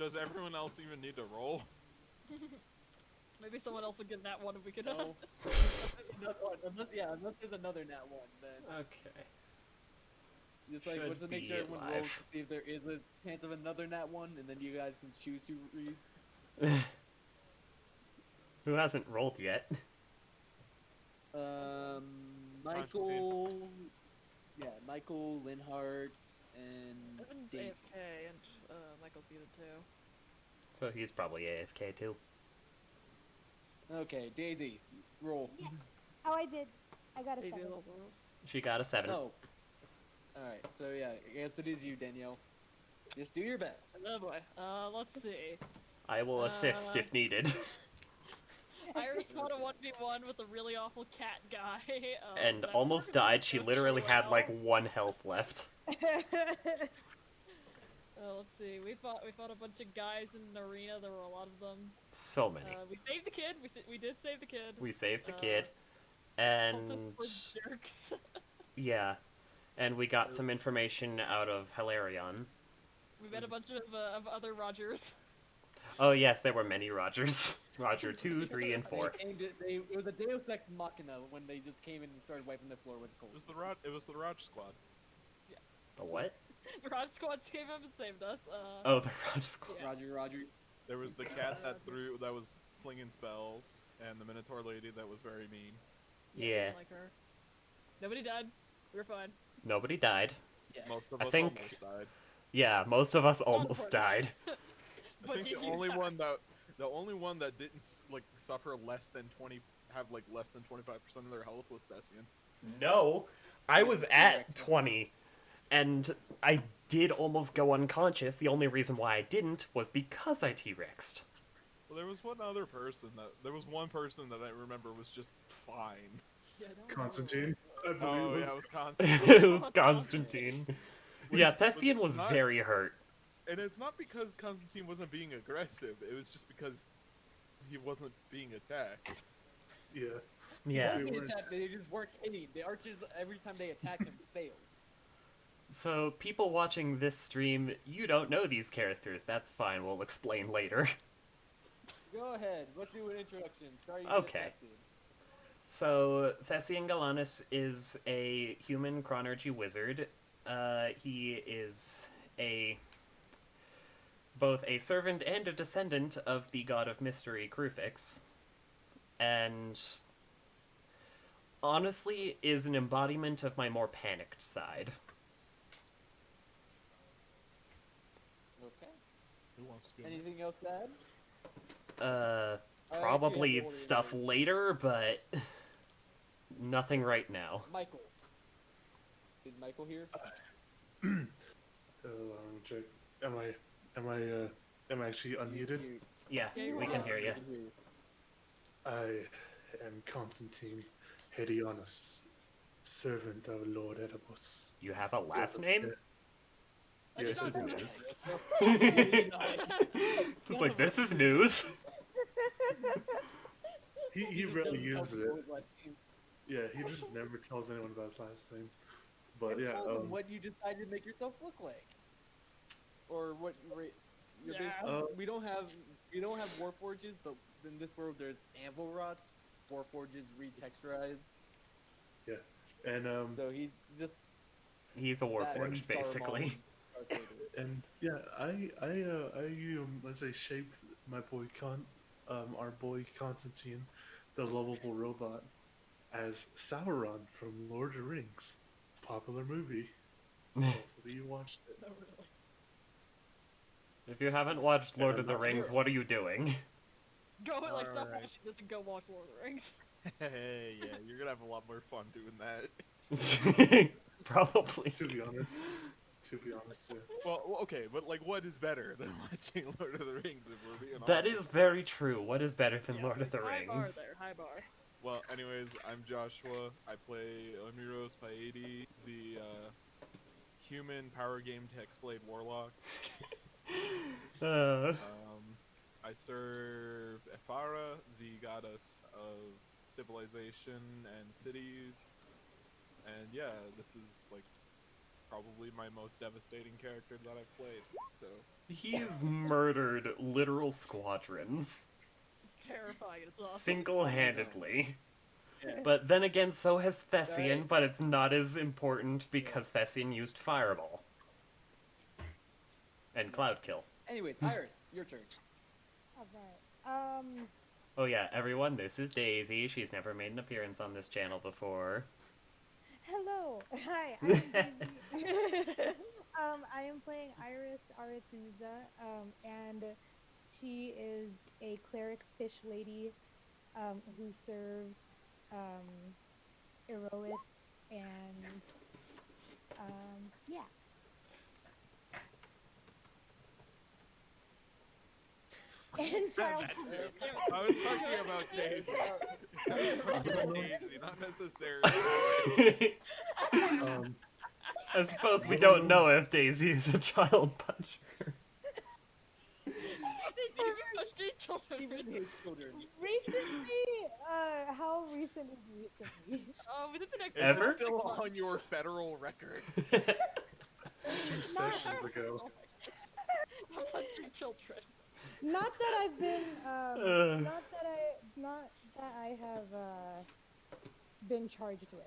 Does everyone else even need to roll? Maybe someone else will get that one if we could. No. unless there's another nat 1, then. Okay. Just like, Should let's make be sure everyone live. rolls to see if there is a chance of another nat 1, and then you guys can choose who reads. Who hasn't rolled yet? Michael. Yeah, Michael, Linhart, and Evan's Daisy. AFK, and Michael's muted too. So he's probably AFK too. Okay, Daisy, roll. Yeah. Oh, I did. I got a Daisy 7. will roll. She got a 7. No. Alright, so yeah, I guess it is you, Danielle. Just do your best. Oh boy. Let's see. I will assist if needed. Iris fought a 1v1 with a really awful cat guy. And that almost sort of died. She worked literally had well. like 1 health left. Let's see. We fought a bunch of guys in an arena. There were a lot of them. So many. We saved the kid. We did save the kid. We saved the kid. And Cultists were jerks. yeah. And we got some information out of Hilarion. We met a bunch of other Rogers. Oh yes, there were many Rogers. Roger 2, 3, and 4. It was a Deus Ex Machina when they just came in and started wiping the floor with cold. It was the Raj squad. The what? The Rog squad came up and saved us. Oh, the Rog squad. Yeah. Roger. There was the cat that was slinging spells, and the Minotaur lady that was very mean. I Yeah. didn't like her. Nobody died. We were fine. Nobody died. Yeah. Most of I us think- almost died. Yeah, most of us almost Unfortunate. died. I But think you the only died. one that didn't like suffer less than 25% of their health was Thessian. No, I was at 20, and I did almost go unconscious. The only reason why I didn't was because I T-Rexed. Well, there was one person that I remember was just fine. Yeah, I don't Constantine. I believe Oh it was. yeah, it was Constantine. It was Constantine. Yeah, Thessian was not- very hurt. And it's not because Constantine wasn't being aggressive, it was just because he wasn't being attacked. Yeah. Yeah. They attacked, they just weren't hitting. The archers, every time they attacked him, failed. So, people watching this stream, you don't know these characters. That's fine, we'll explain later. Go ahead. Let's do an introduction. Starting Okay. with Thessian. So, Thessian Galanis is a human Chronurgy Wizard. He is both a servant and a descendant of the god of mystery, Krufix. And honestly is an embodiment of my more panicked side. Okay. Who wants to go? Anything else to add? Probably actually, stuff later, but nothing right now. Michael. Is Michael here? Let me check. Am I actually unmuted? Yeah, Yeah, we can Yes, hear you. can hear you. I am Constantine Hedionus, servant of Lord Oedipus. You have a last name? I did Yes, not This is know news. that. It's like, this is news. He just rarely doesn't tell uses people it. what- Yeah, he just never tells anyone about his last name. But I yeah, told them what you decided to make yourself look like, or what you're Yeah. basically. We don't have Warforges, but in this world there's Anvil Rots. Warforges retexturized, and so he's just He's a that Warforged, Saruman basically. Darth Vader. and yeah, I let's say shaped my boy our boy Constantine, the lovable robot, as Sauron from Lord of the Rings, popular movie. Hopefully you watched it. No, really. If you haven't watched Lord of the not Rings, yours. what are you doing? Go like stop Alright. watching this and go watch Lord of the Rings. Hey, yeah, you're gonna have a lot more fun doing that. Probably. To be honest, yeah. Well, okay, but like, what is better than watching Lord of the Rings? If we're being That honest? is very true. What is better than Yeah, Lord of the high bar Rings? there, high bar. Well, anyways, I'm Joshua. I play Omiros Paedi, the human power game Hexblade Warlock. I serve Ephara, the goddess of civilization and cities. And yeah, this is like probably my most devastating character that I've played. So He's murdered literal squadrons It's terrifying. It's awesome. single-handedly. Yeah. But then again, so has Thessian, Right. but it's not as important because Thessian used Fireball. And Cloud Kill. Anyways, Iris, your turn. Alright. Oh yeah, everyone, this is Daisy. She's never made an appearance on this channel before. Hello. Hi. I'm Daisy. I am playing Iris Arethusa, and she is a cleric fish lady who serves Erois and yeah. And child. I was talking about Daisy. I was talking about Daisy, not necessarily. I suppose we don't know if Daisy is a child puncher. They do push their children. Even his children. Recently, how recent is recently? Within the next Ever? It's still 6 months. on your federal record. 2 sessions ago. I'm punching children. Not that I've been, not that I have been charged with.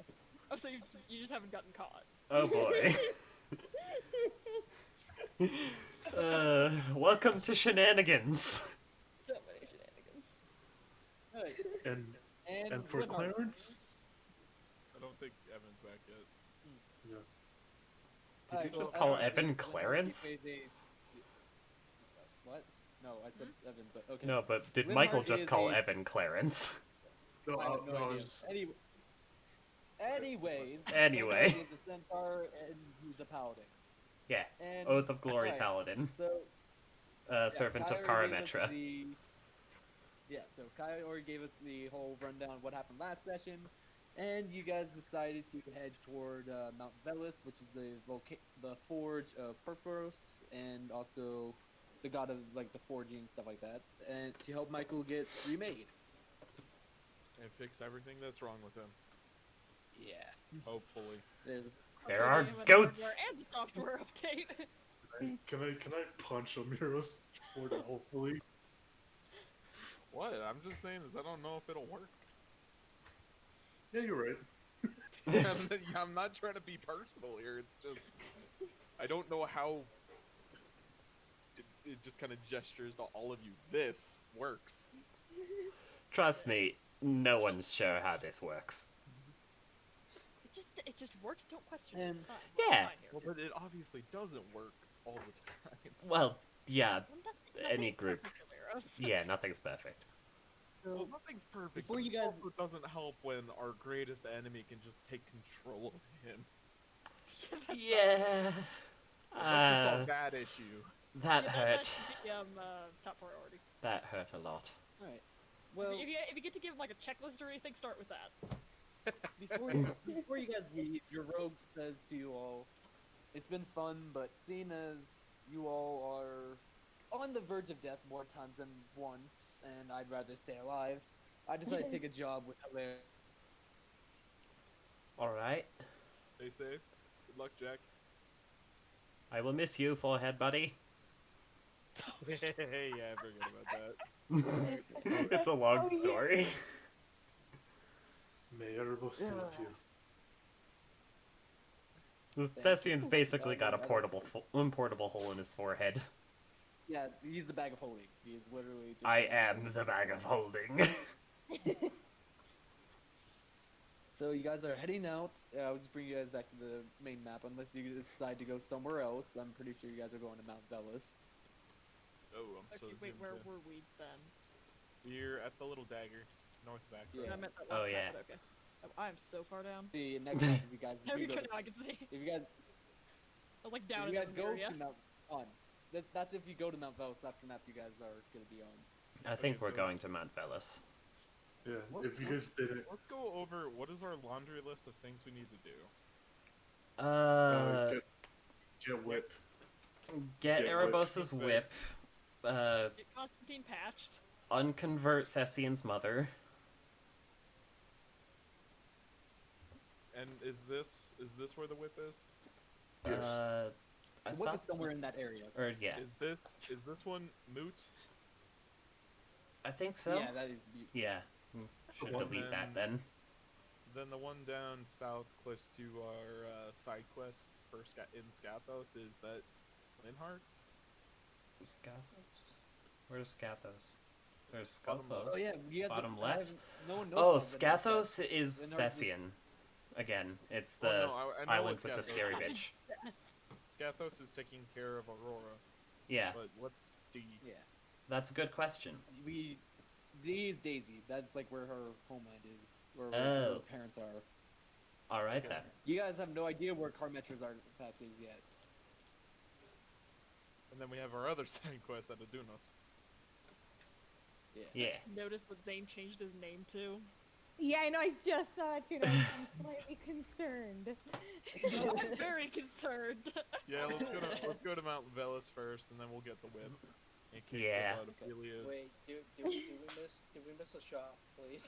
Oh, so you just haven't gotten caught. Oh boy. Welcome to Shenanigans. So many shenanigans. Right. And for Linhart. Clarence, I don't think Evan's back yet. yeah. Alright, you just well, call Evan Evan plays Linhart. He Clarence? plays What? No, I said Evan, but okay. No, but did Linhart Michael just is call a- Evan Clarence? No, I have no I idea. was- Anyways. Anyway. Linhart is a centaur and he's a paladin. Yeah. And Oath of Glory alright, Paladin. So yeah, Servant of Kaia already gave us Karametra. Yeah, so Kaia already gave us the whole rundown of what happened last session, and you guys decided to head toward Mount Velis, which is the forge of Perforos, and also the god of like the forging and stuff like that, and to help Michael get remade. And fix everything that's wrong with him. Yeah. Hopefully. There are Hopefully, goats. hardware and software update. Can I punch Omiros for the hopefully? What? I'm just saying is I don't know if it'll work. Yeah, you're right. I'm not trying to be personal here. It's just I don't know how it just kind of gestures to all of you. This works. Trust me, no one's sure how this works. It just works. Don't question And- it. It's fine. Yeah. We're fine here. Well, but it obviously doesn't work all the time. Well, yeah, Nothing's any group. perfect, Omiros. Yeah, nothing's perfect. Well, nothing's perfect. Before but you it guys- also doesn't help when our greatest enemy can just take control of him. Yeah. Let's just solve that issue. That Yeah, hurt. should be, top priority. That hurt a lot. Alright. Well, If you get to give like a checklist or anything, start with that. before you guys leave, your rogue says to you all, it's been fun, but seeing as you all are on the verge of death more times than once, and I'd rather stay alive, I decided to take a job with Hilaire. Alright. Stay safe. Good luck, Jack. I will miss you, forehead buddy. Hey, yeah, I forgot about that. It's a long Oh, yeah. story. May Erebos Yeah. you. Thessian's basically got a portable hole in his forehead. Yeah, he's the bag of holding. He's literally just. I am the bag of holding. So you guys are heading out. I'll just bring you guys back to the main map, unless you decide to go somewhere else. I'm pretty sure you guys are going to Mount Velis. Oh, I'm so Okay, wait, zoomed where in. were we then? We're at the little dagger, north back. Yeah. I meant that Oh, last yeah. time, but okay. Oh, I'm so far down. The next time, if you guys Now do you go, now I can see. if you guys, I was like if down you in guys that go area. to Mount on, that's if you go to Mount Velis. That's the map you guys are gonna be on. I think Okay, we're so- going to Mount Velis. Yeah, What- if you guys did it, Let's go over what is our laundry list of things we need to do. get whip. Get Get Erebos' whip. whip. Get Constantine patched. Unconvert Thessian's mother. And is this where the whip is? Yes. I The whip thought, is somewhere in that area. or yeah, Is this one moot? I think so. Yeah, that is. Yeah. Should Well, delete that then. Then the one down south close to our side quest for in Scathos, is that Linhart? Scathos? Where's Scathos? There's Bottom Scathos. Oh yeah, you guys. Bottom I left? haven't- No one knows. Oh, about Linhart yet. Scathos is Linhart is- Thessian. Again, it's Oh, the no, I know island what with the Scathos scary is. bitch. Scathos is taking care of Aurora, Yeah, but what's D? Yeah, that's a good question. D is Daisy. That's like where her homeland is, where Oh. her parents are. All right then. You guys have no idea where Carmetra's artifact is yet. And then we have our other side quest at Adunos. Yeah. Yeah. Notice that Zane changed his name too. Yeah, I know. I just saw it too. And I'm slightly concerned. I'm very concerned. Yeah, let's go to Mount Velis first, and then we'll get the whip. And kick Yeah. the blood of Helios. Wait, did we miss a shot, please?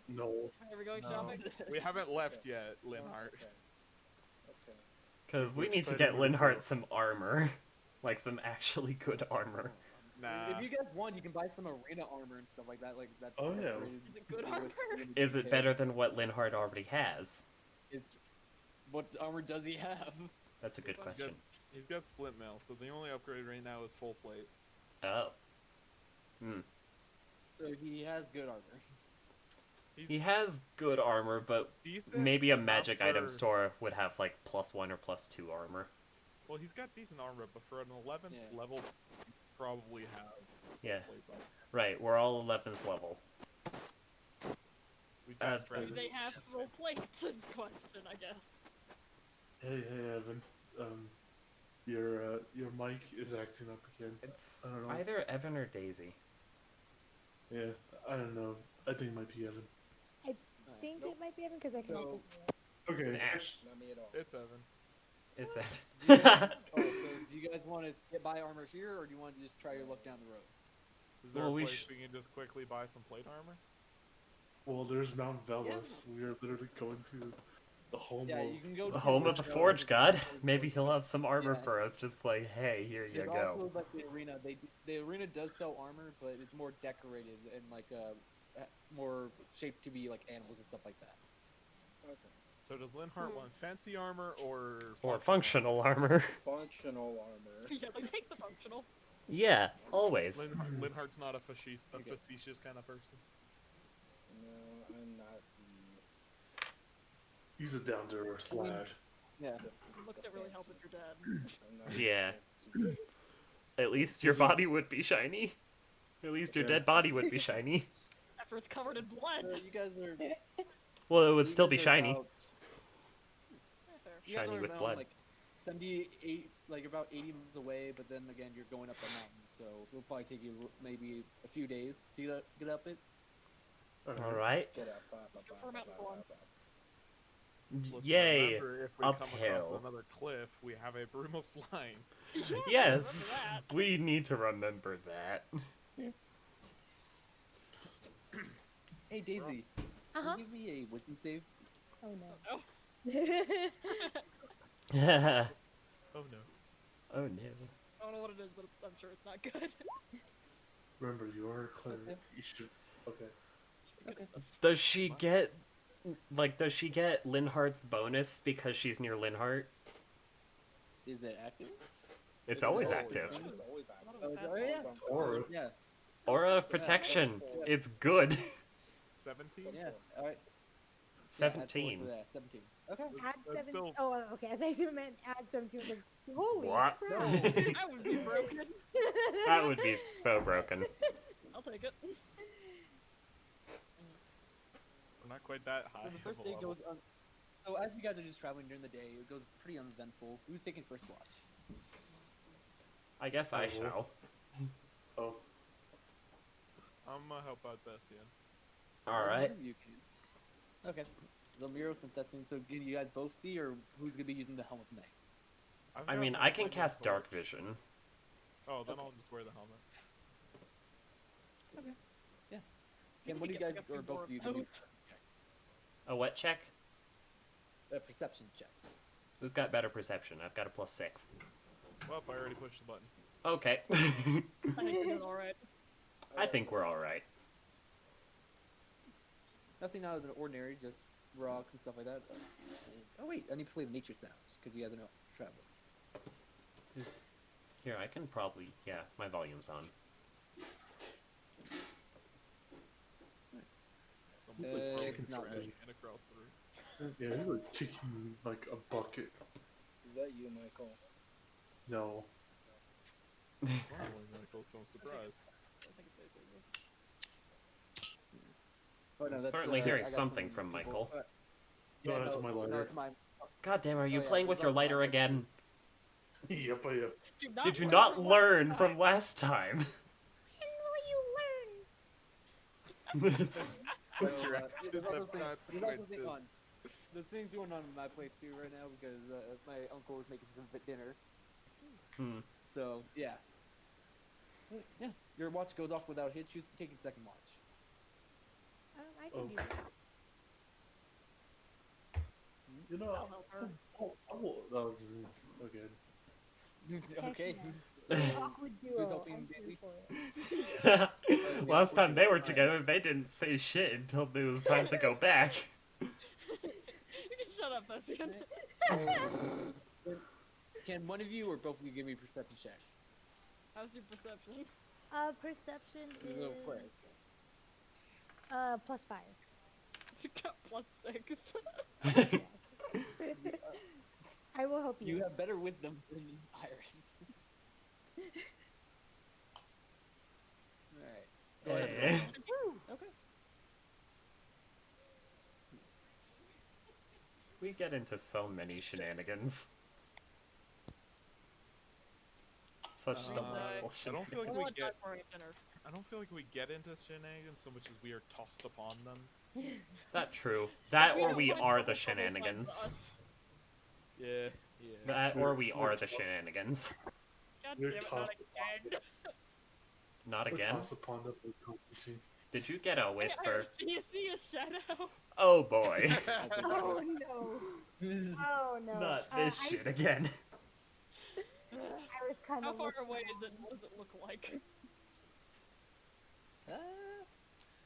No. Are we going No. shopping? We haven't left yet, Linhart. Okay. Because we We're need to excited get with Linhart it. some armor. Like some actually good armor. Nah. If you guys want, you can buy some arena armor and stuff like that. Like that's. Oh, yeah. upgraded Is it good with armor? unity Is it detail. better than what Linhart already has? It's. What armor does he have? That's a good He's question. He's got split mail, so the only upgrade right now is full plate. Oh. Hmm. So he has good armor. He has good armor, but Decent maybe a enough magic item for- store would have like +1 or +2 armor. Well, he's got decent armor, but for an 11th Yeah. level, probably have Yeah. plate on. Right, we're all 11th level. We Uh, fast Do tracked. they have full plates in question, I guess. Hey, Evan. Your mic is acting up again. It's I don't know. either Evan or Daisy. Yeah, I don't know. I think it might be Evan. I think it might be Evan because I can So- also hear it. Okay. Nah. Not me at all. It's Evan. It's Do you Evan. guys, so do you guys want to get buy armor here, or do you want to just try your luck down the road? Is there Well, a we place sh- we can just quickly buy some plate armor? Well, there's Mount Velis. We are literally going to the home Yeah, of. you can go. The to home of the Forge Forge Just- God. Maybe he'll have some armor Yeah. for us. Just like, hey, here you There's also go. like the arena. The arena does sell armor, but it's more decorated and like more shaped to be like animals and stuff like that. Okay. So does Linhart want fancy armor or Or functional armor. Functional armor. Yeah, like take the functional. Yeah, always. Linhart's not a facetious kind of person. No, I'm not He's a down to earth lad. Yeah. the. Looks don't really help if you're dead. I'm not Yeah. fancy. At least your body would be shiny. At least your Yeah. dead body would be shiny. After it's covered in blood. So you guys are. Well, it would so you still guys be are shiny. about- you guys Shiny are with around, blood. Like 78, like about 80 minutes away, but then again, you're going up a mountain, so it'll probably take you maybe a few days to get up it. Alright. Get up. Let's go for a mountain climb. Let's Yay. remember, if we come Uphill. across another cliff, we have a broom of flying. Yeah, Yes, remember that. we need to remember that. Hey Daisy, Uh-huh. can you give me a wisdom save? Oh no. Oh, Oh Oh no. no. I don't know what it is, but I'm sure it's not good. Remember, you are a cleric. Okay. You should. Okay. Okay. Does she get Linhart's bonus because she's near Linhart? Is it active? It's always always active. active. It's always I thought active. it was Oh, fast. yeah. Or Yeah. Aura of protection. It's good. 17? Yeah. All right. 17. Yeah, 17. Okay. Add That's 17. still- Oh, okay. I thought you meant add 17. Like, holy What? crap. I would be broken. That would be so broken. I'll take it. We're not quite that high. So the first of a day level. goes. So as you guys are just traveling during the day, it goes pretty uneventful. Who's taking first watch? I guess I Oh. shall. oh, I'm gonna help out Thessian. Alright. You can. Okay. So Omiros and Thessian. So can you guys both see, or who's gonna be using the Helm of Night? I've I got mean, my I can lightning cast sword. Dark Vision. Oh, then Okay. I'll just wear the helmet. Ken, what do you guys, or both of you, gonna do? A what check? A perception check. Who's got better perception? I've got a +6. Well, I already pushed the button. Okay. I think we're doing alright. I think we're alright. Nothing out of the ordinary, just rocks and stuff like that. Oh wait, I need to play the nature sounds because you guys are not traveling. Here, I can probably... Yeah, my volume's on. Someone's like throwing It's not trash me. and across the room. Yeah, he's like kicking like a bucket. Is that you, Michael? No. Probably Michael, so I'm surprised. I think it's over. Oh no, that's Certainly I hearing got something some from people- Michael. No, that's my No, lighter. it's mine. God damn, are you Oh, yeah, playing with it's your also my lighter lighter. again? Yep, I am. Did you not learn from last time? When will you learn? It's- What's your there's actions also have thing- not there's also quite thing been- on. There's things going on in my place too right now because my uncle is making some dinner. Hmm. So yeah, yeah. Your watch goes off without a hit. Choose to take a second watch. I can do Okay. that. You know, I'll help her. that was okay. Okay. An So, awkward duo. who's helping I'm Bailey? here for it. Last time they were together, they didn't say shit until it was time to go back. You can shut up, Thessian. Can one of you or both of you give me a perception check? How's your perception? Perception Just is real quick. +5. You got +6. Yes. I will help you. You have better wisdom than Iris. Alright. Go ahead. Eh. Okay. We get into so many shenanigans. Such Uh, delightful I don't feel like I we want get. time for a dinner. I don't feel like we get into shenanigans so much as we are tossed upon them. Is that true? That or don't we find are trouble the trouble finds shenanigans. us. Yeah, yeah. That or we are the shenanigans. God You're damn it, not tossed again. Not We're again? tossed upon the Constantine. Did you get a whisper? Do you see a shadow? Oh boy. Oh no. Oh no. Not this I shit again. was kind How of. far away is it? What does it look like?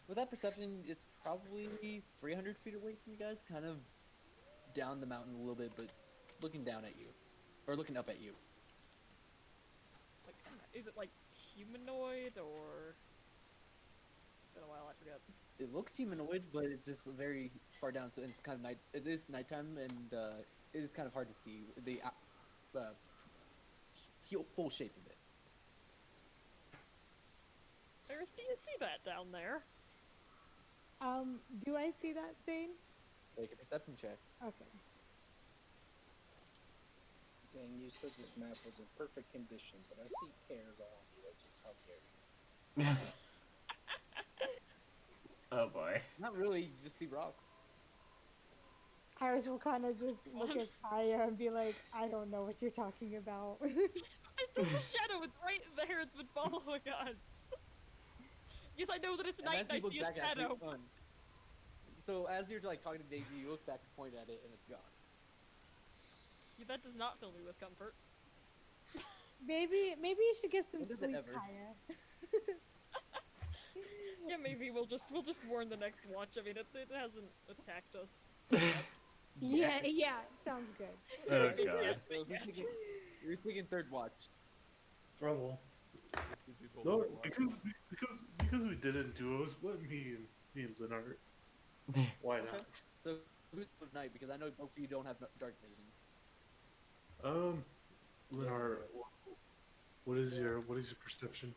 With that perception, it's probably 300 feet away from you guys, kind of down the mountain a little bit, but it's looking down at you. Or looking up at you. Like, is it like humanoid or? It's been a while, I forget. It looks humanoid, but it's just very far down, so it's kind of night. It is nighttime, and it is kind of hard to see the full shape of it. Iris, do you see that down there? Do I see that, Zane? Make a perception check. Okay. Saying you said this map was in perfect condition, but I see tears all on the edges. How dare you? Yes. Oh boy. Not really. You just see rocks. Iris will kind of just look at Kaia and be like, I don't know what you're talking about. I see the shadow. It's right there. It's been following us. Yes, I know that it's And night as and I you look see a back at shadow. it, so as you're like talking to Daisy, you look back to point at it, and it's gone. Yeah, that does not fill me with comfort. Maybe you should get some When does it sleep, ever? Kaia. Yeah, maybe we'll just warn the next watch. I mean, it hasn't attacked us. Yeah, sounds good. Oh god. So you're thinking third watch. Trouble. Two people No, that watch. because we didn't duos, let me and Linhart. Why not? Okay. So who's of night? Because I know both of you don't have dark vision. Linhart, what is your perception?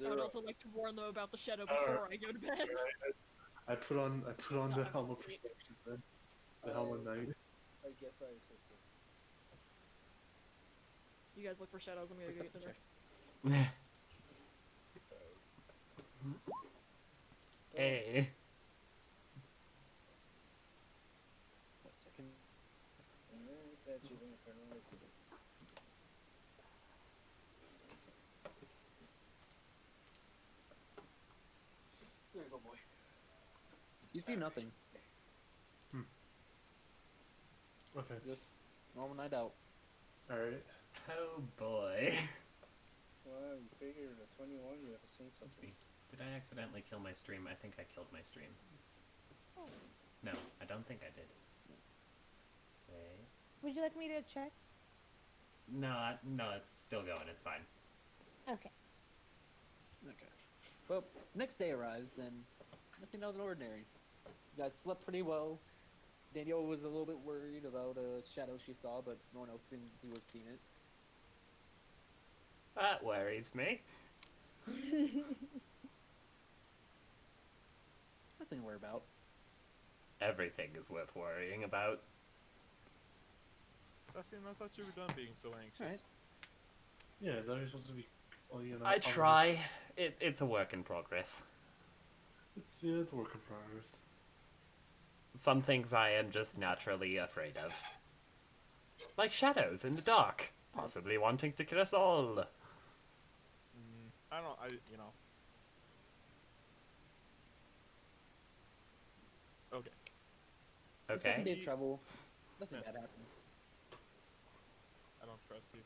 I would 0. also like to warn them about the shadow before I go to bed. I put on the I'm helm of asleep. perception then. The helm of night. I guess I assisted. You guys look for shadows. I'm gonna go get Perception dinner. check. Hey. 1 second. That you went apparently. There you go, boy. You see nothing. Okay. Just Normal night out. All right. Oh boy. Well, you figured at 21 you have seen something. Oopsie. Did I accidentally kill my stream? I think I killed my stream. No, I don't think I did. Okay. Would you like me to check? No, no, it's still going. It's fine. Okay. Okay. Well, next day arrives and nothing out of the ordinary. You guys slept pretty well. Danielle was a little bit worried about a shadow she saw, but no one else seemed to have seen it. That worries me. Nothing to worry about. Everything is worth worrying about. Thessian, I thought you were done being so anxious. Alright. Yeah, that was supposed to be. Well, you know, I try. It's a work in progress. It's a work in progress. Some things I am just naturally afraid of. Like shadows in the dark, possibly wanting to kill us all. You know. Okay. The second day Okay. of travel, nothing bad happens. I don't trust you.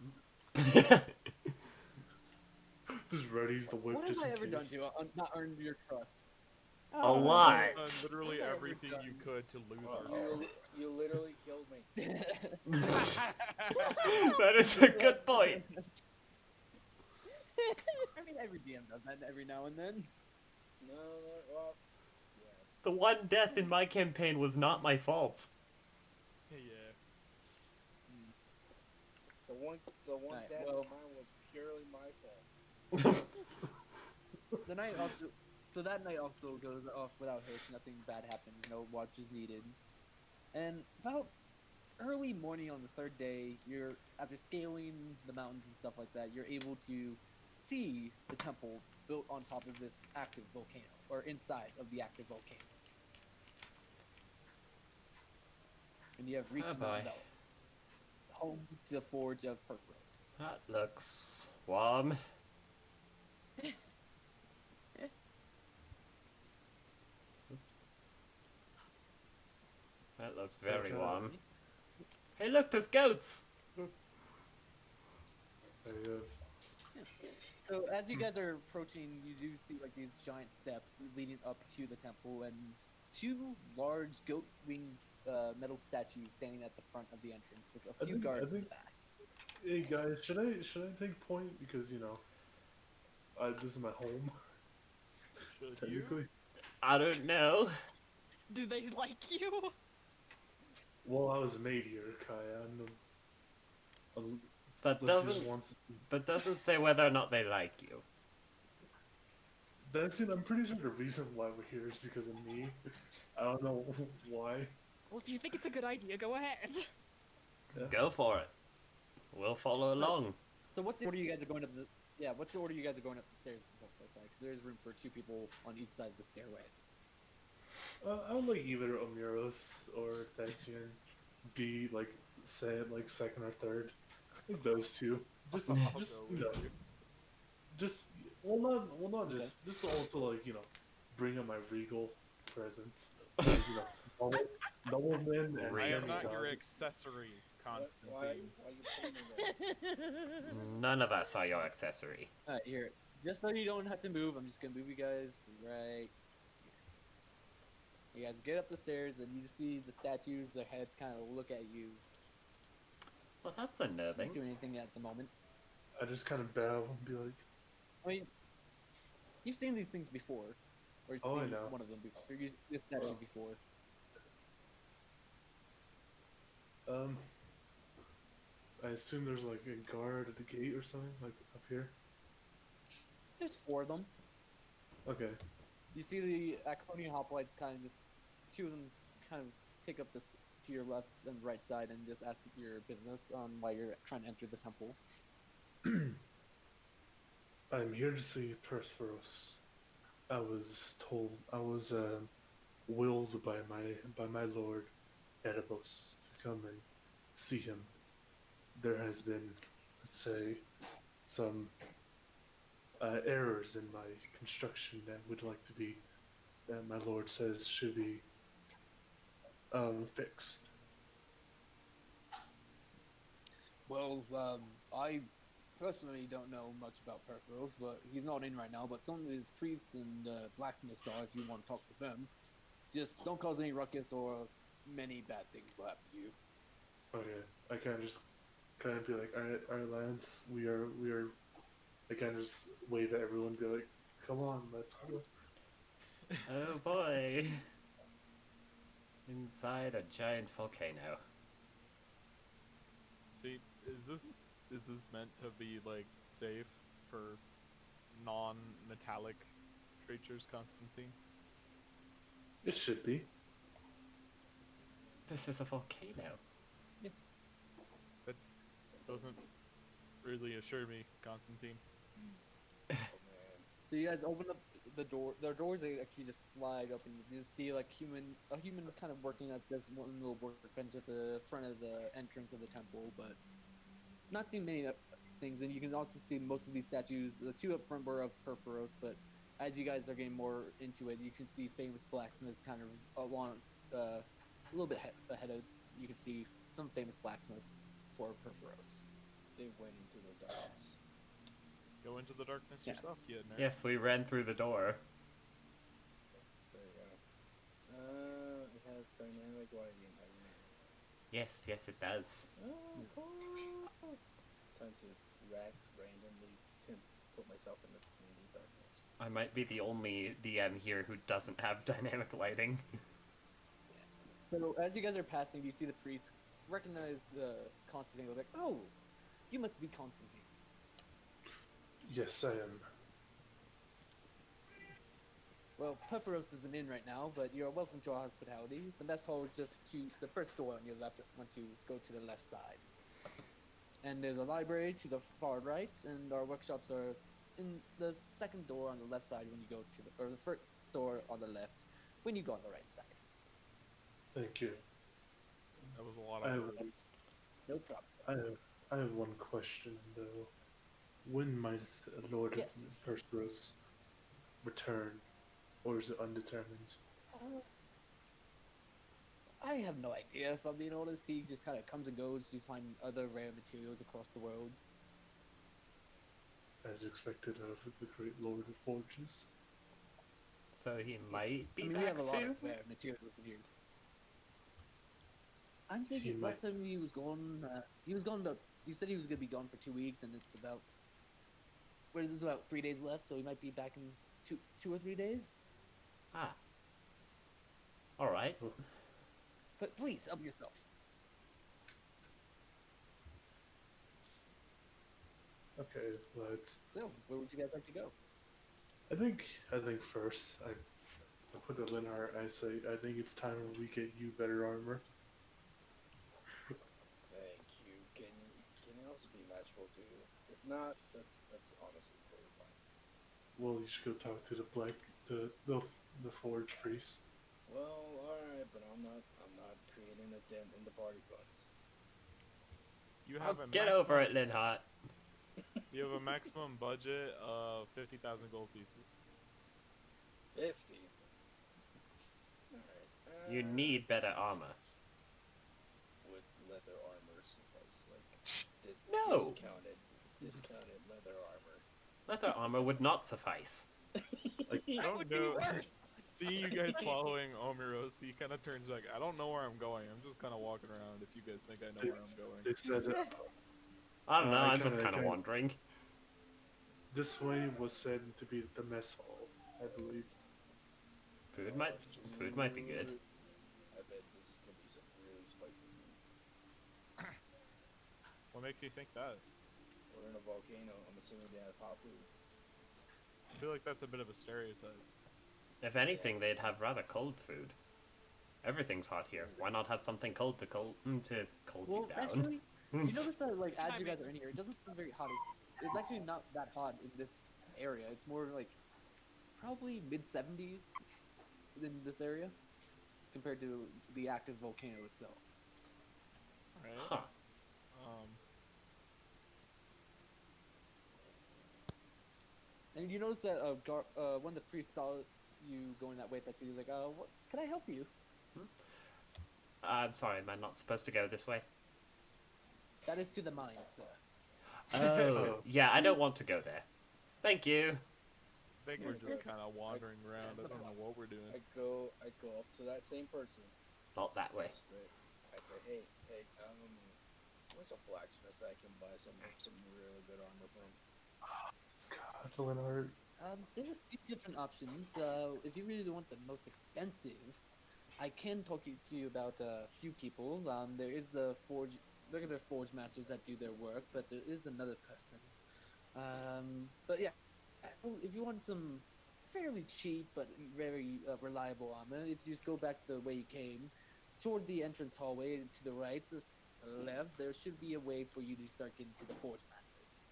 Just readies the whip. What have just I in ever done case. to not earn your trust? A Oh. lot. You've done literally everything you could to lose our trust. You literally killed me. That is a good point. I mean, every DM does that every now and then. No, well, yeah. The one death in my campaign was not my fault. Yeah. The one Right, death well- of mine was purely my fault. The night also, so that night also goes off without hitch. Nothing bad happens. No watch is needed. And about early morning on the third day, you're after scaling the mountains and stuff like that, you're able to see the temple built on top of this active volcano, or inside of the active volcano. And you have reached Oh, Mount boy. Velis, home to the Forge of Perforos. That looks warm. That looks very Okay. warm. Hey, look, there's goats! I, So as you guys are approaching, you do see like these giant steps leading up to the temple, and two large goat-winged metal statues standing at the front of the entrance with a few think- guards I in the think- back. hey guys, should I take point because you know, this is my home Should you? technically. I don't know. Do they like you? Well, I was made here, Kaia. That That doesn't say whether or not they like you. That's it. I'm pretty sure the reason why we're here is because of me. I don't know why. Well, if you think it's a good idea, go ahead. Go for it. We'll follow along. So what's the order you guys are going up the? Yeah, what's the order you guys are going up the stairs and stuff like that? Because there's room for two people on each side of the stairway. I would like either Omiros or Thessian be like second or third. I think those two. Just I'll just go you with know, you. just not Okay. just also like you know, bring up my regal presence. Because, you know, noblemen and I am not demigods. your accessory, Why Constantine. you putting me there? None of us are your accessory. All right, here. Just so you don't have to move, I'm just gonna move you guys right here. You guys get up the stairs, and you just see the statues. Their heads kind of look at you. Well, that's Not unnerving. doing anything at the moment. I just kind of bow and be like, I mean, you've seen these things before, or you've Oh, I seen know. one of them before. You've used the statues before. I assume there's like a guard at the gate or something like up here. There's four of them. Okay. You see the Acronian hoplites kind of just, two of them kind of take up this to your left and right side and just ask your business on why you're trying to enter the temple. I'm here to see Persephorus. I was willed by my lord Oedipus to come and see him. There has been, let's say, some errors in my construction that my lord says should be fixed. Well, I personally don't know much about Perforos, but he's not in right now. But some of his priests and blacksmiths are, if you want to talk to them. Just don't cause any ruckus or many bad things will happen to you. Okay, I kind of be like, all right, lads, we are. I kind of just wave at everyone, and be like, come on, let's go. Oh boy. Inside a giant volcano. See, is this meant to be like safe for non-metallic creatures, Constantine? It should be. This is a volcano. That doesn't really assure me, Constantine. Oh man. So you guys open up the door. The doors they actually just slide up, and you just see like a human kind of working at this one little workbench at the front of the entrance of the temple, but not seeing many things. And you can also see most of these statues. The two up front were of Perforos, but as you guys are getting more into it, you can see famous blacksmiths kind of along a little bit ahead of. You can see some famous blacksmiths for Perforos. They went into the darkness. Go into the darkness Yeah. yourself, you nerd. Yes, we ran through the door. There you go. It has dynamic lighting. I remember. Yes, it does. Time to randomly put myself in the darkness. I might be the only DM here who doesn't have dynamic lighting. So as you guys are passing, you see the priest recognize Constantine. Like, oh, you must be Constantine. Yes, I am. Well, Perforos isn't in right now, but you're welcome to our hospitality. The mess hall is just to the first door on your left once you go to the left side. And there's a library to the far right, and our workshops are in the second door on the left side when you go to or the first door on the left when you go on the right side. Thank you. That was a lot I of have- words. No problem. I have one question though. When might Lord Yes. Perseus return, or is it undetermined? I have no idea if I'm being honest. He just kind of comes and goes to find other rare materials across the worlds. As expected of the great Lord of Forges. So he might Yes. be I mean, back we have a lot soon. of rare materials in here. I'm thinking He last time he was gone about. He said he was gonna be gone for 2 weeks, and it's about. There's about 3 days left, so he might be back in two or 3 days. Ah. Alright. But please help yourself. Okay, let's. So, where would you guys like to go? I think first I put the Linhart. I say I think it's time we get you better armor. Thank you. Can it also be matchable to you? If not, that's honestly totally fine. Well, you should go talk to the Forge priest. Well, alright, but I'm not creating a dent in the party funds. You have a Get over it, Linhart. You have a maximum budget of 50,000 gold pieces. 50. Alright. You need better armor. Would leather armor suffice? Like, No! discounted leather armor. Leather armor would not suffice. Like, I That don't would be know. worse. Seeing you guys following Omiros, he kind of turns back. I don't know where I'm going. I'm just kind of walking around. If you guys think I know where I'm going. they said I don't know, I I'm just kinda- kind of kinda- wandering. this way was said to be the mess hall, I believe. Food might be good. I bet this is gonna be some really spicy food. What makes you think that? We're in a volcano. I'm assuming they have hot food. I feel like that's a bit of a stereotype. If anything, they'd have rather cold food. Everything's hot here. Why not have something cold to cool Well, you down? actually, you notice that like as you guys are in here, it doesn't seem very hot. It's actually not that hot in this area. It's more like probably mid-70s in this area compared to the active volcano itself. Right? Huh. And you notice that when the priest saw you going that way, that he was like, what, can I help you?" I'm sorry, am I not supposed to go this way? That is to the mine, sir. Oh, yeah, I don't want to go there. Thank you. I think we're just kind of wandering around. I don't know what we're doing. I go up to that same person. Not that way. I say, hey, where's a blacksmith that I can buy some really good armor from? God, Linhart. There's a few different options. If you really want the most expensive, I can talk to you about a few people. There is the regular forge masters that do their work, but there is another person. But yeah, if you want some fairly cheap but very reliable armor, if you just go back the way you came, toward the entrance hallway to the right, the left, there should be a way for you to start getting to the forge masters.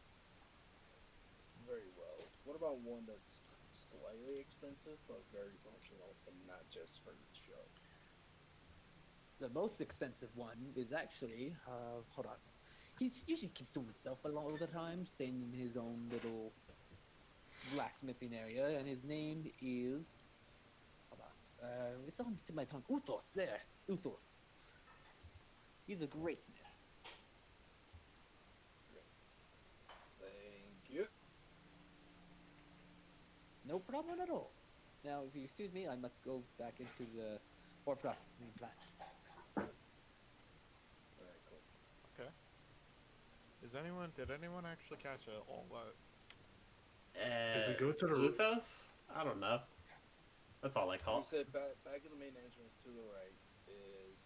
Very well. What about one that's slightly expensive but very functional and not just for the show? The most expensive one is actually, hold on. He usually keeps to himself a lot of the time, staying in his own little blacksmithing area, and his name is, hold on, it's on the tip of my tongue. Uthos, there's Uthos. He's a great smith. Thank you. No problem at all. Now, if you excuse me, I must go back into the ore processing plant. Alright, cool. Okay. Did anyone actually catch all that? If we go to the Uthos? I don't know. That's all I He call it. said back in the main entrance to the right is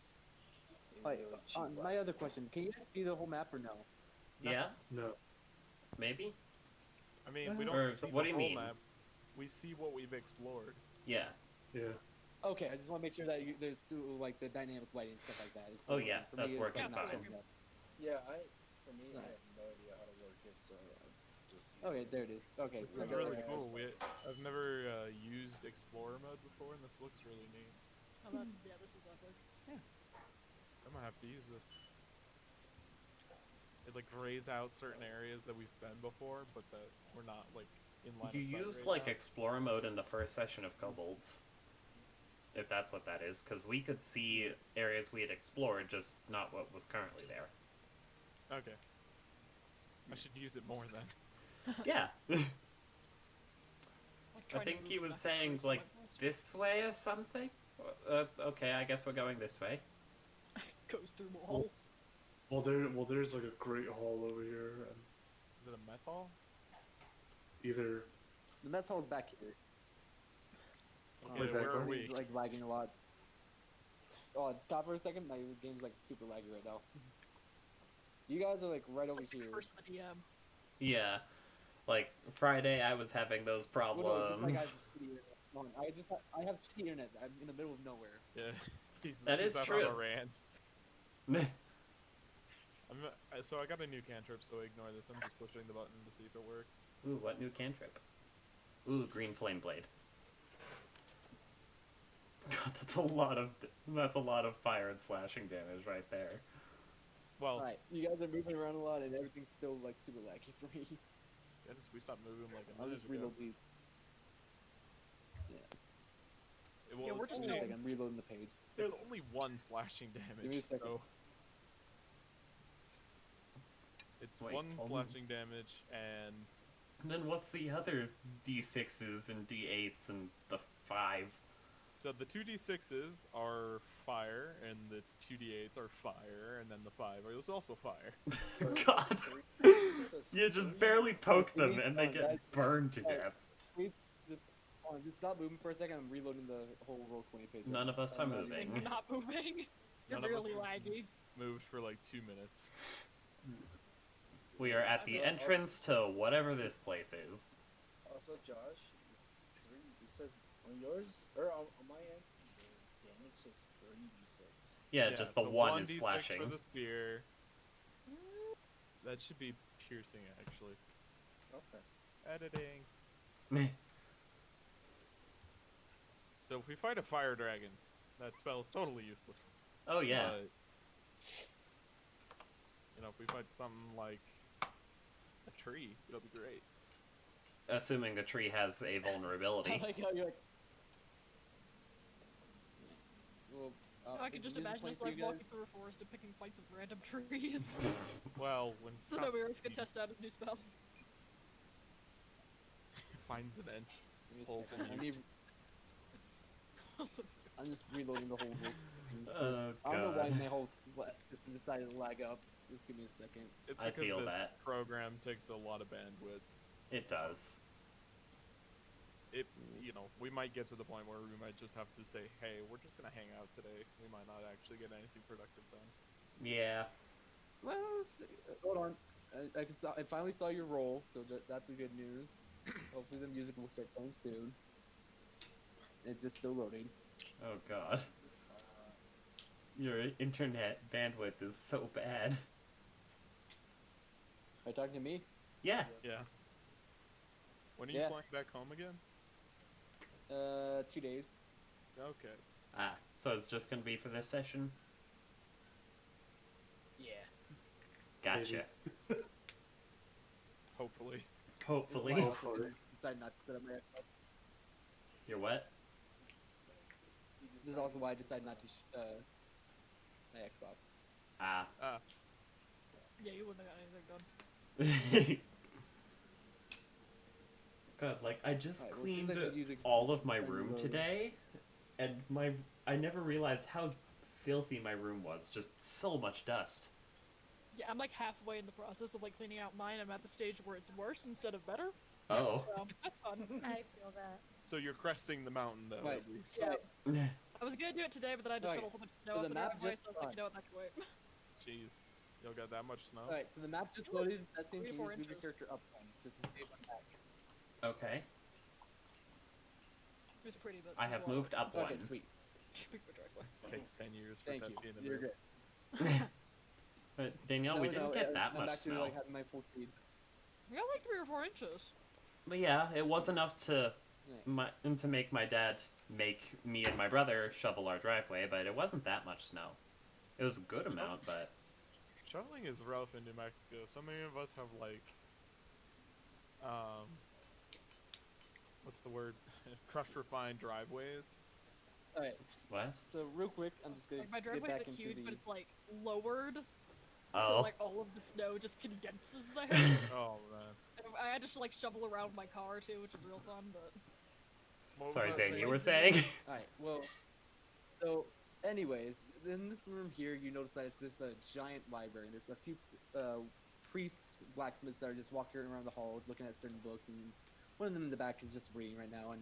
a Wait, really cheap my blacksmith. other question, can you guys see the whole map or no? Yeah? No. Maybe? I mean, we Or don't see what the do you whole mean? map. We see what we've explored. Yeah. Yeah. Okay, I just want to make sure that there's still, like, the dynamic lighting and stuff like that. It's Oh, still- yeah, for that's me, it's, working like, not fine. showing up. Yeah, for me, I Right. have no idea how to work it, so I just use Okay, it. there it is. Okay. This I is got really it. cool. I've never used Explorer mode before, and this looks really neat. Oh, that's, yeah, this is epic. I'm gonna have to use this. It like grays out certain areas that we've been before, but that we're not like in line You of sight used right like now. Explorer mode in the first session of Kobolds. If that's what that is, because we could see areas we had explored, just not what was currently there. Okay. I should use it more then. Yeah. Like, I trying to think he move was back saying first, like I'm this way or something. Okay, I guess we're going this way. goes through a hole. There's like a great hall over here, and Is it a mess hall? either The mess hall's back here. Okay, Wait, where back are there? we? It's, like, lagging a lot. Oh, stop for a second. My game's, like, super laggy right now. You guys are, like, right over Like the here. curse of the DM. Yeah, like Friday, I was having those Well, no, it's just like I problems. have shitty internet. Come on, I have shitty internet. I'm in the middle of nowhere. Yeah. That he's is out true. On a rant. So I got a new cantrip, so ignore this. I'm just pushing the button to see if it works. Ooh, what new cantrip? Ooh, green flame blade. God, that's a lot of fire and slashing damage right there. Well, Alright, you guys are moving around a lot and everything's still, like, super laggy for me. Dennis, we stopped moving like a I'll minute just ago. reload the... Yeah, we're just Hold on a doing- second, I'm reloading the page. It's only one slashing me a damage, second. so... It's Wait, one hold on. slashing damage, and... And then what's the other D6s and D8s and the 5? So the 2d6s are fire, and the 2d8s are fire, and then the 5 is also fire. God. It says You just three. barely poke them See? and they Oh, get guys. burned to Oh. death. Hold on, just stop moving for a second, I'm reloading the whole Roll20 page. None of us are I'm not moving. even- Not moving. You're None of us really are- laggy. Moved for like 2 minutes. We are at the entrance to whatever this place is. Also, Josh, it's 3. It says on yours or on my end, the damage says 3d6. Yeah, just the so one is 1d6 slashing. for the spear. That should be piercing, actually. Okay. Editing. Meh. So if we fight a fire dragon, that spell is totally useless. Oh yeah. But, you know, if we fight something like a tree, it'll be great. Assuming the tree has a I vulnerability. like how you're like... Well, I can is just the music imagine playing us for like you guys? walking through a forest and picking fights of random trees. Well, when So that Omiros can test out his new spell. finds an end. Give me a Hold second. on. I'm just reloading the whole thing. Oh, I don't know why God. my whole system decided to lag up. Just give me a second. It's I because feel this that. program takes a lot of bandwidth. It does. It, you know, we might get to the point where we might just have to say, hey, we're just gonna hang out today. We might not actually get anything productive done. Yeah. Well, hold on. I finally saw your roll, so that's a good news. Hopefully the music will start playing soon. It's just still loading. Oh, God. Your internet bandwidth is so bad. Are you talking to me? Yeah. Yeah. When are you Yeah. flying back home again? 2 days. Okay. Ah, so it's just gonna be for this session? Yeah. Gotcha. Hopefully. Hopefully. This is why I also decided not to set up my Xbox. You're what? This is also why I decided not to my Xbox. Ah. Yeah, you wouldn't have got anything done. God, like, I just Alright, well, it seems cleaned like the music's all of my starting to room load. today, and I never realized how filthy my room was. Just so much dust. Yeah, I'm like halfway in the process of like cleaning out mine. I'm at the stage where it's worse instead of better. Oh. So that's fun. I feel that. So you're cresting the mountain, though, Right. at least. Yeah. I was gonna do it today, but then I just Alright, got a whole bunch of snow so up the in map driveway, just- so I was like, you know what, that can wait. Jeez. Y'all got that much snow? Alright, so the map just It was loaded. Thessian, 3 or can you 4 just move your inches. character up one? Just to stay on back. Okay. It's pretty, but I have moved up Okay, one. sweet. Big driveway. Takes 10 years for Thank you. Thessian to You're do. good. But Danielle, we didn't get that I'm much actually snow. like having my full speed. We got like 3 or 4 inches. But yeah, it was enough to Yeah. to make my dad make me and my brother shovel our driveway, but it wasn't that much snow. It was a good amount, but Shoveling is rough in New Mexico. So many of us have, like, what's the word? Crushed refined driveways. Alright, what? so real quick, I'm just gonna Like my get driveway's back like into huge, the. but it's like lowered. Oh. So like all of the snow just condenses there. Oh, man. And I had to like shovel around my car too, which is real fun, but What was Sorry, that Zane, thing? you were saying? Alright, well, so, anyways, in this room here, you notice that it's this giant library, and there's a few priests, blacksmiths that are just walking around the halls looking at certain books, and one of them in the back is just reading right now, and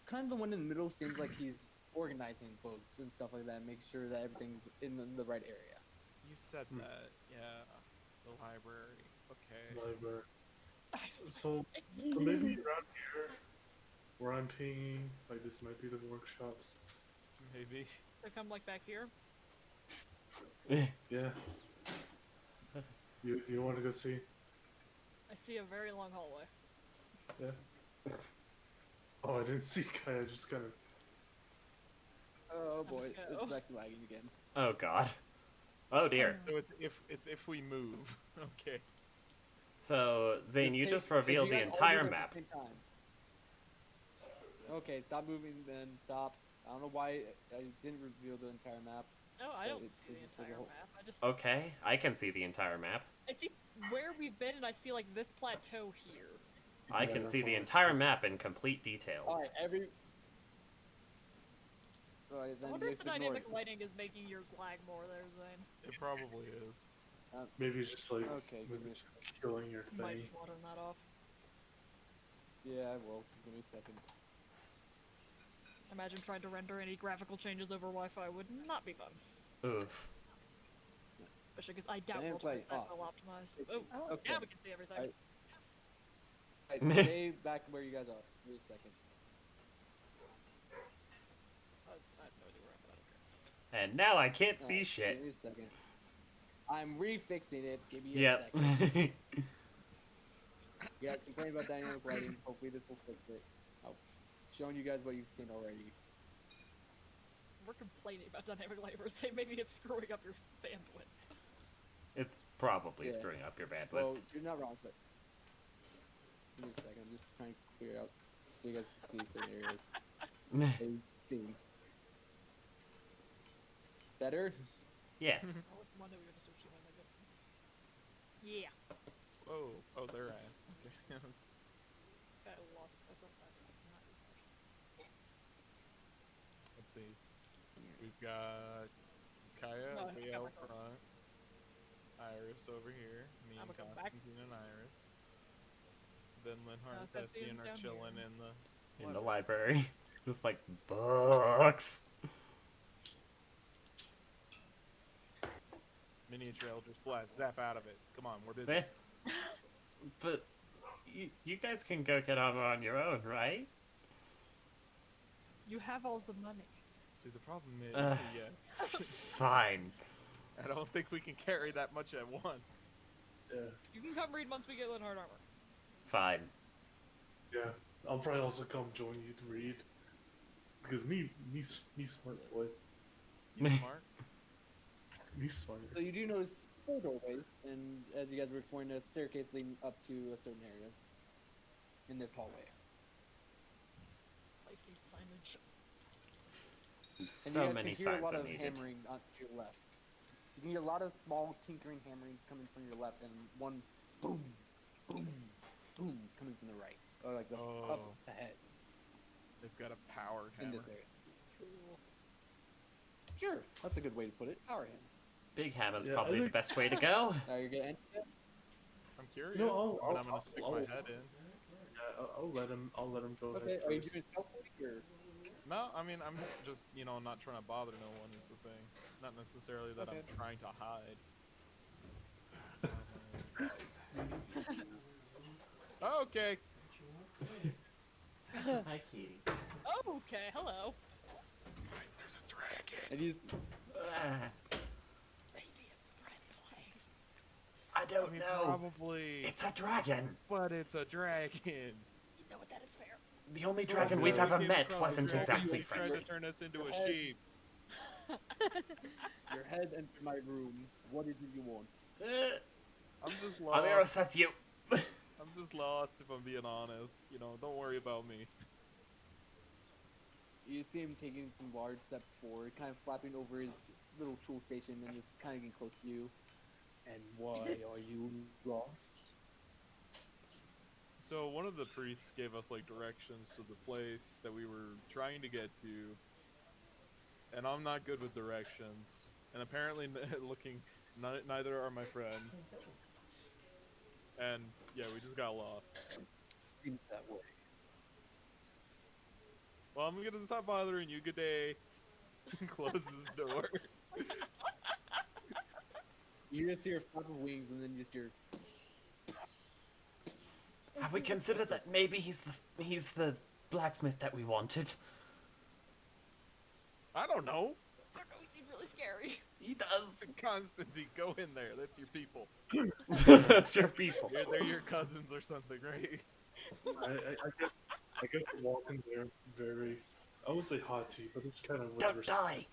kind of the one in the middle seems like he's organizing books and stuff like that, make sure that everything's in the right area. You said that. Yeah. The library. Okay. Library. So maybe around here, where I'm pinging, like this might be the workshops. Maybe. to come like back here. Yeah. You want to go see? I see a very long hallway. Yeah. Oh, I didn't see Kaia. Just kind of. Oh boy, Let's go. it's back to lagging again. Oh god. Oh dear. So it's if we move. Okay. So, Zane, you take- just if revealed you the guys all entire move at map. the same time. Okay, stop moving then. Stop. I don't know why I didn't reveal the entire map. No, I don't It's see just the like a entire whole- map. I just Okay, I can see the entire map. I see where we've been, and I see like this plateau here. I Yeah, can that's see what the I entire map in complete detail. Alright, Alright, I then wonder you if guys the ignore dynamic it. lighting is making yours lag more there, Zane. It probably is. Maybe it's just like Okay, maybe good. it's killing your You might thing. just want to turn that off. Yeah, well, just give me a second. Imagine trying to render any graphical changes over Wi-Fi would not be fun. Oof. Especially because I doubt Dynamic we'll lighting off. well optimized. Oh, Okay. now we can see everything. Alright. Alright, stay back where you guys are. Give me a second. I have no idea where I'm at. I don't care. And now I can't see Alright, shit. Give me a second. I'm refixing it. Give me a Yep. second. You guys complain about dynamic lighting. Hopefully this will fix it. I've shown you guys what you've seen already. We're complaining about dynamic lighting. We're saying maybe it's screwing up your bandwidth. It's probably Yeah. screwing up your bandwidth. Well, you're not wrong, but give me a second. I'm just trying to clear out so you guys can see certain areas. They've seen. Better? Yes. Oh, it's Monday. We gotta start shooting like that. Yeah. Whoa. Oh, they're at. Okay. I lost myself back. Not refreshed. Let's see. We've got Kaia No, I way got out my card. front. Iris over here. Me I'm and gonna come back. Constantine and Iris. Then Linhart and Thessian Thessian are down chilling here. in the In the library. Just like, books. miniature Eldritch Blast. Zap out of it. Come on, we're busy. Eh. But you guys can go get armor on your own, right? You have all the money. See, the problem is, yeah, Fine. I don't think we can carry that much at once. Yeah. You can come read once we get Linhart armor. Fine. Yeah. I'll probably also come join you to read. Because me smart boy. You smart? Me smart. So you do notice 4 doorways, and as you guys were exploring, a staircase leading up to a certain area in this hallway. Life needs signage. And So you guys many can hear a signs lot are of needed. hammering on your left. You can hear a lot of small tinkering hammerings coming from your left, and one boom, boom, boom coming from the right, or like the up Oh. ahead They've got a powered in hammer. this area. Cool. Sure, that's a good way to put it. Power hammer. Big hammer's Yeah, I probably the think- best way to go. Now you're gonna enter it? I'm curious, No, but I'm gonna stick my head in. Yeah, I'll let him go Okay, ahead are you first. doing stealthily or? No, I mean, I'm just, not trying to bother no one is the thing. Not necessarily that Okay. I'm trying to hide. Okay. Hi, Kitty. Oh, okay, hello. There's a dragon. And he's Maybe it's friendly. I I don't mean, know. probably, It's a dragon. but it's a dragon. You know what, that is fair. The only dragon we've Yeah, ever we met came wasn't across exactly He tried friendly. to turn us into a Hey. sheep. your head entered my room. What is it you want? I'm just lost. Omiros, that's you. I'm just lost if I'm being honest. Don't worry about me. You see him taking some large steps forward, kind of flapping over his little tool station, and just kind of getting close to you. And why are you lost? So one of the priests gave us directions to the place that we were trying to get to, and I'm not good with directions. And apparently, neither are my friend. And yeah, we just got lost. Seems that way. Well, I'm gonna stop bothering you. Good day. Close this door. You just hear a flap of wings, and then just hear. Have we considered that maybe he's the blacksmith that we wanted? I don't know. I don't know, he seemed really scary. He does. Constantine, go in there. That's your people. That's your people. They're your cousins or something, right? I guess the walking there very, I wouldn't say haughty, but it's kind of Don't die.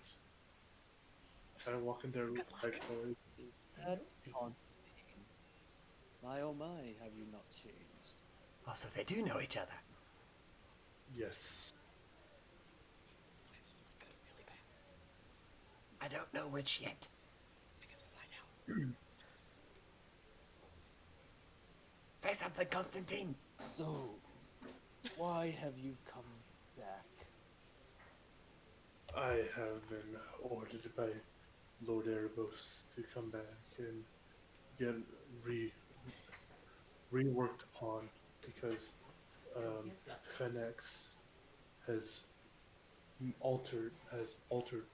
Kind of walking there respectfully. That's Constantine. My oh my, have you not changed? Oh, so they do know each other. Yes. Really bad. I don't know which yet. I guess we'll find out. Say something, Constantine. So, why have you come back? I have been ordered by Lord Erebos to come back and get reworked upon because Phoenix has altered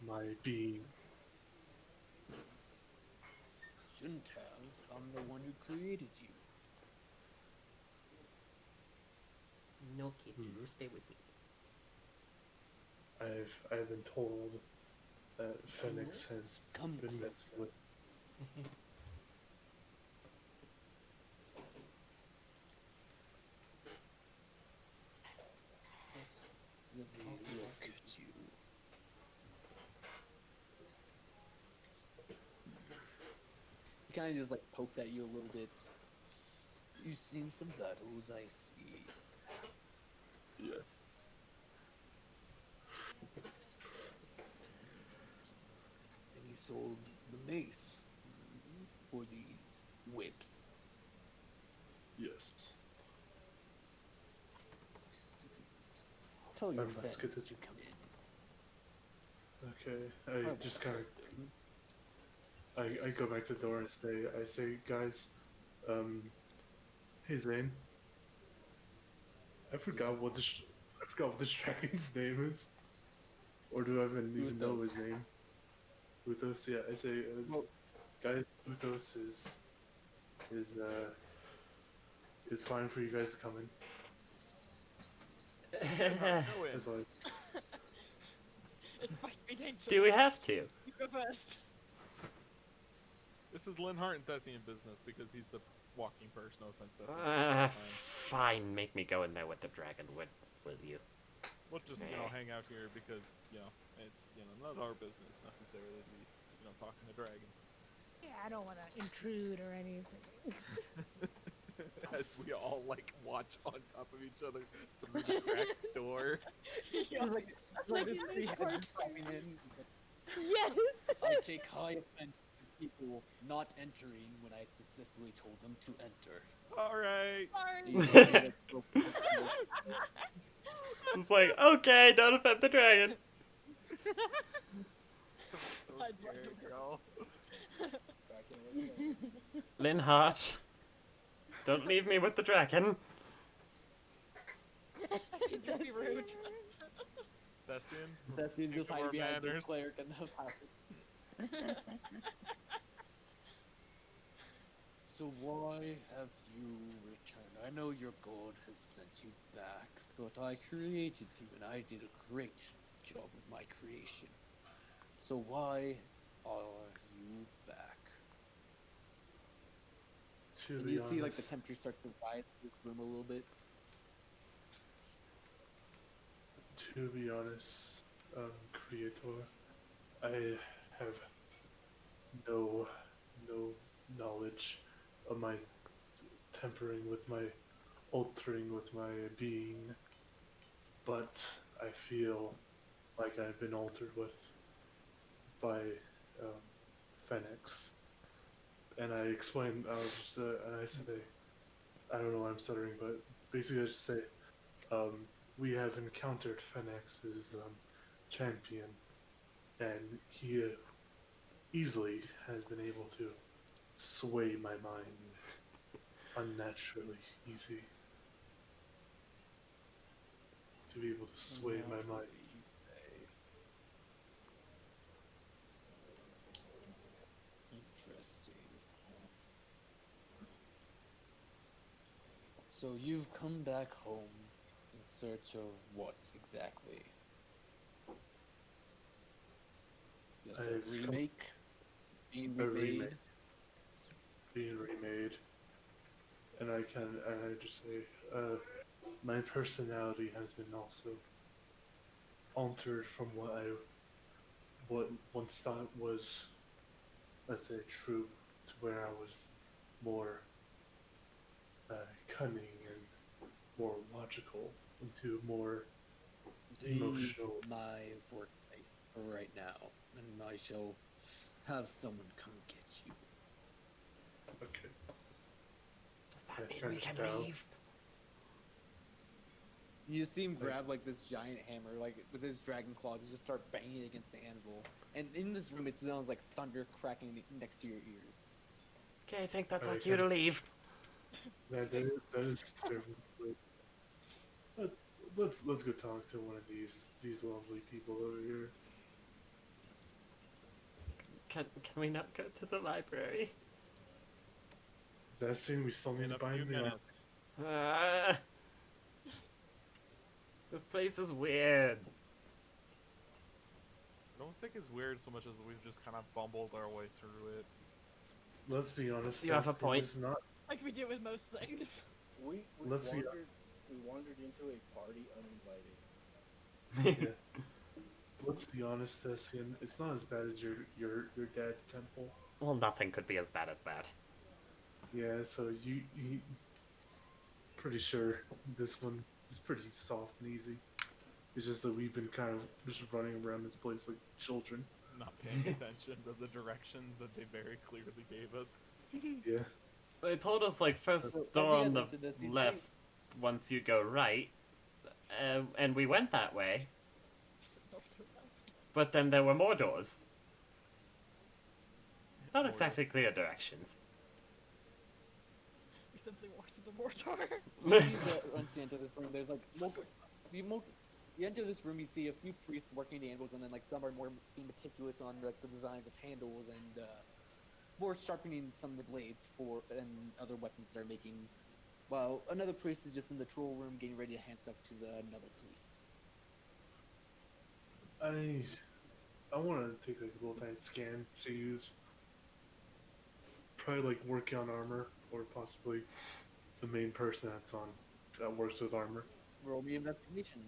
my being. Shouldn't have. I'm the one who created you. No, kid, you stay with me. I've been told that Phoenix has Come been closer. messed with. Let me look at you. He kind of just pokes at you a little bit. You've seen some battles, I see. Yeah. And sold the mace for these whips. Yes. Tell your I must get friends it. to come in. Okay, I I just won't kind hurt of them. I go back to the door and I say, guys, hey Zane, I forgot what this dragon's name is, or do I even know his Uthos. name? Uthos, yeah. I say, Well- guys, Uthos is fine for you guys to come in. Go in. As long It might be dangerous. Do we have to? You go first. This is Linhart and Thessian business because he's the walking person. No offense, Thessian. Fine, make me go in there with the dragon, will you? We'll just hang out here because it's not our business necessarily to be talking to dragons. Yeah, I don't want to intrude or anything. As we all watch on top of each other through the cracked door. Yeah. It's like this three heads coming in. Yes. I take high offense to people not entering when I specifically told them to enter. All right. Sorry. It's like, okay, don't offend the dragon. Okay, girl. Back in what's name. Linhart, don't leave me with the dragon. Don't be rude. Thessian. Thessian's just Think of hiding our behind the manners. cleric and the pirate. So why have you returned? I know your god has sent you back, but I created you and I did a great job with my creation. So why are you back? to And be you see like the honest, temperature starts to rise in this room a little bit. To be honest, Creator, I have no knowledge of my tempering with my altering with my being, but I feel like I've been altered with by Phoenix. And I explain, and I say, I don't know why I'm stuttering, but basically I just say, we have encountered Phoenix's champion, and he easily has been able to sway my mind unnaturally easy. To be able to sway my mind. Naturally, you say. Interesting. So you've come back home in search of what exactly? Just a I've come- remake? Being A remade? remake. Being remade. And I just say, my personality has been also altered from what once thought was, let's say, true, to where I was more cunning and more logical, into more Leave emotional. my workplace for right now, and I shall have someone come get you. Okay. Does that Yeah, mean we can kinda leave? You see him grab like this giant hammer, like with his dragon claws, and just start banging it against the anvil. And in this room, it sounds like thunder cracking next to your ears. Okay, I think that's our Okay. cue to leave. That is let's go talk to one of these lovely people over here. Can we not go to the library? That scene we still need In to a bind few the minutes. This place is weird. I don't think it's weird so much as we've just kind of bumbled our way through it. Let's be honest. You have a point. It's not. Like we do with most things. We Let's be- wandered into a party uninvited. Yeah. Let's be honest, Thessian. It's not as bad as your dad's temple. Well, nothing could be as bad as that. Yeah. So you pretty sure this one is pretty soft and easy. It's just that we've been kind of just running around this place like children. not paying attention to the directions that they very clearly gave us. Yeah. They told us, like, first So, as door you on guys the enter this, you see- left once you go right, and we went that way, North to left. but then there were more doors. Not More exactly clear directions. We simply walked to the mortar. You see that once you enter this room, there's like you enter this room, you see a few priests working the anvils, and then like some are more being meticulous on like the designs of handles and more sharpening some of the blades for and other weapons they're making. While another priest is just in the troll room getting ready to hand stuff to another priest. I want to take like a little tiny scan to use. Probably like working on armor, or possibly the main person that works with armor. Roll me investigation.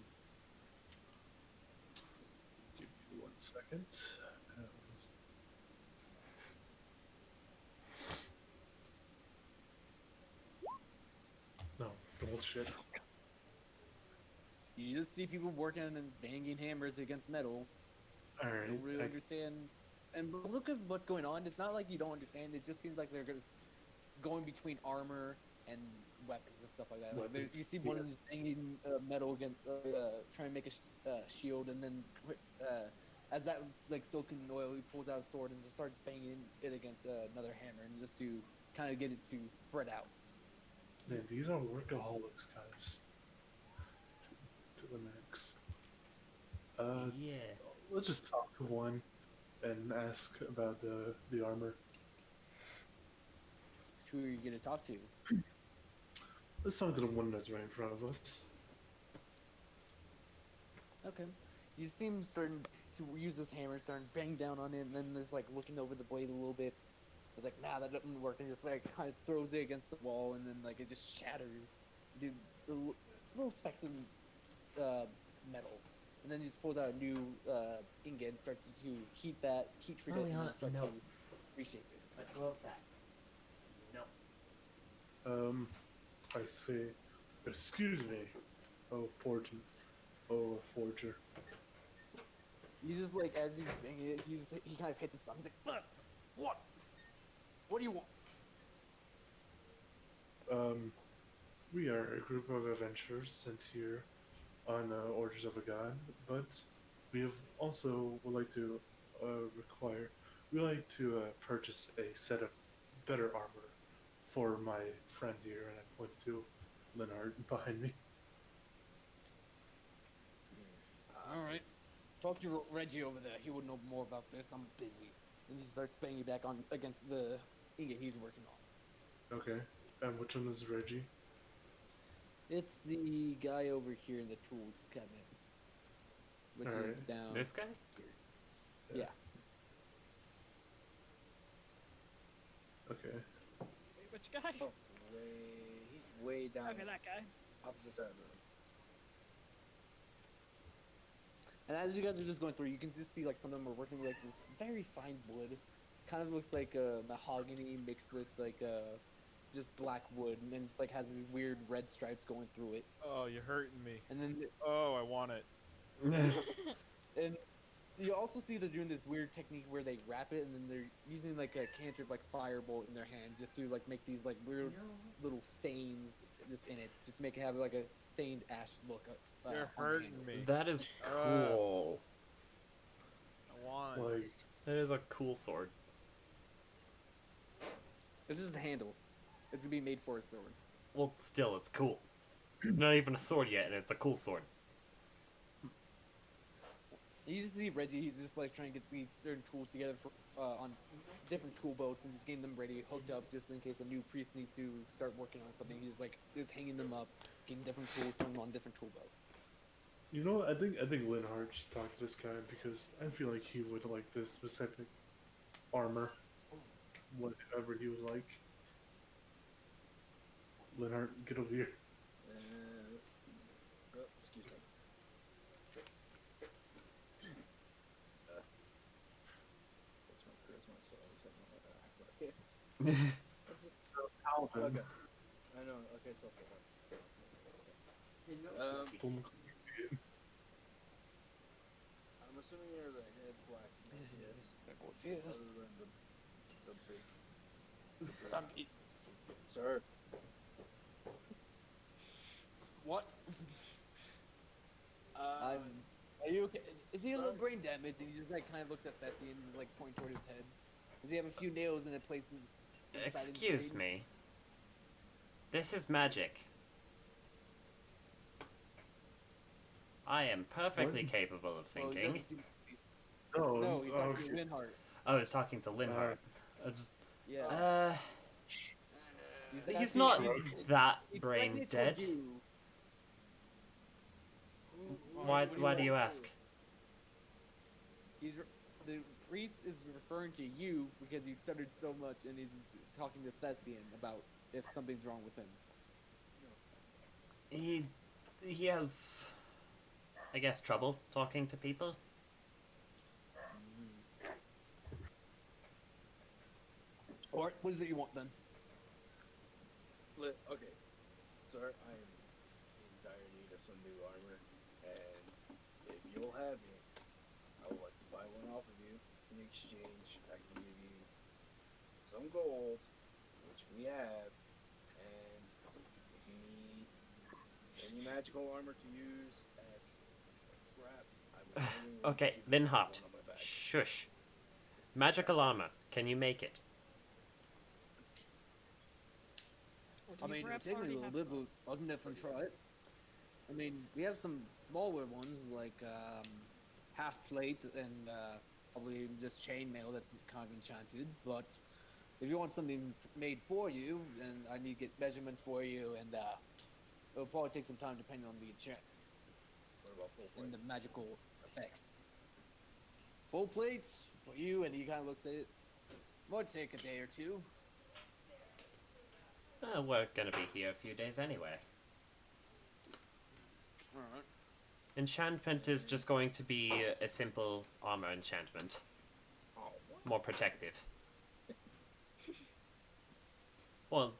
Give me 1 second. No, bullshit. You just see people working and banging hammers against metal. You Alright. don't really understand. And by the look of what's going on, it's not like you don't understand. It just seems like they're just going between armor and weapons and stuff like that. Like Weapons, you see one yeah. just banging metal against, trying to make a shield, and then as that's like soaking in oil, he pulls out a sword and just starts banging it against another hammer, and just to kind of get it to spread out. Man, these are workaholics, guys. To the max. Yeah. Let's just talk to one and ask about the armor. Who are you gonna talk to? Let's talk to the one that's right in front of us. Okay. You see him starting to use this hammer, starting to bang down on it, and then there's like looking over the blade a little bit. It's like, nah, that doesn't work, and just like kind of throws it against the wall, and then like it just shatters. Dude, the little specks of metal, and then he just pulls out a new ingot and starts to heat treat it, and then start to reshape it. I love that. No. I say, excuse me, oh forger. He just like as he's banging it, he kind of hits his thumb. He's like, "Ugh, what? What do you want?" We are a group of adventurers sent here on orders of a god, but we have also would like to purchase a set of better armor for my friend here, and I point to Linhart behind me. All right. Talk to Reggie over there. He would know more about this. I'm busy. And he starts banging back on against the ingot he's working on. Okay, and which one is Reggie? It's the guy over here in the tools cabinet, which is Alright. down. This guy? Yeah. Okay. Wait, which guy? Oh, he's way down. Okay, that guy. Opposite side of the room. And as you guys are just going through, you can just see like some of them are working with like this very fine wood. Kind of looks like mahogany mixed with like just black wood, and then just like has these weird red stripes going through it. Oh, you're hurting me. And then Oh, I want it. and you also see they're doing this weird technique where they wrap it, and then they're using like a cantrip like firebolt in their hands just to like make these like weird little stains just in it, just to make it have like a stained ash look. You're on the hurting handles. me. That is cool. I want. Like, That is a cool sword. This is the handle. It's gonna be made for a sword. Well, still, it's cool. It's not even a sword yet, and it's a cool sword. You just see Reggie. He's just like trying to get these certain tools together for on different tool boats and just getting them ready, hooked up, just in case a new priest needs to start working on something. He's like hanging them up, getting different tools, putting them on different tool boats. you know, I think Linhart should talk to this guy because I feel like he would like this specific armor, whatever he would like. Linhart, get over here. Oh, excuse me. That's my charisma, so I said no like that. But okay. What's it? Paladin. Okay. I know. Okay, so far. I'm assuming you're the head blacksmith. Yes. was here. Other than the big, I mean, sir. what? Are you okay? Is he a little brain damaged? And he just like kind of looks at Thessian and just like pointing toward his head. Does he have a few nails in the places inside his Excuse brain? me. This is magic. I am perfectly What? capable of Well, it thinking. doesn't seem No, no, he's talking okay. to Linhart. Oh, he's talking to Linhart. Yeah. He's asking- not he's- that he's brain directly dead. towards you. Why What do you do you want? ask? The priest is referring to you because you stuttered so much, and he's talking to Thessian about if something's wrong with him. He has, I guess, trouble talking to people. Alright, what is it you want then? Okay, sir, I am in dire need of some new armor, and if you'll have me, I would like to buy one off of you. In exchange, I can give you some gold, which we have, and if you need any magical armor to use as scrap, I'm willing to Okay, give you Linhart. one on my back. Shush. Magical armor. Can you make it? Or do I you mean, it'll perhaps take me a already little have bit, some? but I can definitely try it. I mean, we have some smaller ones, like half plate and probably just chainmail that's kind of enchanted, but if you want something made for you, then I need to get measurements for you, and it'll probably take some time depending on the enchant What about full and plate? the magical effects. Full plates for you, and he kind of looks at it. Might take a day or two. We're gonna be here a few days anyway. Alright. Enchantment is just going to be a simple armor enchantment. Oh, what? More protective. Well,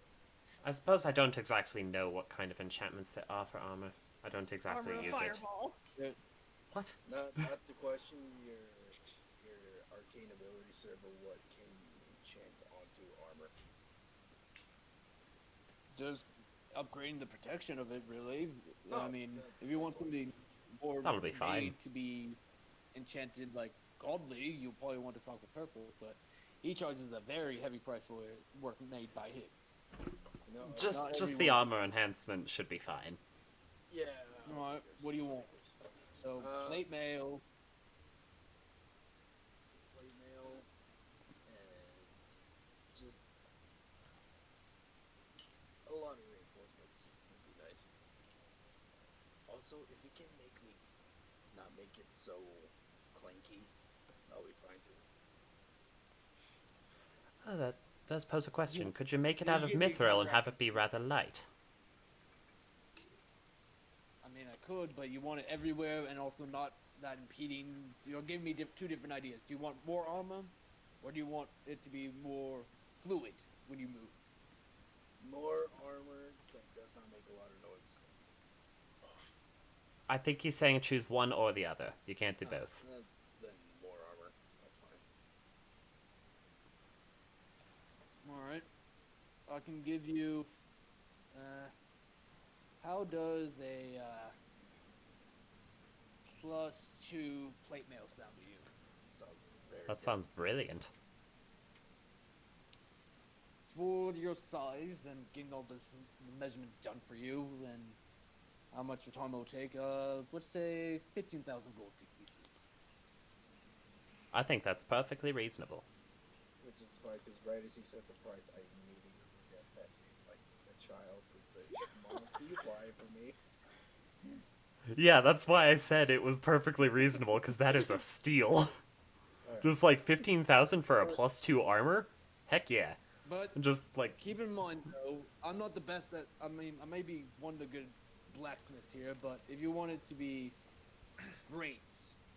I suppose I don't exactly know what kind of enchantments there are for armor. I don't exactly Armor of use it. fireball. What? Not to question your arcane ability, sir, but what can you enchant onto armor? Just upgrading the protection of it, really. I Oh, mean, that- if you want something more That'll be fine. made to be enchanted like godly, you'll probably want to talk with Perforce, but he charges a very heavy price for work made by him. No, Just Not the everyone armor can- enhancement should be fine. yeah. Alright, what do you want? So, plate mail, Plate mail and just a lot of reinforcements would be nice. Also, if you can not make it so clanky, I'll be fine too. Oh, that does pose a question. Yeah. Could you make it Yeah, out of you make mithril and have correct. it be rather light? I mean, I could, but you want it everywhere and also not that impeding. You're giving me two different ideas. Do you want more armor, or do you want it to be more fluid when you move? More armor that does not make a lot of noise. I think he's saying choose one or the other. You can't do both. Then more armor. That's fine. Alright. I can give you... how does a +2 plate mail sound to you? Sounds very That good. sounds brilliant. For your size and getting all the measurements done for you, and how much your time will take, let's say 15,000 gold pieces. I think that's perfectly reasonable. Which is fine, because right as he said the price, I immediately looked at Bessie like a child and said, Mom, can you buy it for me? Yeah, that's why I said it was perfectly reasonable, because that is a steal. Just like 15,000 for a +2 armor? Heck yeah. But Just like, keep in mind, though, I'm not the best at. I mean, I may be one of the good blacksmiths here, but if you want it to be great,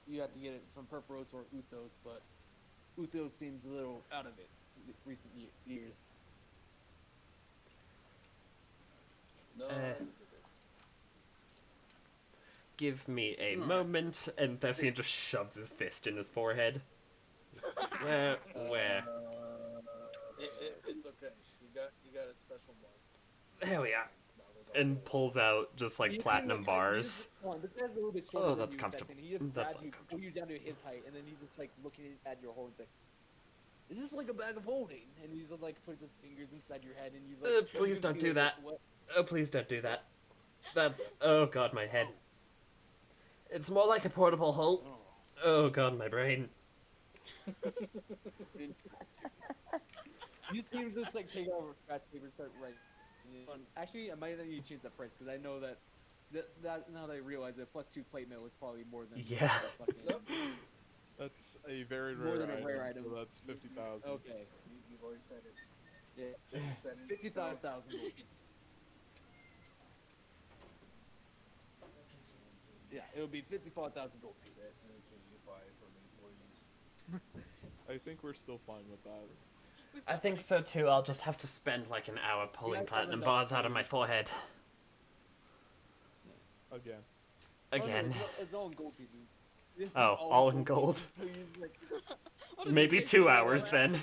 you have to get it from Perforos or Uthos. But Uthos seems a little out of it in recent years. No, give me a moment, and Thessian just shoves his fist in his forehead. Where? It's okay. You got a special mark. There we are. No, there's all And those. pulls out just like You see, platinum like, bars. this guy's a little bit shorter Oh, than that's you, comfortable. Thessian. He just That's grabs you, uncomfortable. pull you down to his height, and then he's just like looking at your horns like, "Is this like a bag of holding?" And he's just like puts his fingers inside your head, and he's like, Please you don't feel do like, that. "What?" Oh, please don't do that. That's. Oh god, my head. It's more like a portable hole. Oh. Oh god, my brain. You see him just like take out a scratch paper, start writing. Actually, I might need to change that price because I know that now that I realize that +2 plate mail is probably more than Yeah. the fucking, That's a very More rare than a item. rare item. So that's 50,000. okay, You've already said it. yeah, Said it. 55,000 gold pieces. Yeah, it'll be 54,000 gold pieces. Destiny, can you buy it for me, please? I think we're still fine with that. I think so too. I'll just have to spend like an hour pulling Yeah, platinum that- bars out of my forehead. Again. Again. Oh, no, it's all in gold pieces. This is Oh, all in gold. pieces, so you, like, What did Maybe you say? 2 hours then.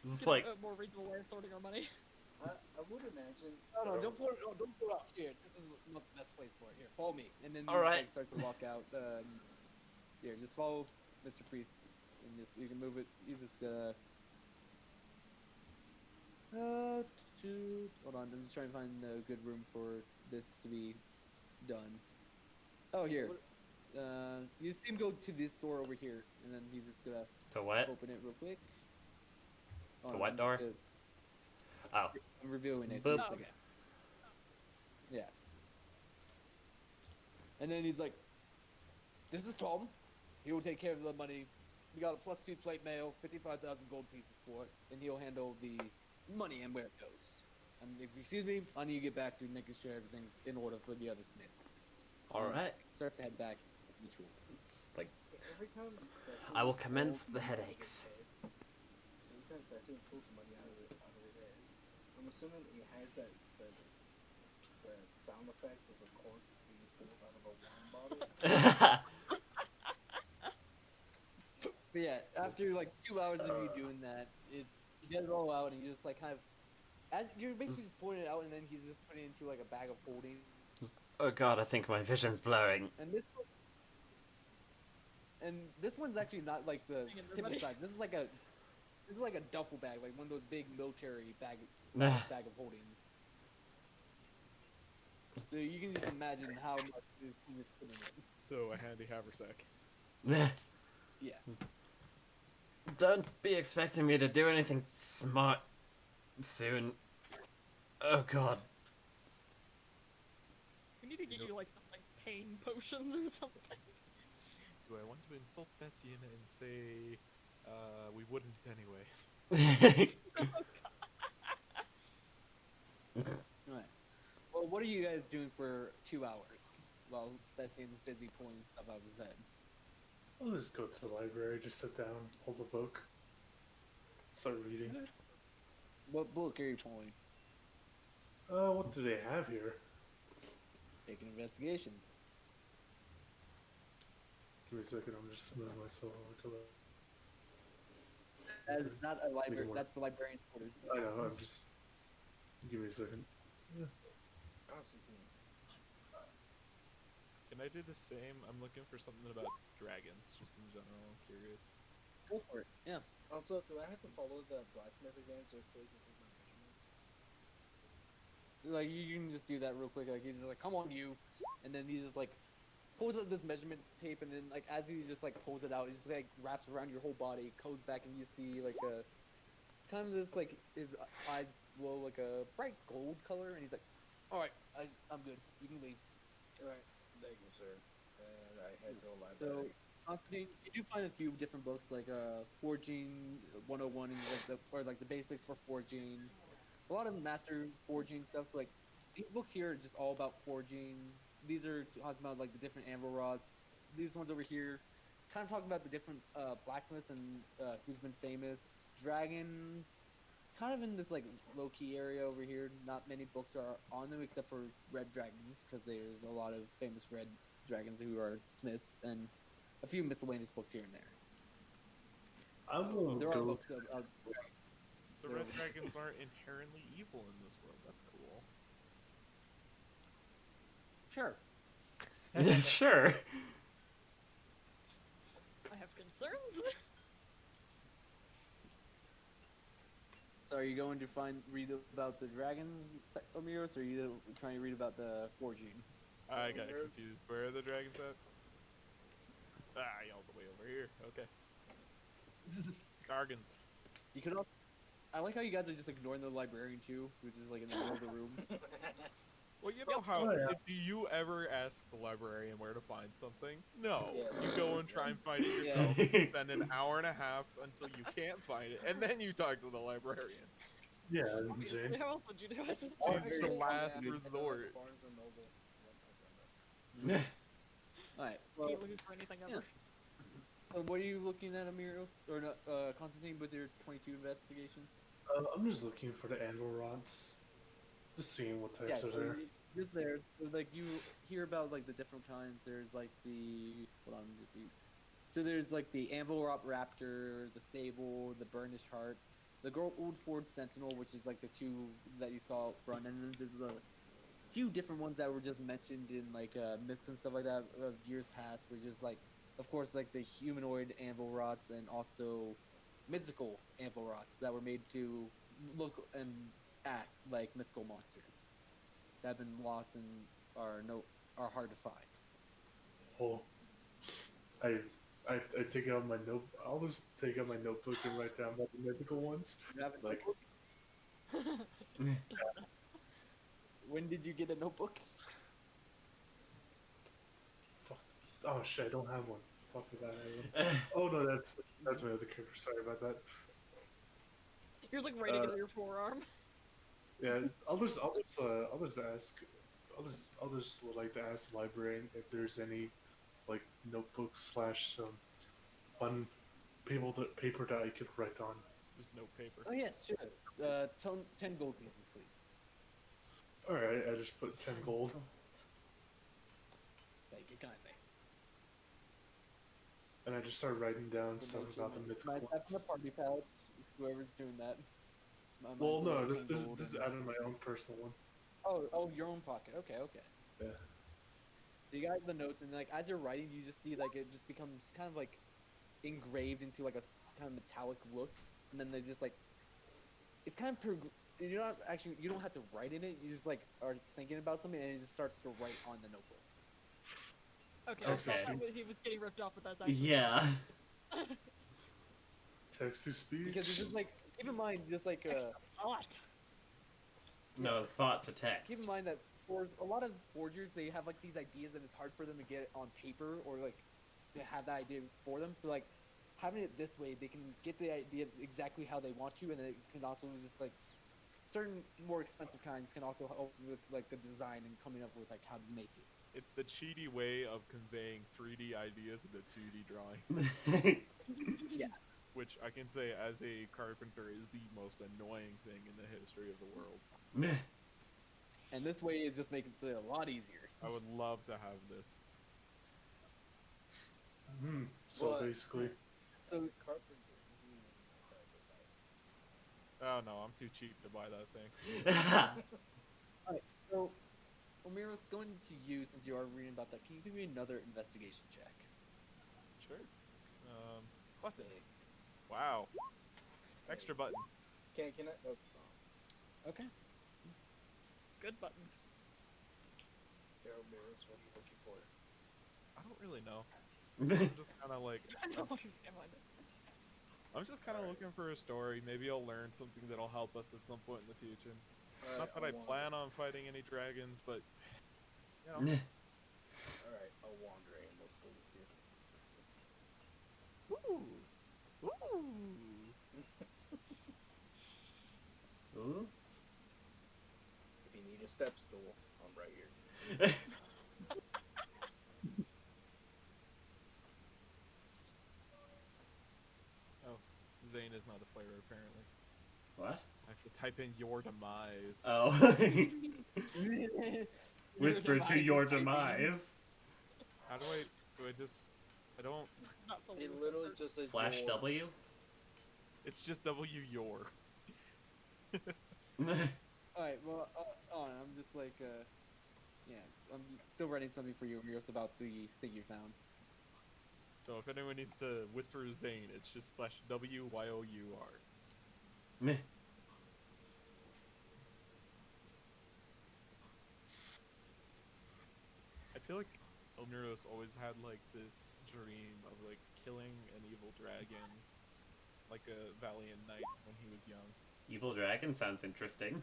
Just Get like. a more reasonable way of sorting our money. I would imagine. no, don't put it up here. This is not the best place for it. Here, follow me. And then he Alright. like, starts to walk out. Here, just follow Mr. Priest, and just you can move it. He's just gonna. Hold on. I'm just trying to find a good room for this to be done. Oh, here. You see him go to this door over here, and then he's just gonna To what? open it real quick. Oh, The no, what I'm just door? gonna- Oh. I'm reviewing it. Boop. Just Oh, like- okay. Yeah. And then he's like, "This is Tom. He will take care of the money. We got a +2 plate mail, 55,000 gold pieces for it, and he'll handle the money and where it goes. And if you excuse me, I need to get back to making sure everything's in order for the other smiths." Alright. Starts to head back. Neutral. Just like. Every time Destiny I will commence pulls the money out of headaches. his head, every time Destiny pulls money out of his head, I'm assuming it has that sound effect of a cork being pulled out of a wine bottle. But yeah, after like 2 hours of you doing that, you get it all out, and you just like kind of, as you're basically just pulling it out, and then he's just putting it into like a bag of holding. Oh god, I think my vision's blurring. And this one's actually not like the Hang on, typical everybody. size. This is like a duffel bag, like one of those big military bag of holdings. So you can just imagine how much this thing is fitting in. So a handy haversack. Yeah. Don't be expecting me to do anything smart soon. Oh god. We need to get you like some like pain potions or something. Do I want to insult Thessian and say, we wouldn't anyway? Alright. Well, what are you guys doing for 2 hours while Thessian's busy pulling stuff out of his head? I'll just go to the library, just sit down, hold a book, start reading. What book are you pulling? What do they have here? Make an investigation. Give me a second, I'm just moving myself over to the... That is not a library. more. That's the librarian's quarters. I know, I'm just... Give me a second. Constantine. Can I do the same? I'm looking for something about dragons, just in general. I'm curious. Go for it. Yeah. Also, do I have to follow the blacksmith again just so he can take my measurements? Like you can just do that real quick. Like he's just like, "Come on, you," and then he just like pulls out this measurement tape, and then like as he just like pulls it out, he just like wraps around your whole body, goes back, and you see like a kind of this like his eyes glow like a bright gold color, and he's like, "All right, I'm good. You can leave." Alright, thank you, sir. And I head to the library. So, Constantine, you do find a few different books like Forging 101 and like the basics for forging. A lot of master forging stuff. So like these books here are just all about forging. These are talking about like the different anvil rods. These ones over here kind of talking about the different blacksmiths and who's been famous. Dragons, kind of in this like low key area over here. Not many books are on them except for red dragons because there's a lot of famous red dragons who are smiths and a few miscellaneous books here and there. I will There are go. books out. So red dragons aren't inherently evil in this world. That's cool. Sure. Sure. I have concerns. So are you going to read about the dragons, Omiros, or are you trying to read about the forging? I got confused. Where are the dragons at? All the way over here. Okay. Gargans. You could. I like how you guys are just ignoring the librarian too, who's just like in the middle of the room. Well, you know how, Oh, yeah. do you ever ask the librarian where to find something? No. Yeah. You go and try and find it Yeah. yourself, spend an hour and a half until you can't find it, and then you talk to the librarian. Yeah, Zane. How else would you do it? She's the last resort. Barnes and Noble. Yep, I've done that. Alright. Are Well, you looking for anything yeah. ever? what are you looking at, Omiros, or not, Constantine, with your 22 investigation? I'm just looking for the anvil rods. Just seeing what Yeah, types so are there. just there. So like you hear about like the different kinds. There's like the So there's like the anvil raptor, the sable, the burnished heart, the gold forged sentinel, which is like the two that you saw up front, and then there's a few different ones that were just mentioned in like myths and stuff like that of years past. Were just like, of course, like the humanoid anvil rots and also mythical anvil rots that were made to look and act like mythical monsters that have been lost and are hard to find. Oh, I take out my note. I'll just take out my notebook and write down about the mythical ones. You have a Like, notebook? When did you get a notebook? fuck. Oh shit, I don't have one. Fuck with that. Oh no, that's my other character. Sorry about that. You're like writing it on your forearm. Yeah, I'll just ask. I'll just would like to ask the librarian if there's any like notebooks slash fun paper that I could write on. Just no paper. Oh yes, sure. 10 gold pieces, please. All right, I just put 10 gold. Thank you kindly. And I just start writing down So stuff mention about the mythical that's in the ones. party pouch. Whoever's doing that. Mine's Well, a no, little this 10 is gold this is and- out of my own personal one. Oh, your own pocket. Okay. Yeah. So you got the notes, and like as you're writing, you just see like it just becomes kind of like engraved into like a kind of metallic look, and then they just like it's kind of you're not actually you don't have to write in it. You just like are thinking about something, and it just starts to write on the notebook. Okay, I thought Okay. he was getting ripped off, but that's actually Yeah. Text to speech. Because it's just like keep in mind, just like hot. No, it's thought to text. keep in mind that for a lot of forgers, they have like these ideas, and it's hard for them to get it on paper or like to have that idea for them. So like having it this way, they can get the idea exactly how they want to, and it can also just like certain more expensive kinds can also help with like the design and coming up with like how to make it. It's the cheaty way of conveying 3D ideas into 2D drawing, which I can say as a carpenter is the most annoying thing in the history of the world. And this way is just making it a lot easier. I would love to have this. So Well, basically, So Carpenter. Oh no, I'm too cheap to buy that thing. so Omiros, going to you since you are reading about that, can you give me another investigation check? Sure. Button. Wow. Extra button. Can I? Oh, Okay. Good buttons. Daryl Mirrors, what are you looking for? I don't really know. I'm just kind of like, I'm just kind of looking for a story. Maybe I'll learn something that'll help us at some point in the future. Not that I plan on fighting any dragons, but you know. Alright, I'll wander aimlessly with you. Ooh. Ooh. Ooh. If you need a step stool, I'm right here. Oh, Zane is not a player apparently. What? I have to type in your demise. Oh. Whisper to your demise. How do I just? I don't. Not fully It literally recovered. just says Slash your- W? It's just W your. Alright, well, I'm just like, yeah, I'm still writing something for you, Omiros, about the thing you found. So if anyone needs to whisper Zane, it's just /WYOUR. Meh. I feel like Omiros always had like this dream of like killing an evil dragon, like a valiant knight when he was young. Evil dragon sounds interesting.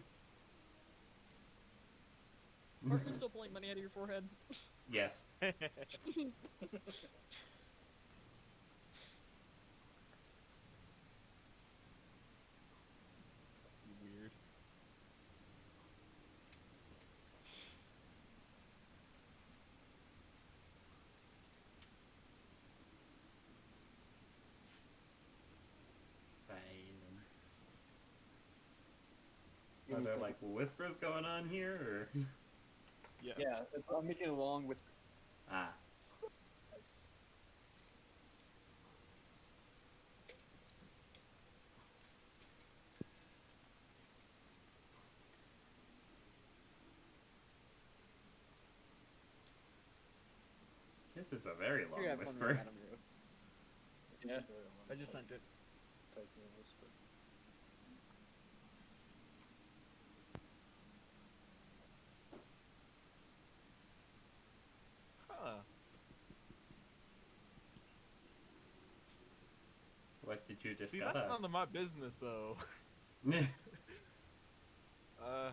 Are you still pulling money out of your forehead? Yes. Weird. Silence. Give Are me a there second. like whispers going on here, or? Yeah. Yeah, I'm making a long whisper. Ah. This is a very long Here, have fun whisper. with that, Omiros. Yeah, Very long I just type- sent it. typing a whisper. Huh. What did you See, that's discover? none of my business though. Huh.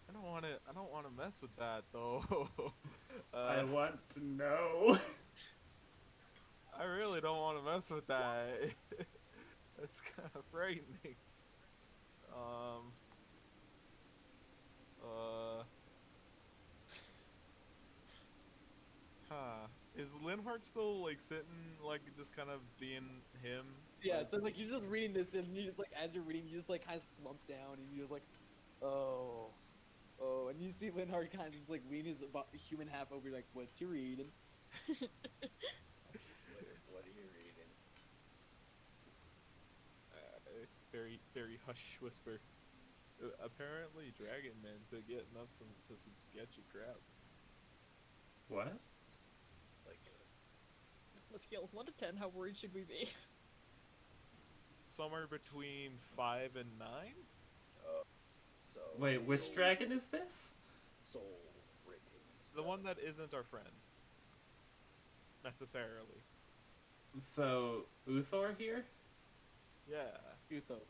I don't want to mess with that though. I want to know. I really don't want to mess with that. That's kind of frightening. Huh. Is Linhart still like sitting, like just kind of being him? Yeah, Like, so like you're just reading this and you just like as you're reading you just like kind of slump down and you're just like, oh, and you see Linhart kind of just like lean his about human half over like, what you reading? What are you reading? very, very hush whisper. Apparently, Dragon Man's been getting up to some sketchy crap. What? Like, On a scale of 1 to 10, how worried should we be? Somewhere between 5 and 9. so. Wait, which soul- dragon is this? Soul breaking. The one that isn't our friend. Necessarily. So, Uthor here? Yeah. Utho.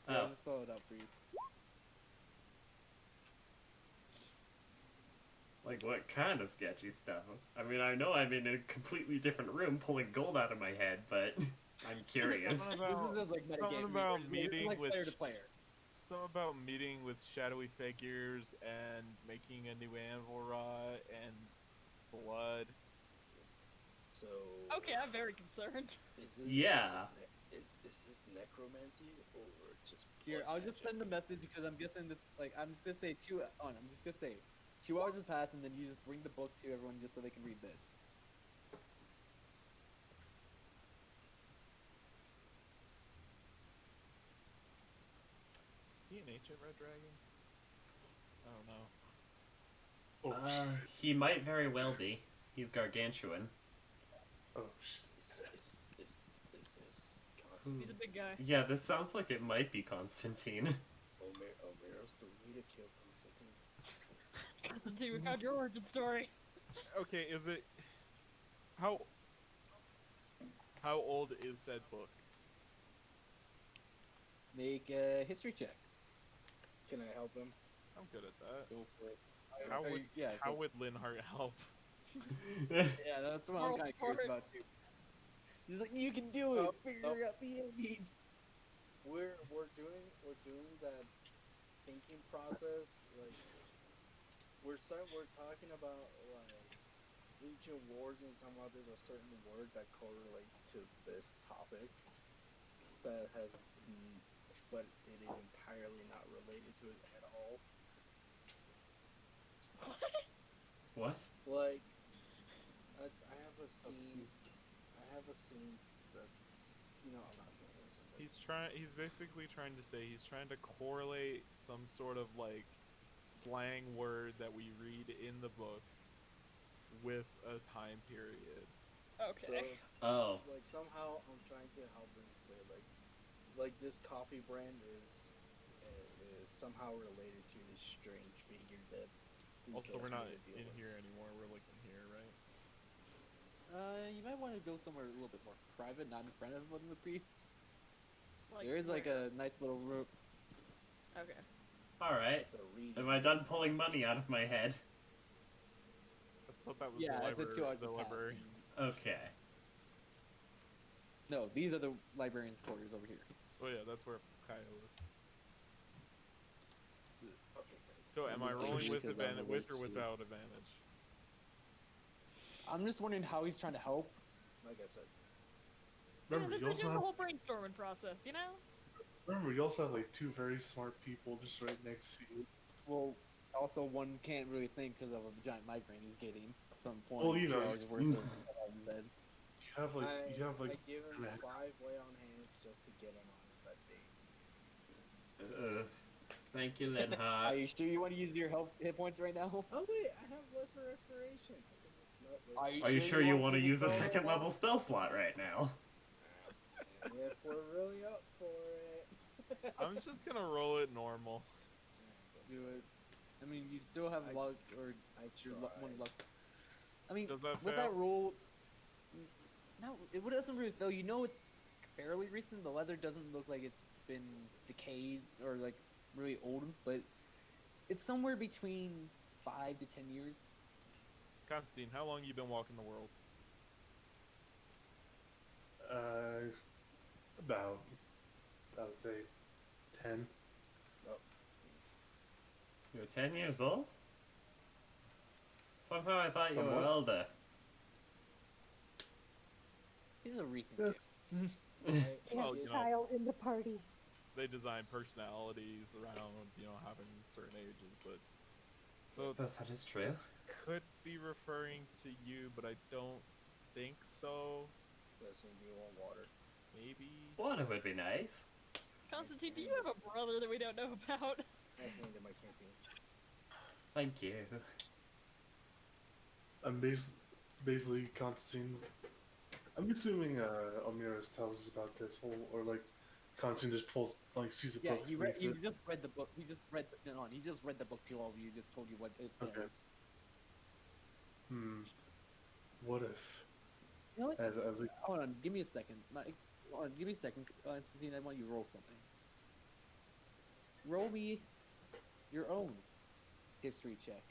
Yeah, I'll Oh. just spell it out for you. Like, what kind of sketchy stuff? I mean, I know I'm in a completely different room pulling gold out of my head, but I'm curious. Something This about, is like something metagame. about It's meeting like with player to player. something about meeting with shadowy figures and making a new anvil rod and blood. So. Okay, I'm very concerned. Is this, Yeah. Is this necromancy or just? Here, blood I'll just magic? send the message because I'm guessing this. Like, I'm just gonna say I'm just gonna say 2 hours has passed, and then you just bring the book to everyone just so they can read this. Is he an ancient red dragon? I don't know. Oh, He might very well be. He's gargantuan. oh shit. Is this He's Constantine? a big guy. Yeah, this sounds like it might be Constantine. Omiros, do we need to kill Constantine? Constantine, we found your origin story. Okay, is it how old is said book? Make a history check. Can I help him? I'm good at that. Go for it. How Are would you- yeah, how go- would Linhart help? yeah, that's what I'm Roll kind of for curious it. about too. He's like, you can do it. Oh, Figure oh. out the enemies. We're doing that thinking process. Like we're talking about like ancient wars and some other a certain word that correlates to this topic that has, but it is entirely not related to it at all. What? Like I have a scene. I have a scene that, I'm not gonna listen. But He's basically trying to say he's trying to correlate some sort of like slang word that we read in the book with a time period. Okay. Oh. Like somehow I'm trying to help him say like this coffee brand is somehow related to this strange figure that. Also, we're not in here anymore. We're like in here, right? You might want to go somewhere a little bit more private, not in front of one of the priests. Like There is like where? a nice little room. Okay. Alright. It's a reach. Am I done pulling money out of my head? I thought that was Yeah, the I said 2 hours the have passed. library. Okay. No, these are the librarian's quarters over here. Oh yeah, that's where Kaia was. Okay. So am I Because rolling with I'm advantage, with or awake, too. without advantage? I'm just wondering how he's trying to help. Like I said. Remember, Yeah, you there's also the have whole brainstorming process, you know? like 2 very smart people just right next to you. Well, also one can't really think because of a giant migraine he's getting from Well, pouring you 2 know, hours worth of bed. You have like I give him an- 5 lay on hands just to get him on his bed days. Thank you, Are Linhart. you sure you want to use your hit points right now? Oh wait, I have lesser restoration. Are you sure you want to use a spell second right level spell slot right now? If we're really up for it. I'm just gonna roll it normal. Do it. I mean, you still have luck, or I your tried. one luck. I mean, Does that with fail? that roll, no, it doesn't really fail. You know, it's fairly recent. The leather doesn't look like it's been decayed or like really old, but it's somewhere between 5 to 10 years. Constantine, how long you been walking the world? About, I would say, 10. You're 10 years old? Somehow I thought you were Somewhat. older. It's a recent Yeah. gift. Well, you know, child in the party. they design personalities around, having certain ages, but I so suppose that is true. could be referring to you, but I don't think so. Listen, do you want water? Maybe. Water would be nice. Constantine, do you have a brother that we don't know about? I handed my campaign. Thank you. I'm basically Constantine. I'm assuming Omiros tells us about this whole, or like Constantine just sees the Yeah, book. he reads it. just read the book. He just read the book to all of you. Just told you what it says. Okay. What if? You know what? At least, Hold on, give me a second. Hold on, give me a second, Constantine. I want you to roll something. Roll me your own history check.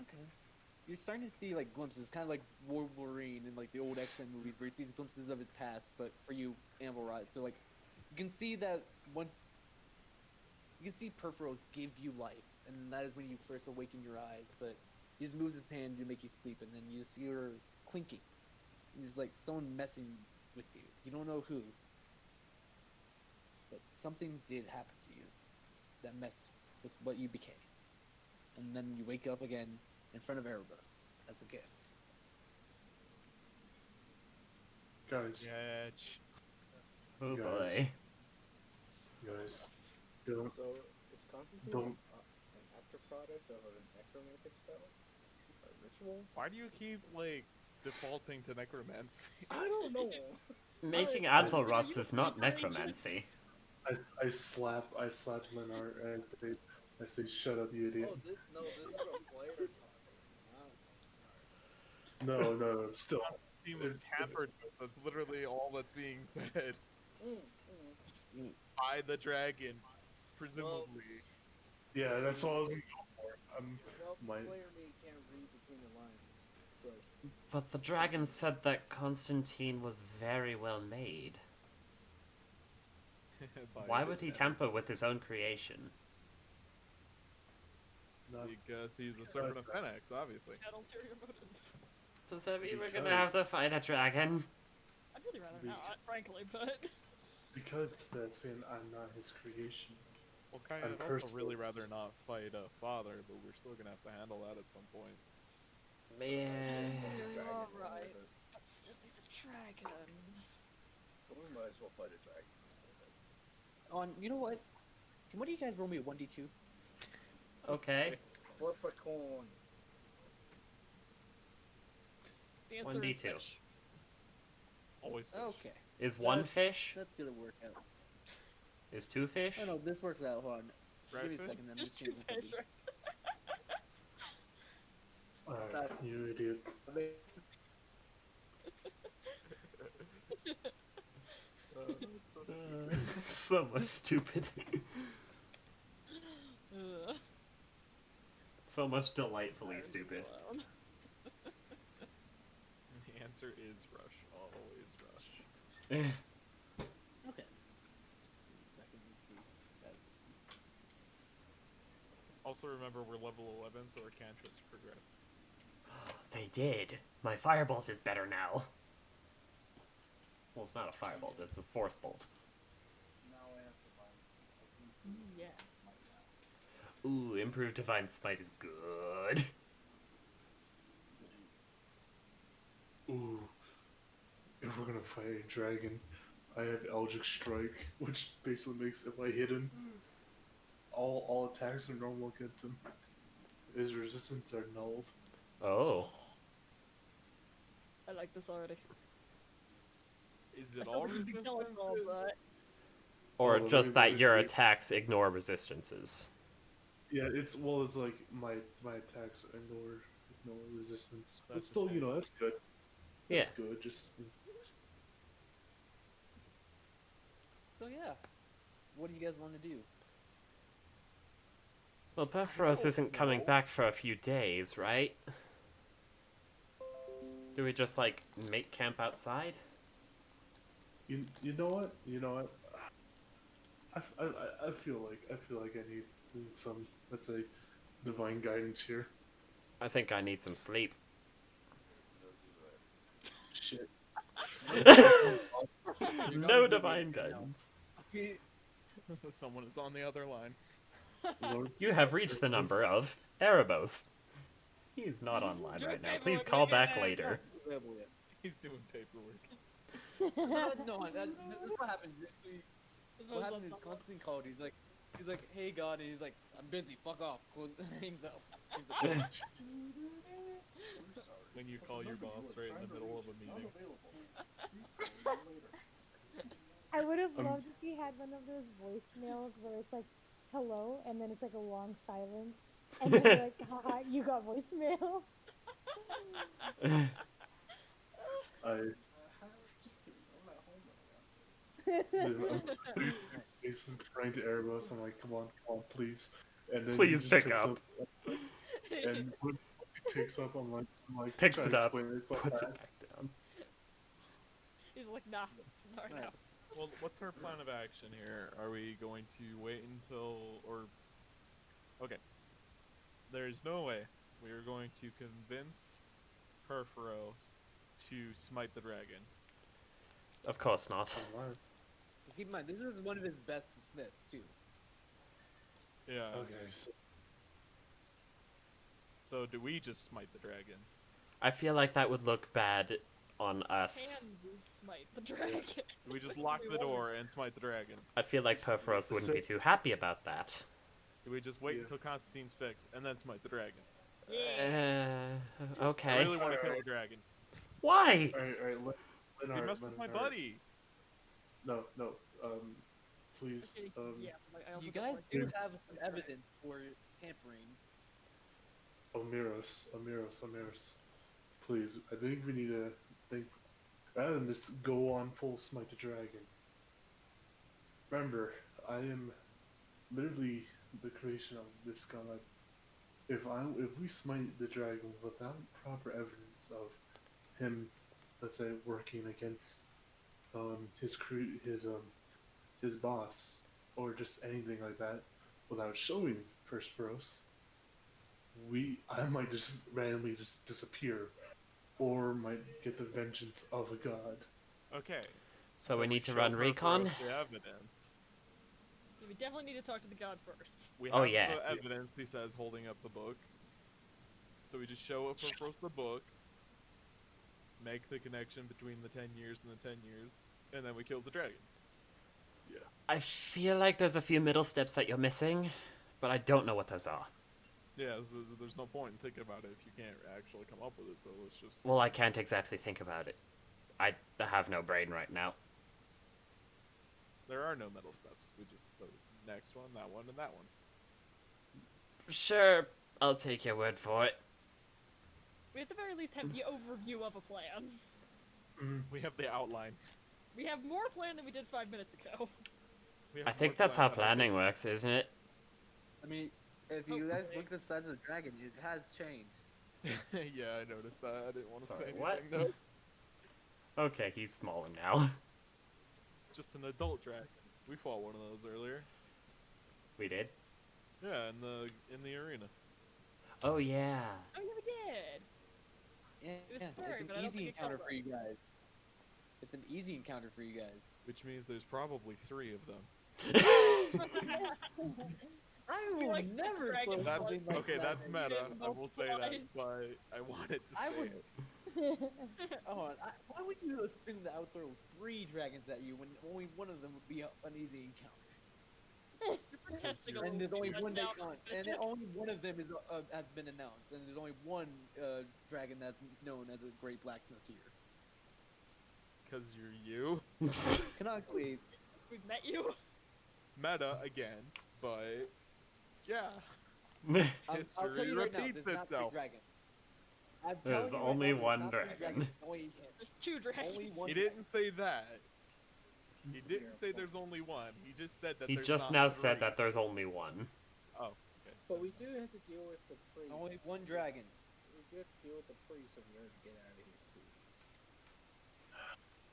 Okay. You're starting to see like glimpses, kind of like Wolverine in like the old X-Men movies, where he sees glimpses of his past. But for you, Amberrod, so like you can see that once you can see Perforos give you life, and that is when you first awaken your eyes. But he just moves his hand to make you sleep, and then you just hear clinking. It's like someone messing with you. You don't know who, but something did happen to you that messed with what you became. And then you wake up again in front of Erebus as a gift. guys, Yeah. Oh Guys. boy. guys, don't. So, is Constantine Don't- an after product of a necromantic spell? A ritual? Why do you keep defaulting to necromancy? I don't know. Making I- apple I- rots you is not referring to- necromancy. I slap Linhart and I say, "Shut up, you idiot." Oh, this is a player talking. No, still. He was tampered with. That's literally all that's being said by the dragon, presumably. Yeah, that's what I was gonna go for. Well, My- player me can't read between the lines. So, But the dragon said that Constantine was very well made. By Why his would he hand. tamper with his own creation? Not Because he's a servant of Phoenix, obviously. Had ulterior motives. Does that mean we're Because- gonna have to fight a dragon? I'd really rather not, frankly, but because that's in I'm not his creation. Well, Kaia, And I'd also cursed really wolves. rather not fight a father, but we're still gonna have to handle that at some point. Man. You're Dragon alright. over. But still, he's a dragon. But we might as well fight a dragon. You know what? Can one of you guys roll me a 1d2? Okay. Flip a coin. The answer is 1d2. fish. Always. Fish. Okay, Is one That- fish? that's gonna work out. Is two fish? Oh no, this works out. Hold on. Right, Give me a fish? second. I'm just Just two changing fish, something. right? Alright, you idiots. So much stupid. Ugh. So much delightfully stupid. Alone. The answer is rush. Always rush. Okay. Give me a second. Let's see. That's Also remember we're level 11, so our cantrips progressed. They did. My firebolt is better now. Well, it's not a firebolt, it's a force bolt. Now I have to find some. Yeah. Ooh, improved divine smite is good. Ooh. If we're gonna fight a dragon, I have Eldritch Strike, which basically makes if I hit him, all attacks are normal against him. His resistance are nulled. Oh. I like this already. Is I it still all think we can kill us resistance? all, but Or Well, just maybe that your we- attacks ignore resistances. Yeah, it's like my attacks ignore resistance. But That's still, okay. you know, that's good. Yeah. That's good. Just So yeah, what do you guys want to do? Well, Perforos isn't coming back for a few days, right? Do we just, like, make camp outside? you know what? You know what? I feel like I need some, let's say, divine guidance here. I think I need some sleep. Shit. No divine guidance. Someone is on the other line. Lord, You have reached the number of Erebos. He is not online right now. Please call back later. Available yet. He's doing paperwork. No, that's what happened this week. What happened is Constantine called. He's like, hey God, and he's like, I'm busy. Fuck off. Close. Hangs up. Hangs up. When you call your boss right in the middle of a meeting. I would have Um, loved if he had one of those voicemails where it's like, hello, and then it's like a long silence. And then you're like, haha, you got voicemail. I'm basically trying to Erebos. I'm like, come on, please. And then he Please just pick picks up. And when he picks up, I'm like Picks trying it to up, explain it so puts it fast. back down. he's like, nah, not right now. Well, what's our plan of action here? Are we going to wait until, or... Okay. There's no way we are going to convince Perforos to smite the dragon. Of course not. Unless- Just keep in mind, this is one of his best smiths too. Yeah. Okay, so So do we just smite the dragon? I feel like that would look bad on us. Can we smite the dragon? Do we just lock the door and smite the dragon? I feel like Perforos wouldn't be too happy about that. Do we just wait Yeah. until Constantine's fixed and then smite the dragon? Yeah. I Okay. really want to kill the dragon. Why? all right, Because he Linhart, messed with my Linhart. buddy. No, please, Okay, yeah, like, I also You don't guys like do it. have some evidence for tampering. Omiros, please. I think we need to think rather than just go on full smite the dragon. Remember, I am literally the creation of this god. If we smite the dragon without proper evidence of him, let's say, working against his boss or just anything like that, without showing Perforos, I might just randomly just disappear, or might get the vengeance of a god. Okay. So we need to show run Perforos recon? the evidence. You we definitely need to talk to the god first. We Oh, have yeah. the evidence, he says, holding up the book. So we just show up first the book, make the connection between the 10 years and the 10 years, and then we kill the dragon. I feel like there's a few middle steps that you're missing, but I don't know what those are. Yeah, there's no point in thinking about it if you can't actually come up with it, so let's just... Well, I can't exactly think about it. I have no brain right now. There are no middle steps. We just... The next one, and that one. Sure, I'll take your word for it. We at the very least have the overview of a plan. We have the outline. We have more plan than we did 5 minutes ago. We have I think more that's how plan than I planning works, isn't it? I mean, if you guys Hopefully. look at the size of the dragon, it has changed. did. Yeah, I noticed that. I didn't want to say Sorry, anything, what? though. Okay, he's smaller now. Just an adult dragon. We fought one of those earlier. We did? Yeah, in the arena. Oh, yeah. Oh, yeah, we did! Yeah, was yeah, scary, it's but I an don't easy think it encounter killed for you guys. It's an easy encounter for you guys. Which means there's probably 3 of them. I will like the never dragon throw That's- something like Okay, that. that's meta. I will say that, multiplies. but I wanted to I say would- it. Hold on, why would you assume that I would throw 3 dragons at you when only one of them would be an easy encounter? We're testing a And there's little only bit one now. and only one of them is has been announced, and there's only one dragon that's known as a great blacksmith here. Because you're you. Canonically, We've met you. Meta again, but yeah. I'll tell you right now, repeats there's not 3 itself. dragons. I'm There's telling you right only now, there's one not 3 dragon. dragons, Only, There's 2 dragons. only one. He didn't say that. He didn't say there's only one. He just said that He there's just not now 3. said that there's only one. Oh, okay. But we do have to deal with the priest. Only one dragon. We do have to deal with the priest if we are to get out of here too.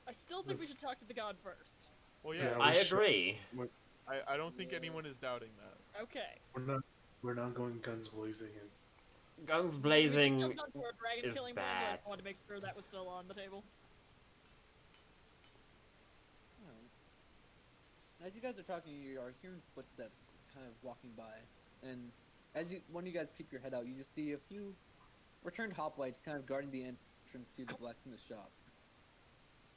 I still think we should talk to the god first. Well, yeah. Yeah, I we should- agree. I don't think anyone is doubting that. Okay. We're not going guns blazing in. Guns We just blazing. jumped onto our dragon is killing plan, so I bad. just wanted to make sure that was still on the table. As you guys are talking, you are hearing footsteps kind of walking by, and as when you guys peek your head out, you just see a few returned hoplites kind of guarding the entrance to the blacksmith shop.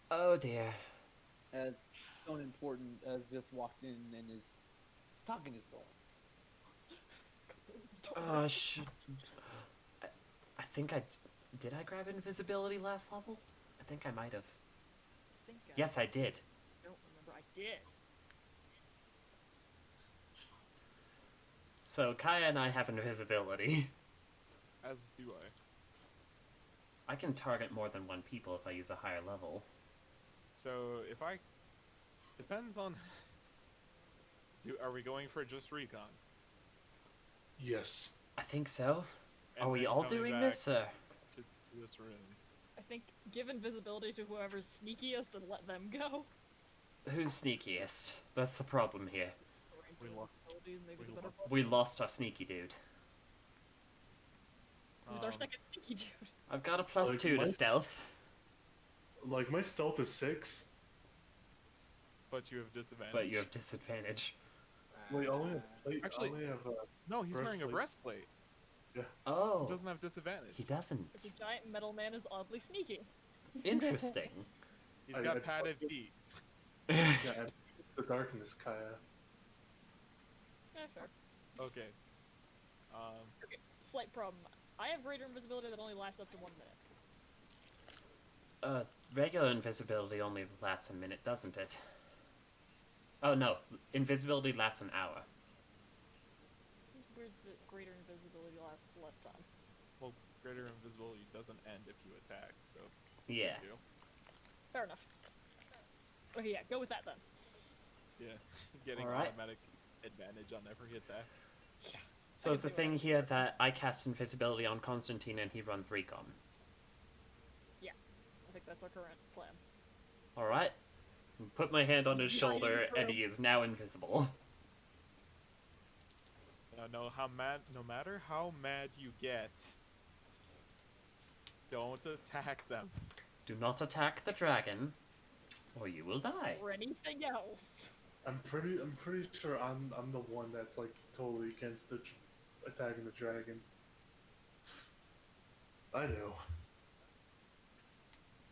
Oh dear. As someone important just walked in and is talking to someone. I think did I grab invisibility last level? I think I might have. I think Yes, I did. I don't remember. I did. So Kaia and I have invisibility. As do I. I can target more than one people if I use a higher level. So if I... Depends on... Are we going for just recon? Yes. I think so. And Are we then all coming doing back this, or? to this room. I think give invisibility to whoever's sneakiest and let them go. Who's sneakiest? That's the problem here. We lost- Invisibility is maybe we the better lost- one. We lost our sneaky dude. Who's our Um, second sneaky dude? I've got a plus Like 2 to Mike? stealth. Like my stealth is 6. But you have disadvantage. But you have disadvantage. Wait, I only have plate. Actually- I only have No, he's wearing a breastplate. Oh, He doesn't have disadvantage. he doesn't. The giant metal man is oddly sneaky. Interesting. He's I- got I- padded feet. yeah, the darkness, Kaia. Yeah, sure. Okay. Okay, slight problem. I have greater invisibility that only lasts up to 1 minute. Regular invisibility only lasts a minute, doesn't it? Oh no, invisibility lasts an hour. Seems weird that greater invisibility lasts less time. Well, greater invisibility doesn't end if you attack, so... Yeah. you do. Fair enough. Okay, yeah, go with that then. Yeah. Getting Alright. automatic advantage on every attack. So is the thing here that I cast invisibility on Constantine and he runs recon. I think that's our current plan. Alright. Put my hand on his Yeah, shoulder you and he is now invisible. No matter how mad you get, don't attack them. Do not attack the dragon, or you will die. Or anything else. I'm pretty sure I'm the one that's like totally against the attacking the dragon. I know.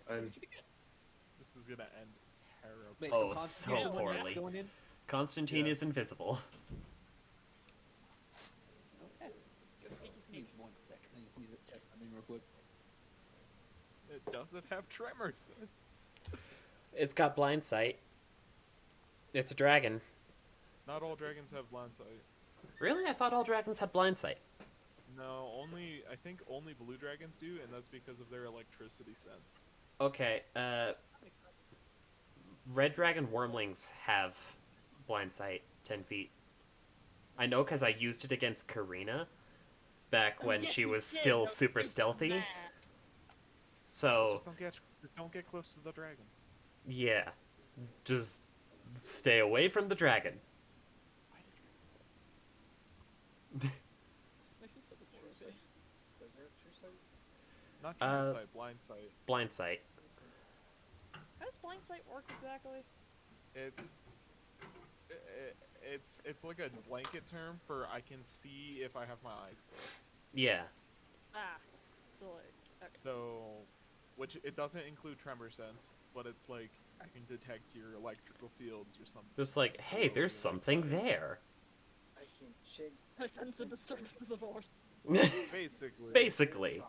I'm This is gonna end terribly. Wait, Oh, so so Constantine's the one that's poorly. going in? Constantine Yeah. is invisible. Okay. Just need 1 sec. I just need to check something real quick. It doesn't have tremors. It's got blind sight. It's a dragon. Not all dragons have blind sight. Really? I thought all dragons had blind sight. No, I think only blue dragons do, and that's because of their electricity sense. Okay, red dragon wormlings have blind sight 10 feet. I know because I used it against Karina back when she was still super stealthy. So, Just don't get close to the dragon. yeah. Just stay away from the dragon. Makes it so creepy. Does it have true sight? Not Uh, true sight, blind sight. Blind sight. How does blind sight work exactly? It's like a blanket term for I can see if I have my eyes closed. Yeah. Ah, so like, okay. So, which it doesn't include tremor sense, but it's like I can detect your electrical fields or something. Just like, hey, there's something there. I can check. I sense a disturbance of the force. Basically. Basically. Chakra.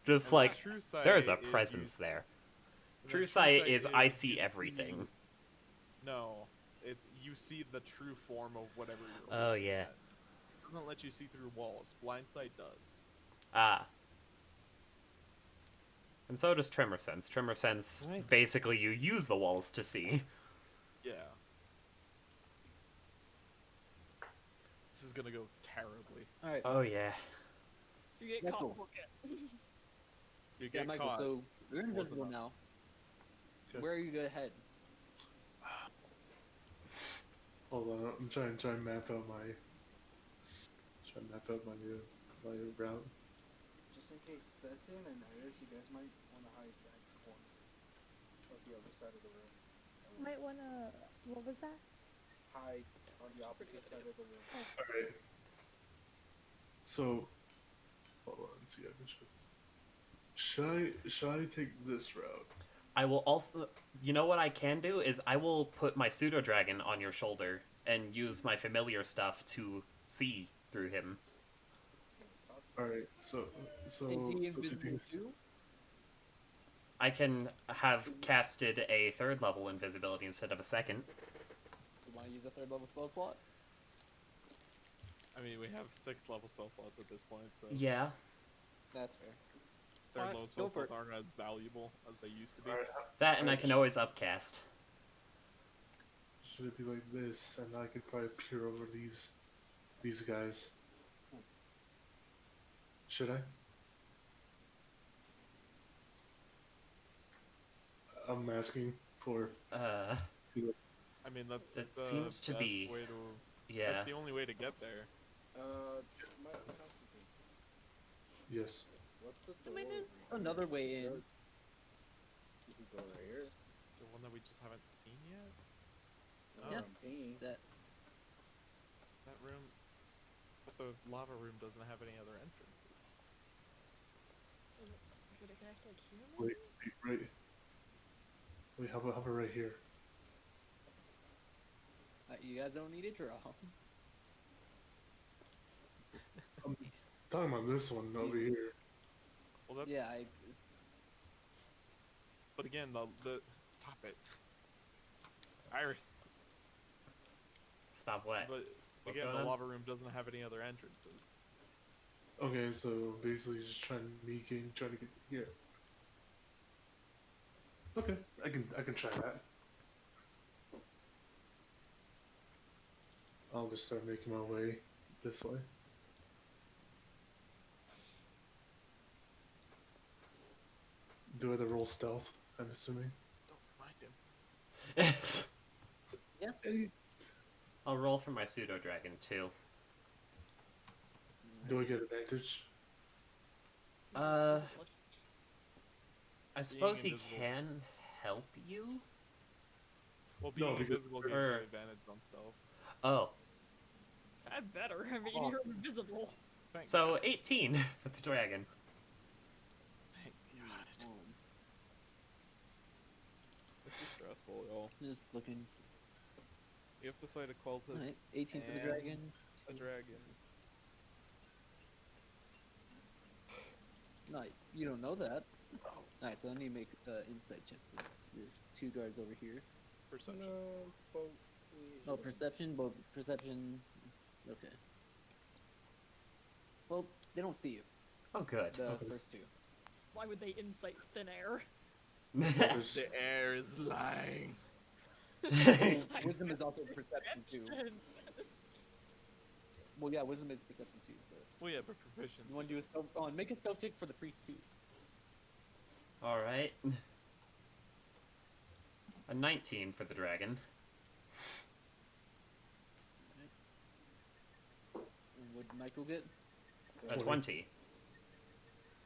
Just And like, true sight there's a is presence you- there. and True then sight is I you see everything. No, it's you see the true form of whatever you're Oh, looking yeah. at. It doesn't let you see through walls. Blind sight does. Ah. And so does tremor sense. Tremor sense, Right. basically you use the walls to see. Yeah. This is gonna go terribly. Alright. Oh, yeah. You get Yeah, caught, cool. book it. You Yeah, get Michael, caught. so you're invisible enough. now. Okay. Where are you gonna head? hold on. I'm trying to map out my my route. Just in case Thessian and Iris, you guys might want to hide behind the corner of the other side of the room. Might wanna. What was that? Hide on the opposite side of the room. All right. So, hold on. See, I can should I take this route? I will also... You know what I can do is I will put my pseudo-dragon on your shoulder and use my familiar stuff to see through him. All right. So Is he so the invisible thing is- too? I can have casted a 3rd level invisibility instead of a 2nd. You wanna use a 3rd level spell slot? I mean, we have 6th level spell slots at this point, so Yeah. That's fair. 3rd Alright, level go spell for slots aren't as valuable as they used to be. All right. That, and I can always upcast. Should it be like this, and I could probably peer over these guys? Should I? I'm asking for. I mean, that's That the seems to best be- way to. Yeah. That's the only way to get there. Constantine, Yes. what's the I door? mean, there's another way in. You could go right here. Is there one that we just haven't seen yet? No, Yeah. I'm peeing. That That room, but the lava room doesn't have any other entrances. Should it connect like human? Wait. Wait. How about right here? you guys don't need to draw. It's just- Talking about this one over Easy. here. Well, that's. yeah, But again, the stop it, Iris. Stop what? But What's again, going the on? lava room doesn't have any other entrances. Okay, so basically just trying to get here. Okay, I can try that. I'll just start making my way this way. Do I have to roll stealth? I'm assuming. Don't mind him. Hey, I'll roll for my pseudo-dragon, too. do I get advantage? I suppose he invisible. can help you? Well, being No, because invisible gives you er, advantage on stealth. Oh, I better. I mean, Oh. you're invisible. Thank so God. 18 for the dragon. Thank God. This is stressful, y'all. Just looking. You have to fight a cultist Alright, 18 for the and dragon. a dragon. No, you don't know that. Alright, so I need to make an insight check for the two guards over here. Perception. No, but Oh, perception, but perception. Okay. Well, they don't see you. Oh, good. The first two. Why would they incite thin air? The air is lying. Wisdom is also perception too. Well, yeah, wisdom is perception too. But Well, yeah, but proficiency. you want to do a stealth? Oh, make a stealth check for the priest too. All right. A 19 for the dragon. And what did Michael get? A 20.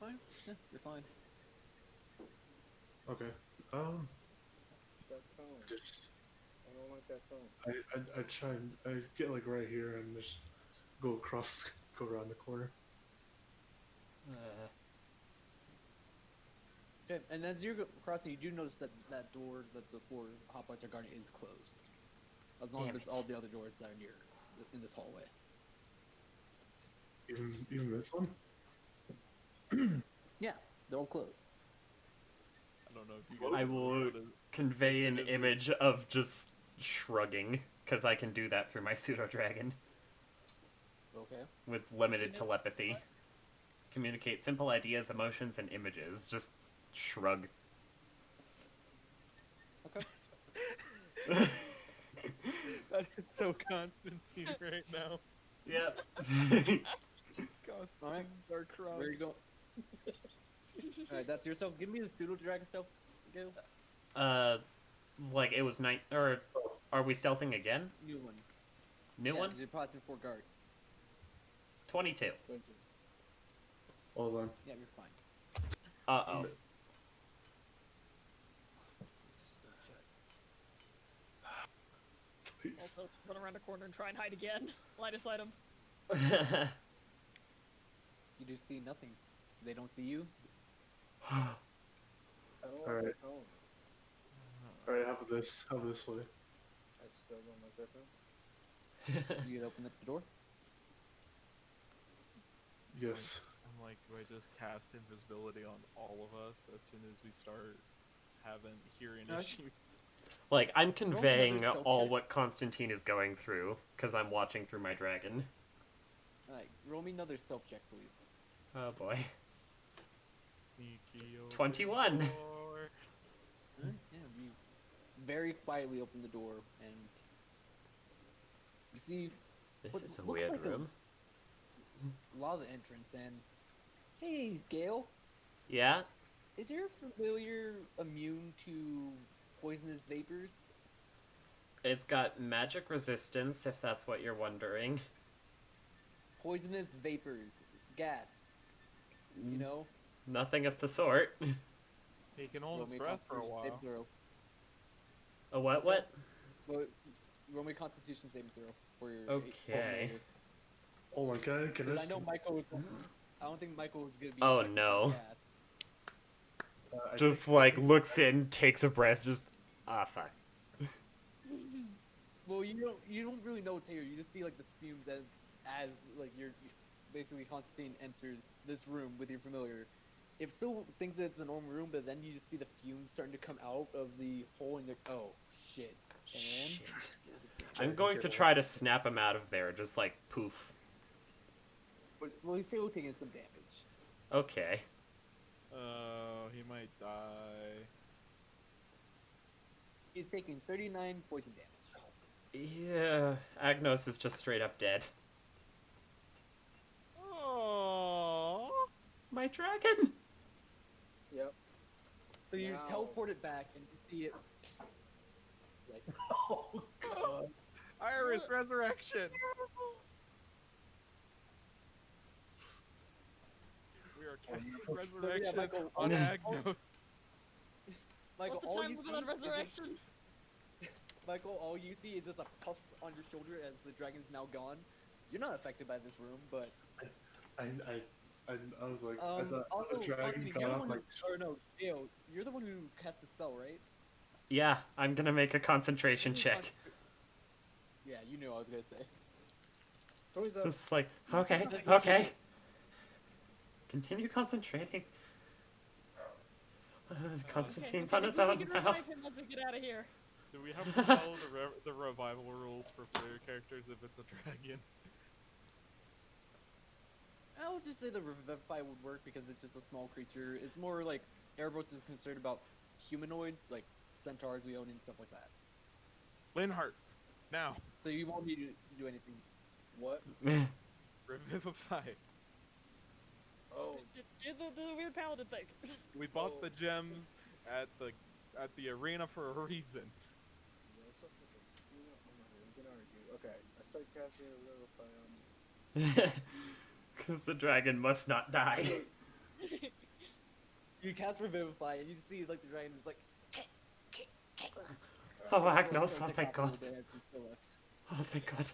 Fine. Yeah, you're fine. Okay. that tone. Just I don't like that tone. I try and I get like right here and just go across, go around the corner. Okay, and as you're crossing, you do notice that that door that the four hoplites are guarding is closed, as long Damn as it. all the other doors that are near in this hallway. Even this one. Yeah, they're all closed. I don't know if you guys I ever will noticed. convey an As soon as we- image of just shrugging, because I can do that through my pseudo-dragon Okay. with limited telepathy. Communicate simple ideas, emotions, and images. Just shrug. Okay. That is so Constantine right now. Yep. Constantine, our crowd. Where you go? Alright, that's yourself. Give me the pseudo dragon self, Gale. Like it was night, or are we stealthing again? New one. New Yeah, one? 'cause you're passing for guard. 22. 20. Hold on. Yeah, you're fine. Uh-oh. Just check. Please. Also, run around a corner and try and hide again. Light of sight 'em. You do see nothing. They don't see you. I don't like Alright. that tone. All right, how about this? How about this way? I still don't like that tone. You open up the door. Yes. I'm like, do I just cast invisibility on all of us as soon as we start having hearing No. issues? Like, I'm conveying another stealth all check. what Constantine is going through, because I'm watching through my dragon. Alright, roll me another self check, please. Oh boy. Sneaky 21. door. Yeah, you very quietly open the door and you see This What is a looks weird like a- room. lava entrance and hey, Gale, Yeah? is your familiar immune to poisonous vapors? It's got magic resistance, if that's what you're wondering. Poisonous vapors, gas. You know? Nothing of the sort. He can Roll hold me his a breath for a Constitution saving while. throw. A what? What? Roll me a Constitution saving throw for your Okay. Oh my god, can Because I? I know Michael was. I don't think Michael was gonna be. Oh, affected by no. gas. I Just think- like looks in, takes a breath, just fuck. Well, you don't really know what's here. You just see like the fumes as like basically Constantine enters this room with your familiar. It still thinks that it's a normal room, but then you just see the fumes starting to come out of the hole, and you're like, oh shit. And Shit. I'm going to try to snap him out of there, just like poof. well, he's still taking some damage. Okay. Oh, he might die. He's taking 39 poison damage. Yeah, Agnos is just straight up dead. Oh. My dragon! Yep. So you Wow. teleport it back, and you see it. Lifeless. Oh god. Iris resurrection. We are casting no. resurrection Michael, on oh, Agnos. Michael, What's the all time you limit see on is resurrection? Michael, all you see is just a puff on your shoulder as the dragon's now gone. You're not affected by this room, but I was like, I thought also, the dragon Constantine, you're the got off one like. who, or no, Gale, you're the one who cast the spell, right? Yeah, I'm gonna make a concentration check. Yeah, you knew I was gonna say. Who's up? Just like, okay. Continue concentrating. Constantine's on his we own can now. revive him once we get out of here. Do we have to follow the revival rules for player characters if it's a dragon? I would just say the Revivify would work because it's just a small creature. It's more like Erebos is concerned about humanoids, like centaurs we own and stuff like that. Linhart, now, So you won't need to do anything. What? revivify. Oh, Do the weird paladin thing. We bought the gems at the arena for a reason. yeah, what's up with the, we can argue. Okay, I start casting a little fire on Because the dragon must not die. You cast Revivify and you see like the dragon is like. Oh, It'll Agnos, oh take thank off a God. little bit as you feel it. Oh, thank God.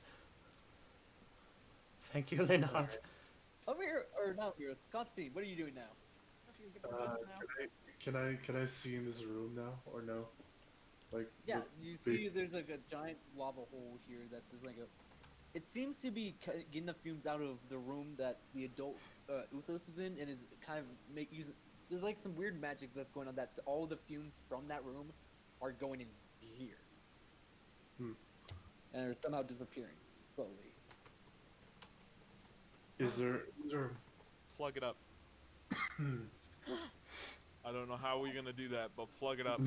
Thank you, Linhart. Over here, or not here, Constantine, what are you doing now? Can I see in this room now or no? Like Yeah, the you see big- there's like a giant lava hole here that's just like a. It seems to be getting the fumes out of the room that the adult Uthos is in, and is kind of using. There's like some weird magic that's going on that all the fumes from that room are going in here, Hmm. and are somehow disappearing slowly. Is there Plug it up. hmm. I don't know how we're gonna do that, but plug it up.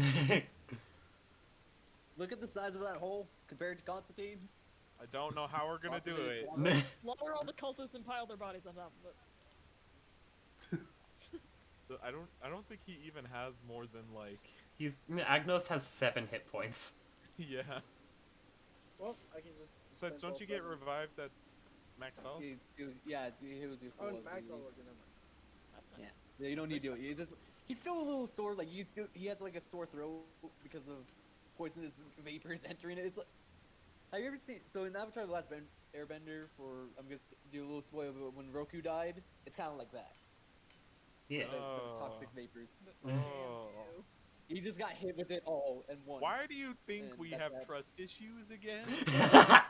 Look at the size of that hole compared to Constantine. I don't know how we're gonna do it. Slaughter all the cultists and pile their bodies on top of it. I don't think he even has more than like Agnos has 7 hit points. yeah. Well, I can just. Besides, spend don't you get 12 seconds. revived at max health? Yeah, he was your full. Oh, I it's max believe. level, never mind. That's Yeah. Yeah, you don't need to do it. He's still a little sore. Like he has like a sore throat because of poisonous vapors entering it. It's like, have you ever seen? So in Avatar: The Last Airbender, I'm gonna do a little spoiler, but when Roku died, it's kind of like that. Yeah. The toxic vapors. Oh. He just got hit with it all at once. Why do you think And we that's have bad. trust issues again? yes,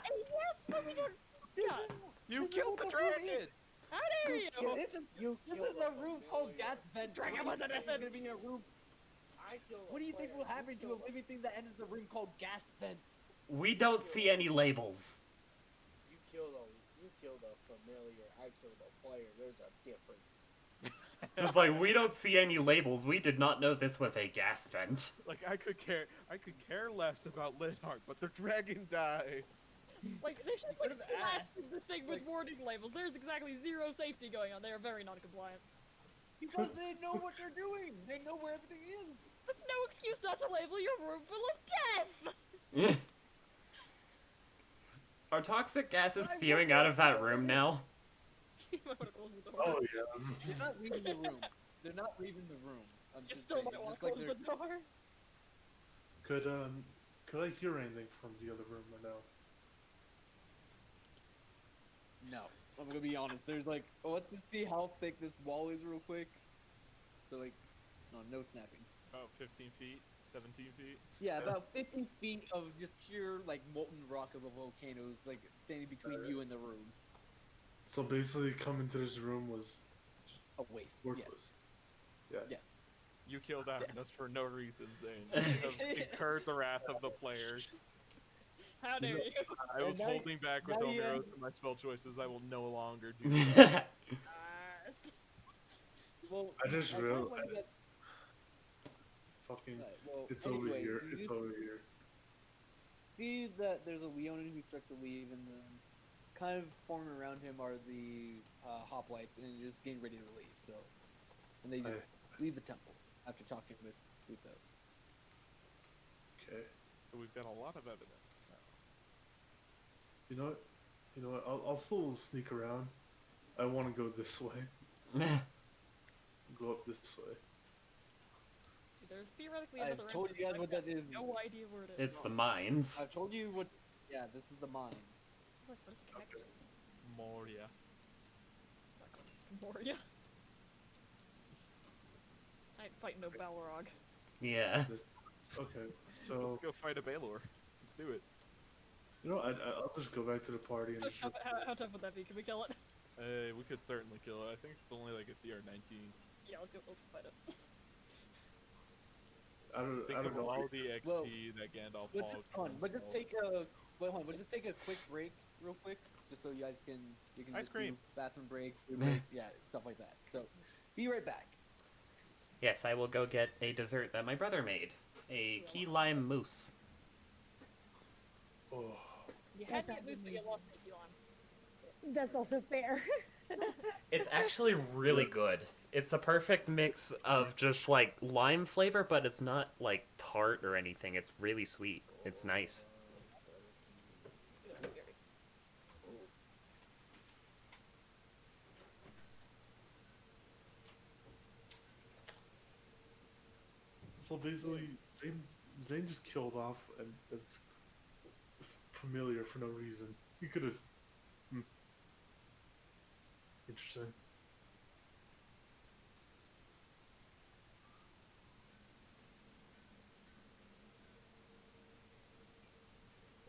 but we don't. This Yeah. is- You this is killed what the room dragon! is. How dare you? This is You this is a room called gas vent. Dragon What do you was think is innocent. gonna be in a room? I killed What do you think player. will happen to a killed living thing that enters the room called gas vents? We don't see any labels. You killed a familiar. I killed a player. There's a difference. It's like, we don't see any labels. We did not know this was a gas vent. Like I could care less about Linhart, but the dragon died. Like, they should like could've blast asked, the thing with like- warning labels. There's exactly zero safety going on. They are very non-compliant. Because they know what they're doing. They know where everything is. That's no excuse not to label your room full of death. Are toxic gases Why spewing would out they of that do room that? now? You might want to close the door. Oh yeah. They're not leaving the room. They're not leaving the room. I'm You just still saying. might It's want just to like close they're. the door. Could I hear anything from the other room or no? No, I'm gonna be honest. There's like, let's just see how thick this wall is real quick. So like, no snapping. About 15 feet, 17 feet. Yeah, about 50 feet of just pure like molten rock of a volcano is like standing between you and the room. So basically, coming to this room was A waste. worthless. Yes. You killed Agnes for no reason, Zane. You have incurred the wrath of the players. How dare you? I was now- holding back with now you Omiros end- and my spell choices. I will no longer do that. Well, I just kinda realized- wanna get- Fucking, right, well, it's over anyways, here. you It's just over here. see that there's a Leonin who starts to leave, and then kind of forming around him are the hoplites, and you're just getting ready to leave. So, and they just leave the temple after talking with Uthos. Okay. So we've got a lot of evidence now. You know what? You know what? I'll still sneak around. I want to go this way. Go up this way. There's theoretically I've another told you entrance, guys but what I've that got is. no idea where it is. It's the mines. I've told you what. Yeah, this is the mines. What does it connect to? Moria. Moria? I ain't fighting no Balrog. Yeah. Okay, so Let's go fight a Balor. Let's do it. I'll just go back to the party and just. How tough would that be? Can we kill it? Hey, we could certainly kill it. I think it's only like a CR 19. Yeah, let's go fight it. Think I don't of know. all the XP Well, that Gandalf Let's Hall hold on. can Let's just install. take a. Wait, hold on. We'll just take a quick break, real quick, just so you guys can Ice just do cream. bathroom breaks, food breaks, yeah, stuff like that. So, be right back. Yes, I will go get a dessert that my brother made. A key lime mousse. Oh, You had That's me not at least, but good you lost me, Elon. That's also fair. It's actually really good. It's a perfect mix of just like lime flavor, but it's not like tart or anything. It's really sweet. It's nice. so basically, Zane just killed off a familiar for no reason. He could have. Interesting.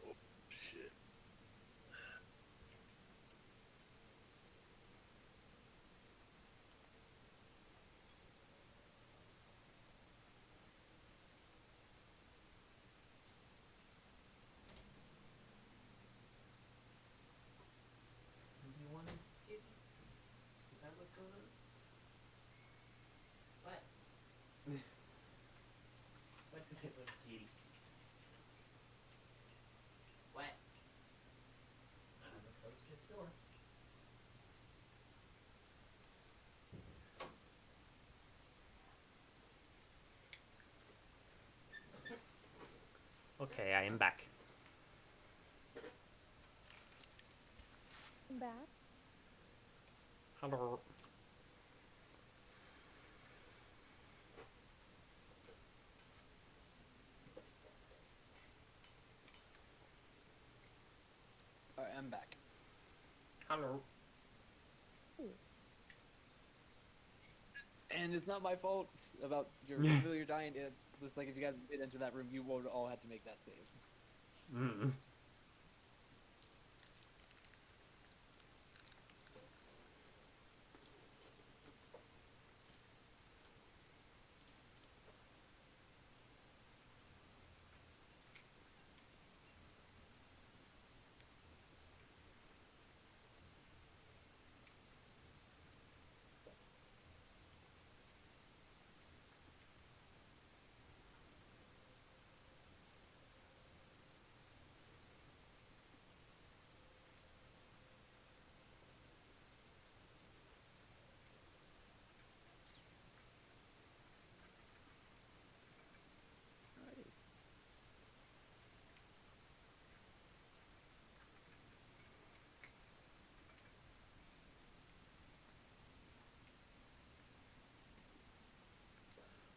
Oh shit. Is that what's going on? What? What does it look, Judy? What? I'm gonna close his door. Okay, I am back. I'm back. Hello. Alright, I'm back. Hello. And it's not my fault about your familiar dying. It's just like if you guys did enter that room, you would all have to make that save. Mm.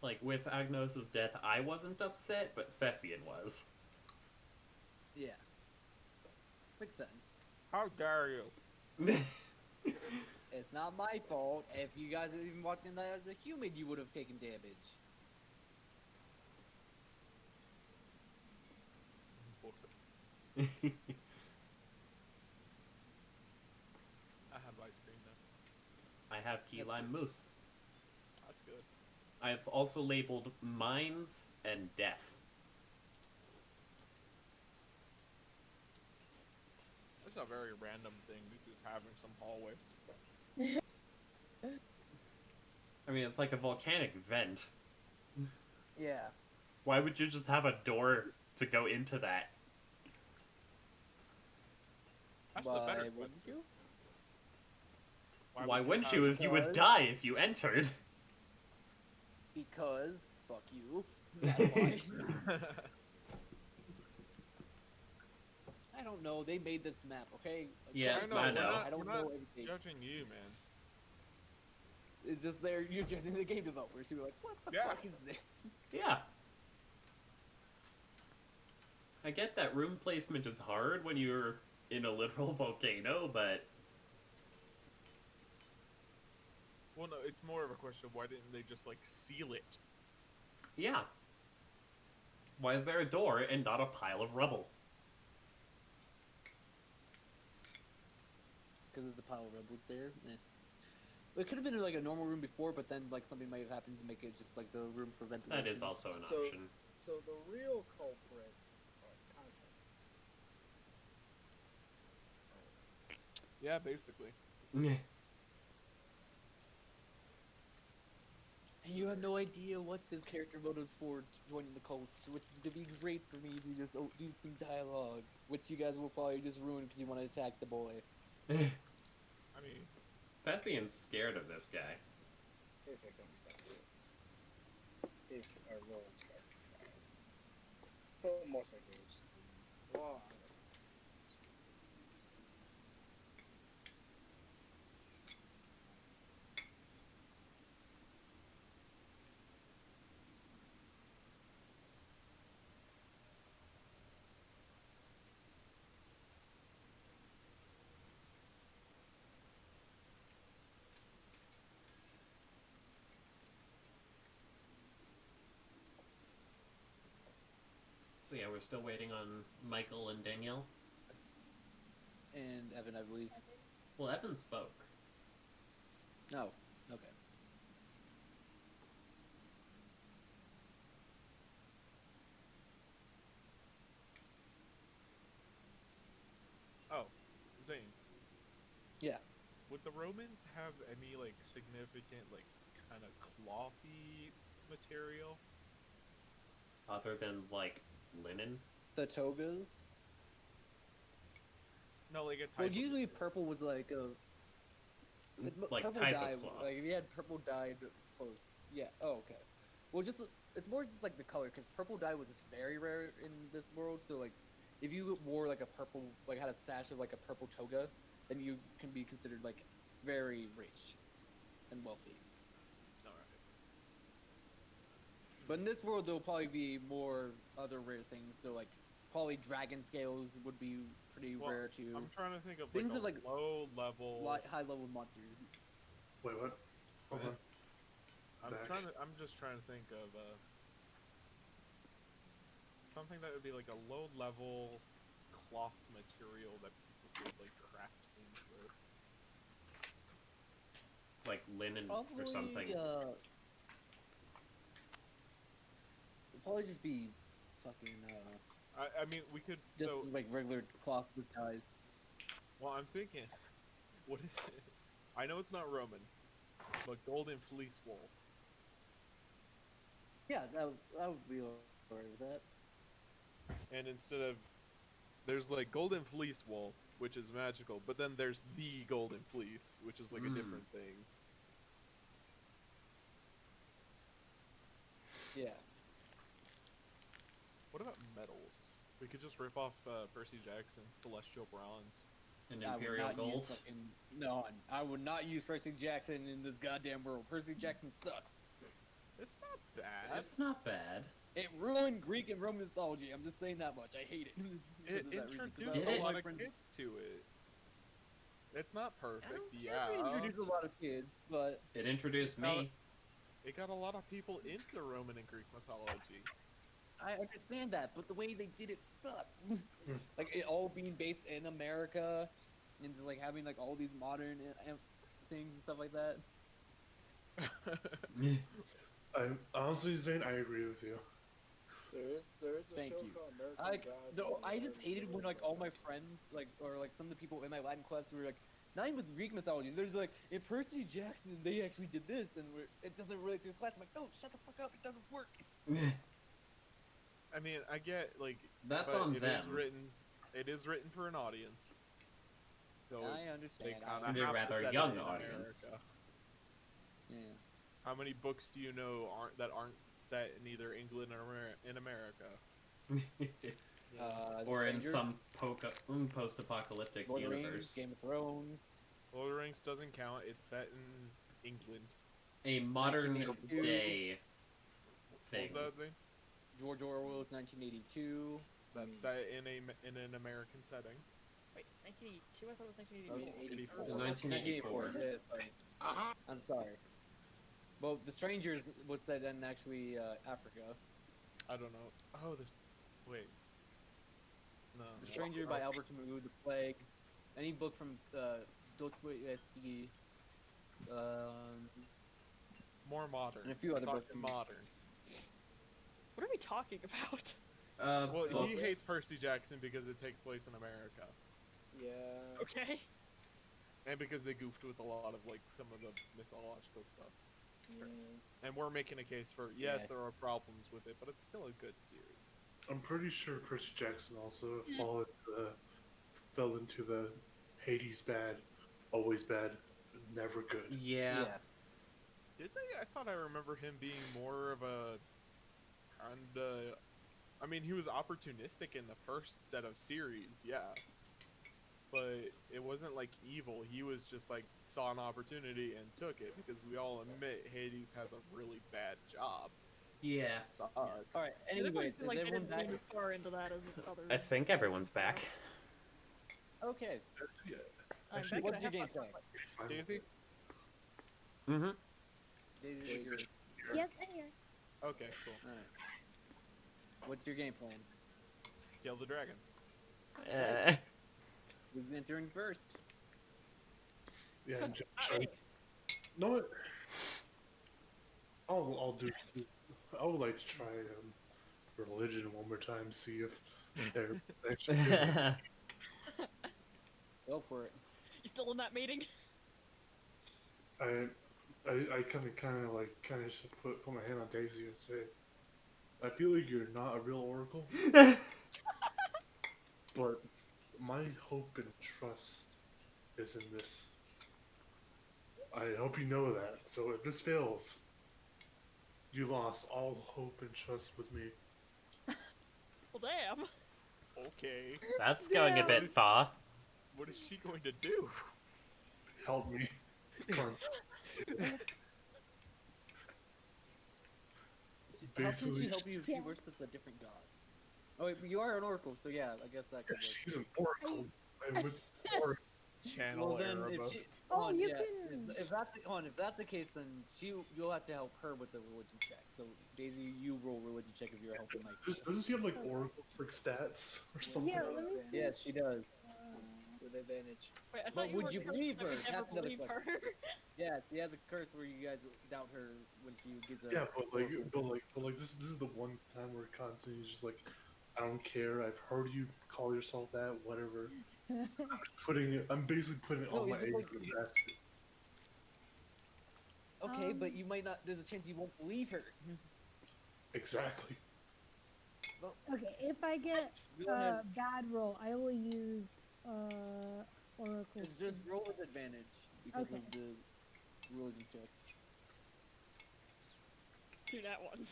Like, with Agnos's death, I wasn't upset, but Thessian was. Yeah. Makes sense. How dare you? It's not my fault. If you guys had even walked in there as a human, you would have taken damage. I have ice cream now. I have key That's lime good. mousse. That's good. I've also labeled mines and death. That's a very random thing to just have in some hallway. I mean, it's like a volcanic vent. Yeah. Why would you just have a door to go into that? That's the Why better wouldn't question. you? Why wouldn't you? have- As you would Because- die if you entered. Because, fuck you. That's why. I don't know. They made this map, okay? Yeah, I know, I we're know. not- I don't we're not know everything. Judging you, man. It's just there. You're just in the game developers who are like, what the Yeah. fuck is this? Yeah. I get that room placement is hard when you're in a literal volcano, but Well, no, it's more of a question of why didn't they just like seal it? yeah. Why is there a door and not a pile of rubble? Because of the pile of rebels there. It could have been like a normal room before, but then like something might have happened to make it just like the room for ventilation. That is also an So- option. So the real culprit are contractors. Yeah, basically. And you have no idea what's his character motives for joining the cult, which is to be great for me to just do some dialogue, which you guys will probably just ruin because you want to attack the boy. I mean, Thessian's scared of this guy. If it comes down to it. If our roles are tried. But most likely it's law. So yeah, we're still waiting on Michael and Danielle. And Evan, I believe. Well, Evan spoke. No. Okay. oh, Zane. Yeah. Would the Romans have any like significant like kind of clothy material? Other than, like, linen? The togas? No, like a type. Well, of usually material. purple was like a. Like, purple type dye, of cloth. like if you had purple dyed clothes. Yeah. Oh, okay. Well, just it's more just like the color, because purple dye was very rare in this world. So like, if you wore like a purple, like had a sash of like a purple toga, then you can be considered like very rich and wealthy. Alright. But in this world, there'll probably be more other rare things. So like, probably dragon scales would be pretty Well, rare too. I'm trying to think of Things like of, a like, low level. High level monsters. Wait, what? Hold on. Back. I'm just trying to think of something that would be like a low level cloth material that people would like craft things with. Like linen Probably, or something. it'll probably just be fucking, I mean, we could. just So, like regular cloth with dyes. well, I'm thinking, what if? I know it's not Roman, but golden fleece wool. Yeah, that would be alright with that. And instead of, there's like golden fleece wool, which is magical, but then there's the golden fleece, which is like a different thing. Yeah. What about metals? We could just rip off Percy Jackson's Celestial Bronze. And I would Imperial not Gold. use fucking, no, I would not use Percy Jackson in this goddamn world. Percy Jackson sucks. It's not bad. That's not bad. It ruined Greek and Roman mythology. I'm just saying that much. I hate it. It because of that reason, 'cause introduced Did a it? lot my of friend- kids to it. It's not I perfect, don't care yeah. if it introduced a lot of kids, but It introduced me. It got a lot of people into Roman and Greek mythology. I understand that. But the way they did it sucked. Like it all being based in America, and just like having like all these modern things and stuff like that. I honestly, Zane, I agree with you. There is a Thank show you. called American Like, Gods. I just hated when like all my friends, like, or like some of the people in my Latin class were like, not even with Greek mythology. There's like, in Percy Jackson, they actually did this, and it doesn't relate to the class. I'm like, no, shut the fuck up. It doesn't work. I mean, I get like That's but on it them. It is written for an audience. So I they understand. kind I of They're have to rather set it young in audience. America. Yeah. How many books do you know aren't set in either England or in America? Or in Stranger, some post-apocalyptic Lord of the universe. Rings, Game of Thrones. Lord of the Rings doesn't count. It's set in England. A modern 1982. day What thing. was that, Zane? George Orwell's 1982. That's set in an American setting. Wait, 1982? I thought it was 1984. 1984. 1984. Yeah, sorry. I'm sorry. Well, The Strangers was set in actually Africa. I don't know. Oh, there's. Wait. No. The Stranger by Albert Camus, The Plague, any book from Dostoevsky, More modern. and a few other Talk books. modern. What are we talking about? Well, he books. hates Percy Jackson because it takes place in America, Yeah. Okay. and because they goofed with a lot of like some of the mythological stuff. Yeah. And we're making a case for yes, Yeah. there are problems with it, but it's still a good series. I'm pretty sure Percy Jackson also fell into the Hades bad, always bad, never good. Yeah. Did they? I thought I remember him being more of a kinda. I mean, he was opportunistic in the first set of series, yeah. But it wasn't like evil. He was just like saw an opportunity and took it because we all admit Hades has a really bad job. Yeah. Sucks. Alright, anyways, is like, everyone didn't back? lean as far into that as others. I think everyone's back. Okay, Yeah. I'm Actually, back what's and I your have gameplay? my- Daisy? Mm-hmm. Daisy, you're... Yes, I'm here. Okay, cool. Alright. What's your game plan? Kill the dragon. Who's entering first? Yeah, and Hey, know what? I'll do. I would like to try religion one more time. See if they're actually good. Go for it. you still in that meeting? I kind of should put my hand on Daisy and say, I feel like you're not a real oracle, but my hope and trust is in this. I hope you know that. So if this fails, you lost all hope and trust with me. Well, damn. Okay. That's going a bit far. What is she going to do? Help me. Come on. How can she Basically, help you if she worships a different god? Oh wait, but you are an oracle, so yeah, I guess that could work. she's an oracle. I would oracle. Channel Well then, Erebus. if she, Oh, hold on, you yeah, can- if that's the case, then you'll have to help her with the religion check. So Daisy, you roll religion check if you're helping Mike. Doesn't she have like oracles like stats or something? Yeah, let me see. Yes, she does. With advantage. Wait, I But thought you would were you cursed believe that we her? never That's another believe question. her. Yeah, she has a curse where you guys doubt her when she gives a. Yeah, but like this is the one time where Constantine is just like, I don't care. I've heard you call yourself that. Whatever. I'm basically putting all No, my it's eggs just in like- the basket. Okay, but you might not. There's a chance you won't believe her. Exactly. Okay, if I get Go ahead. bad roll, I will use Oracle. Just roll with advantage because Okay. of the religion check. 2 nat ones.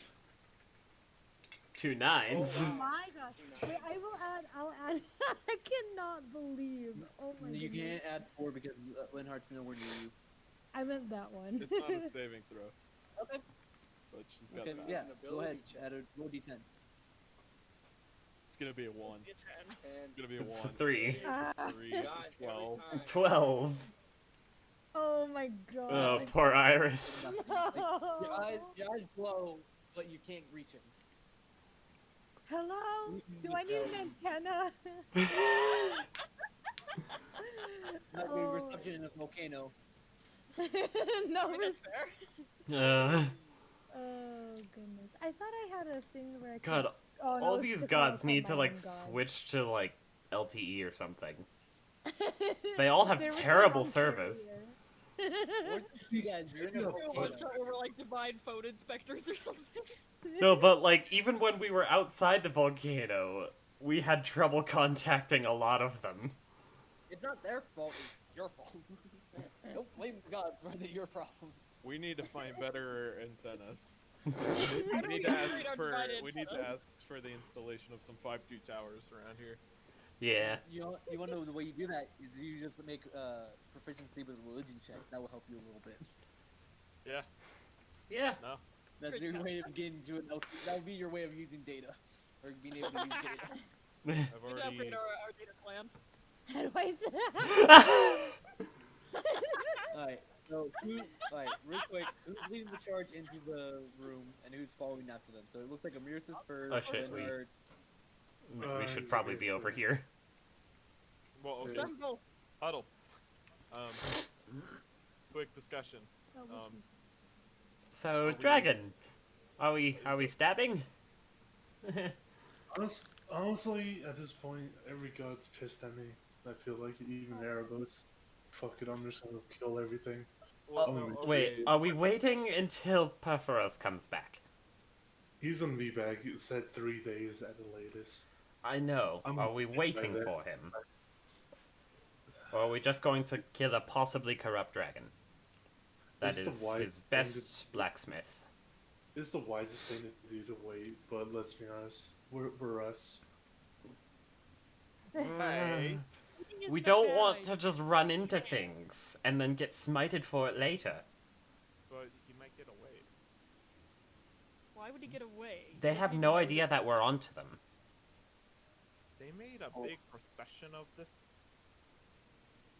2 9s. Oh my gosh. Wait, I'll add. I cannot believe. Oh my You goodness. can't add 4 because Linhart's nowhere near you. I meant that one. It's not a saving throw, Okay. but she's got Okay. that. Yeah. An Go ahead. ability check. Add a roll d10. It's gonna be a 1. Be a 10. And It's gonna be a It's 1. 3. Ah, 3, God, 12. every time. 12. oh my god. Oh, poor Iris. Nothing. No. Like, your eyes glow, but you can't reach it. Hello? Do I need an antenna? Might be Oh. reception in a volcano. no. I mean, that's fair. Oh goodness. I thought I had a thing where I could. God, Oh, no, all it's these just gods I need called to my like own god. switch to like LTE or something. They all have There was terrible one service. earlier. You guys, you're in a Yeah, One volcano. shot where we're like divine phone inspectors or something. No, but like even when we were outside the volcano, we had trouble contacting a lot of them. It's not their fault, it's your fault. Don't blame God for your problems. We need to find better antennas. How We do need we to ask upgrade our for divine we need to antennas? ask for the installation of some 5G towers around here. Yeah. You want to know the way you do that is you just make proficiency with religion check. That will help you a little bit. Yeah. Yeah. No. That's Great your way concept. of getting to an that would be your way of using data. Or being able to use data. I've We need to already. upgrade our data plan. How do I say Alright, so alright, real quick, who's leading the charge into the room and who's following after them? So it looks like Omiros is first, Oh, shit, we- Linhart. We should probably be over here. Well, okay. Assemble. Huddle. Quick discussion. So, we- dragon. Are we stabbing? Honestly, at this point, every god's pissed at me. I feel like it, even Erebos. Fuck it, I'm just gonna kill everything. Well, Oh, no, Wait, okay. are we waiting until Perforos comes back? He's gonna be back. It said 3 days at the latest. I know. I'm Are we by waiting then. for him? Or are we just going to kill a possibly corrupt dragon? That It's the is wise his thing best blacksmith. It's the wisest thing to do to wait, but let's be honest, we're us. Hey. We don't want to just run into things and then get smited for it later. But he might get away. Why would he get away? They have no idea that we're onto them. They made a big procession of this.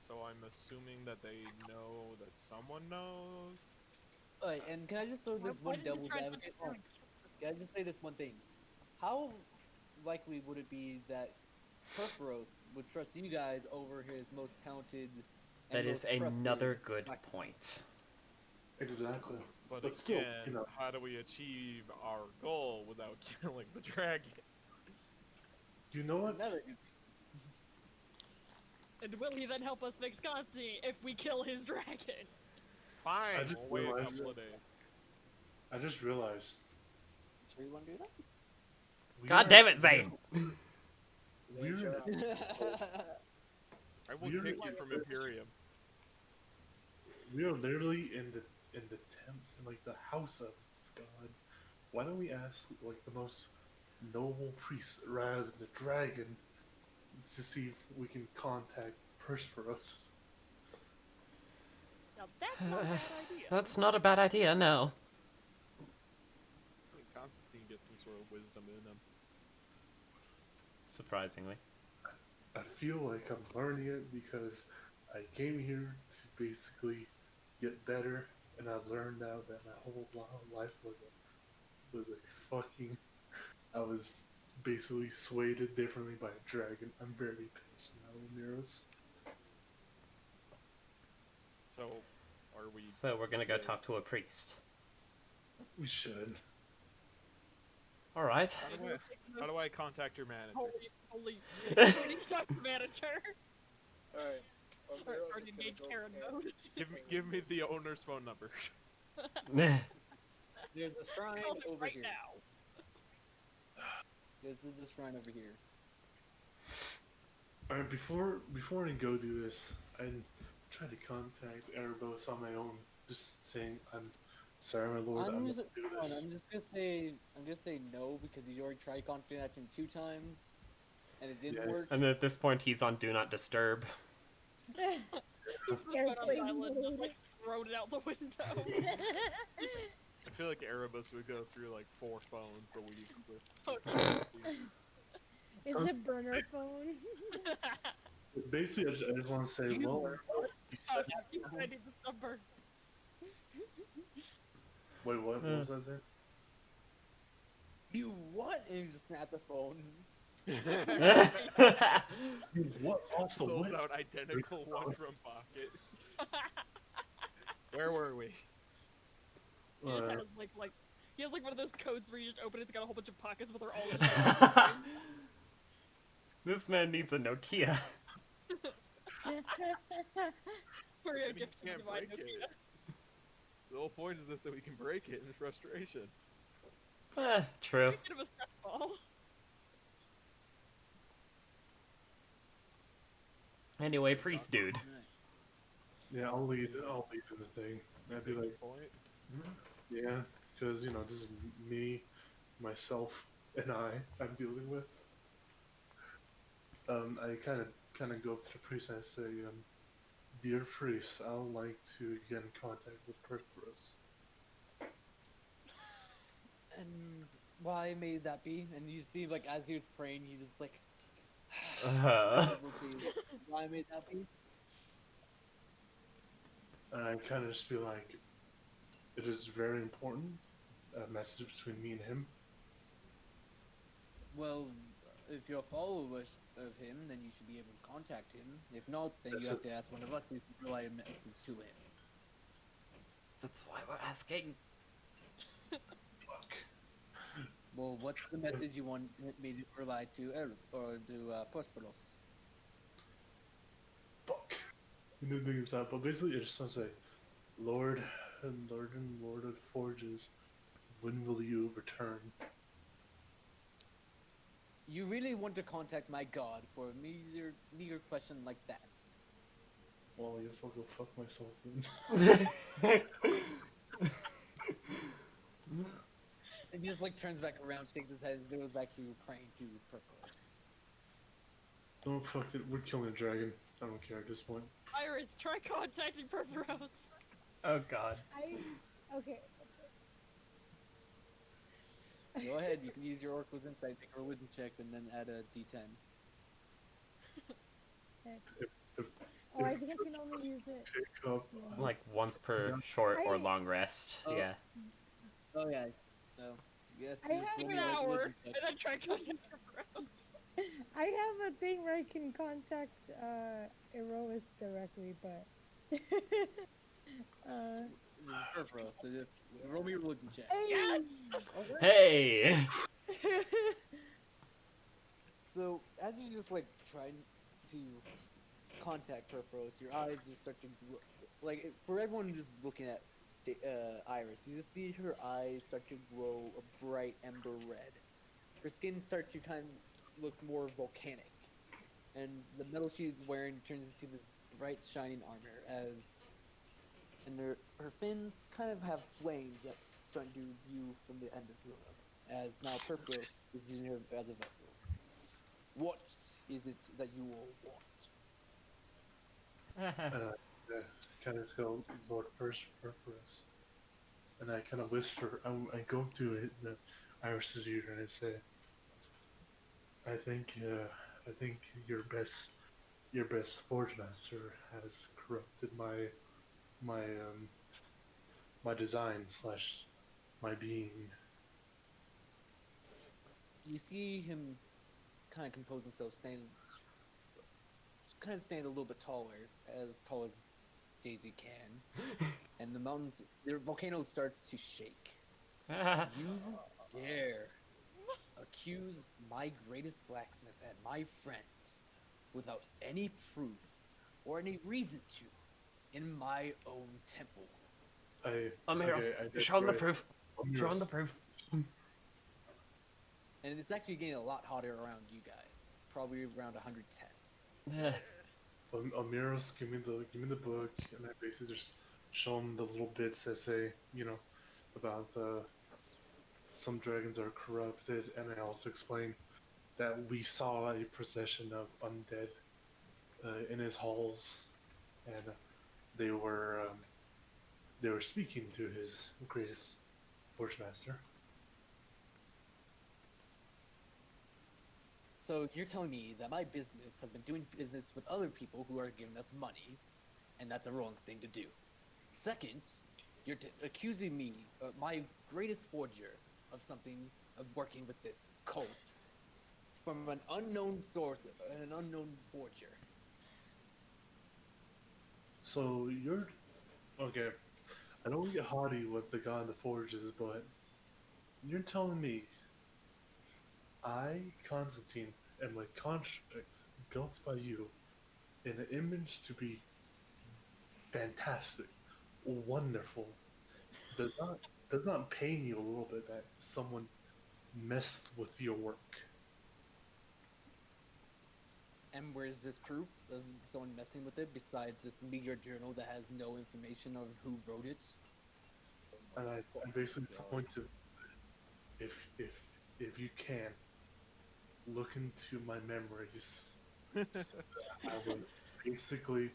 So I'm assuming that they know that someone knows. Alright, and can I just throw this Why one didn't you devil's try and advocate? hunt Can I just say this one thing? How likely would it be that Perforos would trust you guys over his most talented and That is most trusted another good black- point. Exactly. But But again, still, you know. how do we achieve our goal without killing the dragon? You know what? Another good And will he then help us fix Constantine if we kill his dragon? Fine, I just we'll wait a realized couple of days. I just realized. Sure you want to do God damn it, Zane! We're I will We're- kick you from Imperium. we are literally in the in like the house of this god. Why don't we ask like the most noble priest rather than the dragon to see if we can contact Persephorus? Now that's not a bad idea. That's not a bad idea, no. I think Constantine gets some sort of wisdom in him. Surprisingly. I feel like I'm learning it because I came here to basically get better, and I learned now that my whole life was a fucking. I was basically swayed differently by a dragon. I'm very pissed now, Omiros. So, are we? So we're gonna go talk to a priest. We should. Alright. How do I contact your manager? Holy shit, manager! Alright. Or engage Karen mode. Give me the owner's phone number. There's a shrine Call him over right here. now. This is the shrine over here. Alright, before I go do this, I tried to contact Erebos on my own, just saying, I'm sorry, my lord, I must do hold on, this. I'm gonna say no because you already tried contacting him 2 times, and it didn't Yeah. work. And at this point he's on Do Not Disturb. Just put it on silent, just like thrown it out the window. I feel like Erebus would go through like 4 phones a week with. It's a burner phone. Basically, I just want to say, well, you Oh, said, yeah, I need this number. wait, what was that saying? You what? And he just snaps a phone. You what? Also, Pulls what? out identical one from pocket. Where were we? He just Uh, has like he has like one of those codes where you just open it, it's got a whole bunch of pockets, but they're all in the This man needs a Nokia. Where I you mean, gift you to can't divine break it. Nokia. The whole point is this so we can break it in frustration. True. Bit of a stress ball. Anyway, priest dude. yeah, I'll leave in the thing. I'd be like, Point. yeah, because you know, this is me, myself, and I'm dealing with. I kind of go up to the priest and I say, dear priest, I would like to get in contact with Persephorus. And why may that be? And you see, like, as he was praying, he's just like, Uh, just looks at you. Why may that be? And I kind of just feel like it is very important, a message between me and him. Well, if you're a follower of him, then you should be able to contact him. If not, then you That's have to ask one of us who's relay a message to him. that's why we're asking. Fuck. Well, what's the message you want me to relay to or to Prosperos? Fuck. I didn't think it's out, but basically, I just want to say, Lord and Lord of Forges, when will you return? You really want to contact my god for a meager question like that? Well, I guess I'll go fuck myself then. And he just like turns back around, shakes his head, and goes back to praying to Prosperos. Don't fuck it. We're killing a dragon. I don't care at this point. Iris, try contacting Perforos. Oh god. Okay. Go ahead, you can use your Oracle's Insight, make a religion check, and then add a d10. Oh, I think I can only use it. Pick up. Like once per short or I- long rest. Oh. Yeah. Oh yeah, so yes, I just have roll An me a hour, religion and check. then try contacting Perforos. I have a thing where I can contact Erois directly, but This is Perforos, so just roll me a religion check. Yes! Hey! So as you just like try to contact Perforos, your eyes just start to like for everyone just looking at the Iris, you just see her eyes start to glow a bright ember red. Her skin starts to kind of looks more volcanic, and the metal she's wearing turns into this bright shining armor and her fins kind of have flames that starting to view from the end of the room, as now Perforos is using her as a vessel. What is it that you all want? Kind of go Lord first for us. And I kind of whisper, I go up to it, the Iris's ear, and I say, I think your best Forge Master has corrupted my design / my being. You see him kind of compose himself, stand a little bit taller, as tall as Daisy can, and the mountains, the volcano starts to shake. You dare accuse my greatest blacksmith and my friend without any proof or any reason to in my own temple. Omiros, show him the proof. Show him the proof. And it's actually getting a lot hotter around you guys, probably around 110. Omiros, give me the book, and I basically just show him the little bits that say, about some dragons are corrupted, and I also explain that we saw a procession of undead in his halls, and they were speaking to his greatest Forge Master. So you're telling me that my business has been doing business with other people who are giving us money, and that's a wrong thing to do. Second, you're accusing me, my greatest forger, of working with this cult from an unknown source, an unknown forger. So you're okay. I don't get haughty with the God of the Forges, but you're telling me I, Constantine, am a construct built by you in an image to be fantastic, wonderful. Does not pain you a little bit that someone messed with your work. And where's this proof of someone messing with it besides this meager journal that has no information on who wrote it? And I basically point to, if you can, look into my memories. I was basically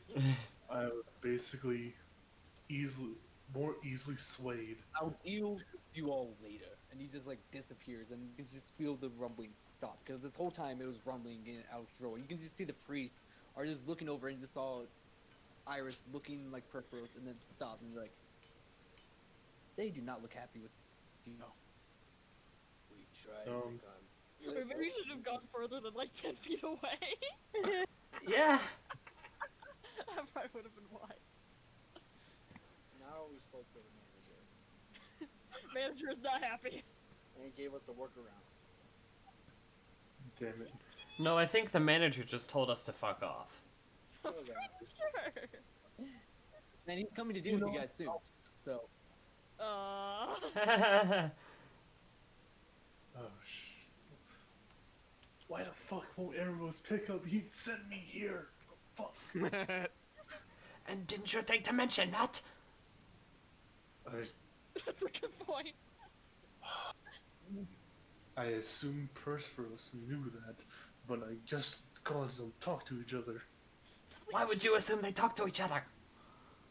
more easily swayed. I'll deal you all later. And he just like disappears, and you can just feel the rumbling stop. Because this whole time it was rumbling in Alex row. You can just see the priests are just looking over and just saw Iris looking like Perforos, and then stop and be like, they do not look happy with Dino. We tried Um, Maybe we should have gone further than like 10 feet away. Yeah. That probably would have been wise. Now we spoke to the manager, Manager is not happy. and he gave us the workaround. Damn it. No, I think the manager just told us to fuck off. I'm Okay. pretty sure. And he's coming to deal with you guys soon. So, Uh, Oh, why the fuck won't Eros pick up? He sent me here. Fuck. And didn't you think to mention that? that's a good point. I assumed Persephorus knew that, but I just caused them talk to each other Why would you assume they talk to each other?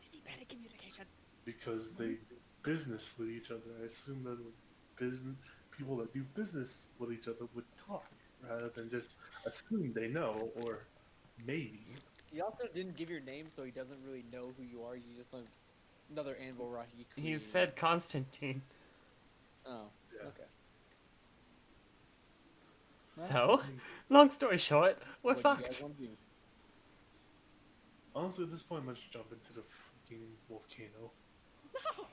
Easy, bad at communication. because they do business with each other. I assume that's what business people that do business with each other would talk, rather than just assume they know or maybe. he also didn't give your name, so he doesn't really know who you are. You just like another Anvil Rock he He created. said Constantine. Oh, Yeah. okay. So, long story short, we're What do you guys fucked. want to do? Honestly, at this point, let's jump into the fucking volcano. No!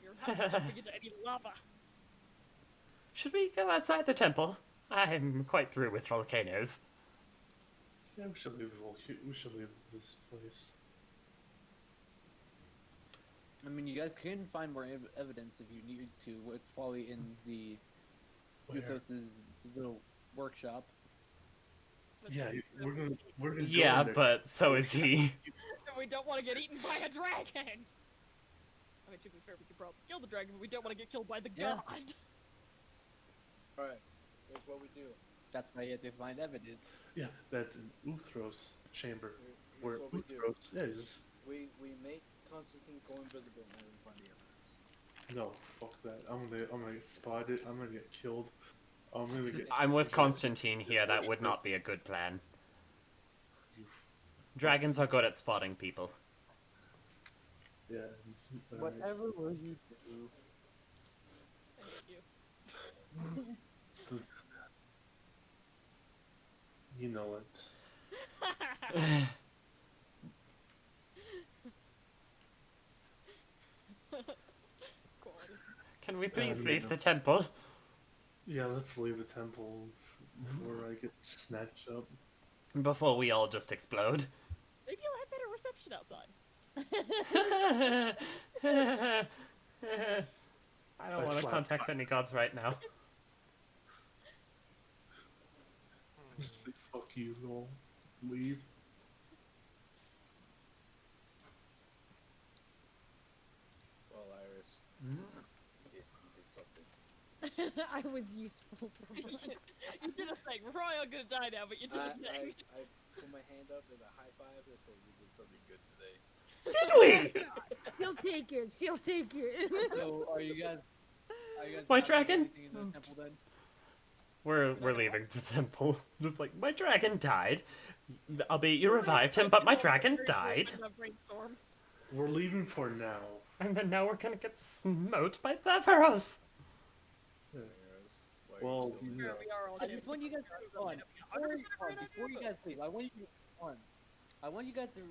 You're not jumping into any lava. Should we go outside the temple? I'm quite through with volcanoes. Yeah, we should leave we should leave this place. I mean, you guys can find more evidence if you need to. It's probably in the Where? Uthos's little workshop. Yeah, we're gonna go Yeah, in there. but so is he. And we don't want to get eaten by a dragon! I mean, to be fair, we could probably kill the dragon, but we don't want to get killed by the Yeah. god. Alright, here's what we do. That's why you have to find evidence. Yeah, that's in Uthros chamber. Here's Where what we do. Uthros is. We make Constantine go invisible and then we find the evidence. No, fuck that. I'm gonna get spotted. I'm gonna get killed. I'm gonna get. I'm with Constantine here, that would not be a good plan. You- Dragons are good at spotting people. Yeah. Whatever will you do? Thank you. You know it. Quality. Can we please no. leave the temple? Yeah, let's leave the temple before I get snatched up. Before we all just explode. Maybe you'll have better reception outside. I don't I want to slap- contact any gods right now. Just say fuck you, all. Leave. Well, Iris, Mm. you did something. I was useful for You once. did a thing. We're probably all gonna die now, but you did I a thing. put my hand up as a high five and say you did something good today. Did we? She'll take it. She'll take it. So, are you guys? My not doing dragon? anything in the temple then? We're leaving the temple. Just like, my dragon died. Albeit you revived him, but my dragon died. Brainstorm. We're leaving for now. And then now we're gonna get smote by the Theros. Yeah. Iris, why are Well, you still yeah. We are all I just want you guys to before you guys leave. I want you guys to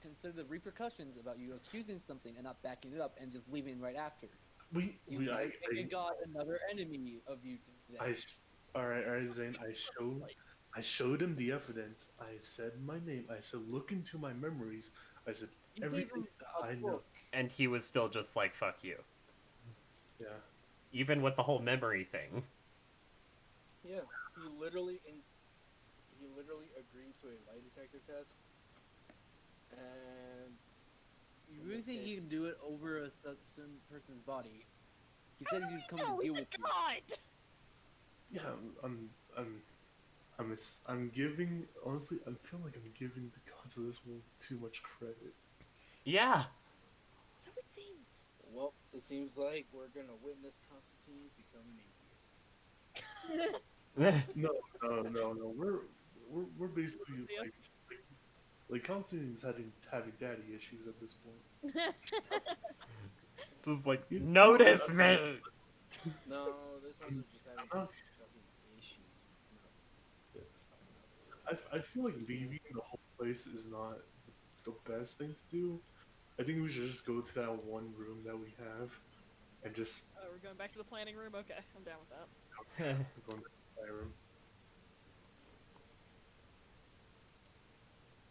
consider the repercussions about you accusing something and not backing it up and just leaving right after. You might got another enemy of you today. Alright, Zane. I showed him the evidence. I said my name. I said, look into my memories. I said You gave everything him a I know. book. And he was still just like, fuck you. Yeah. Even with the whole memory thing. Yeah, he literally agreed to a lie detector test, and You really think he can do it over a certain person's body? He says he's coming No, to deal he's with a you. god! Yeah, I'm giving, honestly, I feel like I'm giving the gods of this world too much credit. Yeah. So it seems. Well, it seems like we're gonna witness Constantine become an atheist. No. We're basically like Constantine's having daddy issues at this point. Just like, You- notice me! No, this ones are just having Uh-huh. fucking issues. I feel like leaving the whole place is not the best thing to do. I think we should just go to that one room that we have and just Oh, we're going back to the planning room? Okay, I'm down with that. go in that room.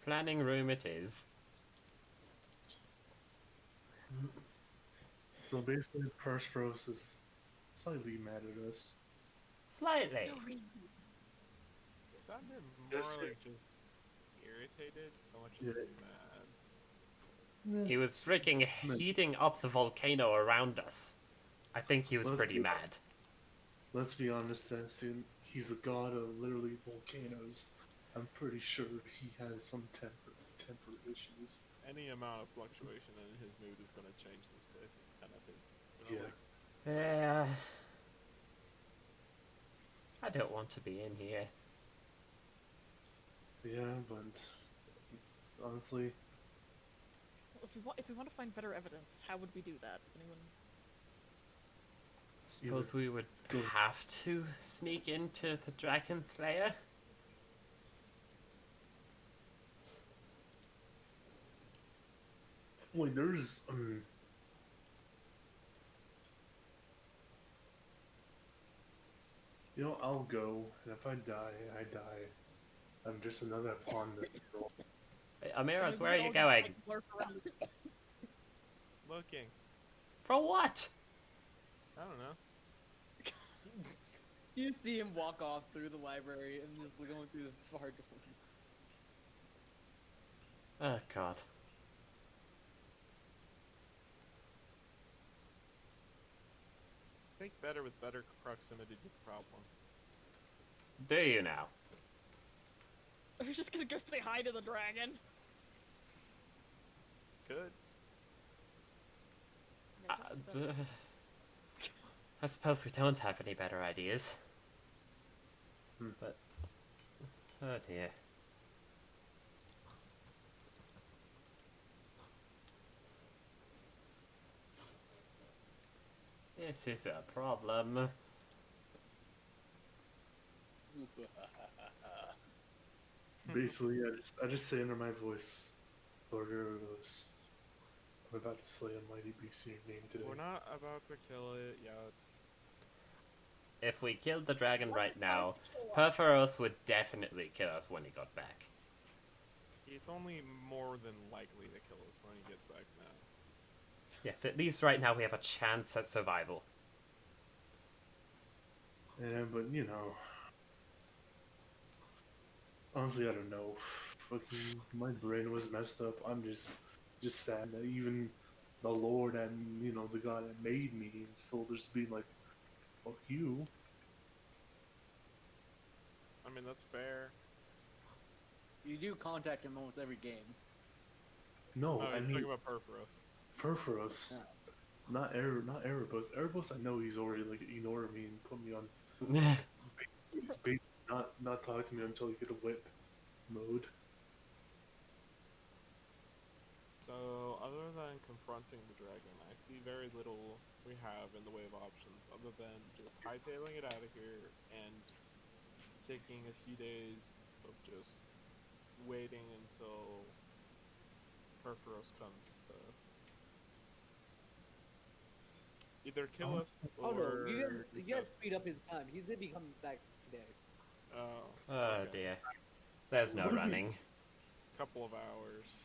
Planning room it is. So basically, Perspros is slightly mad at us. Slightly. It sounded more Yes, like just irritated, so much as Yeah. mad. He was freaking heating up the volcano around us. I think he was Let's pretty do- mad. Let's be honest, Thessian. He's a god of literally volcanoes. I'm pretty sure he has some temper issues. Any amount of fluctuation in his mood is going to change this place. It's kind of his. Yeah. Yeah. I don't want to be in here. Yeah, but honestly, Well, if we want to find better evidence, how would we do that? Does anyone? Suppose we would go- have to sneak into the Dragon Slayer? wait, there's I'll go, and if I die, I die. I'm just another pawn in the middle. Hey, Omiros, we where are all you just, going? like, lurk around. Looking. For what? I don't know. You see him walk off through the library and just going through the far doors. Oh god. Think better with better proximity to the problem. Do you now? We're just gonna go say hi to the dragon. Good. I suppose we don't have any better ideas. But... oh dear. This is a problem. Basically, I just say under my voice, Lord Eros, I'm about to slay a mighty beast in your name today. We're not about to kill it yet. If we killed the dragon right now, Perforos would definitely kill us when he got back. He's only more than likely to kill us when he gets back now. Yes, at least right now we have a chance at survival. Yeah, but honestly, I don't know. Fucking, my brain was messed up. I'm just sad that even the Lord and the God that made me is still just being like, "Fuck you." I mean, that's fair. You do contact him almost every game. No, Oh, I you're mean talking about Perforos. Perforos, Yeah. not Erebos. Erebos, I know he's already like ignored me and put me on, not talk to me until you get a whip mode. So, other than confronting the dragon, I see very little we have in the way of options other than just hightailing it out of here and taking a few days of just waiting until Perforos comes to either kill us Oh or... no, you gotta speed up his time. He's gonna be coming back today. Oh, Oh okay. dear. There's no What if we- running. Couple of hours.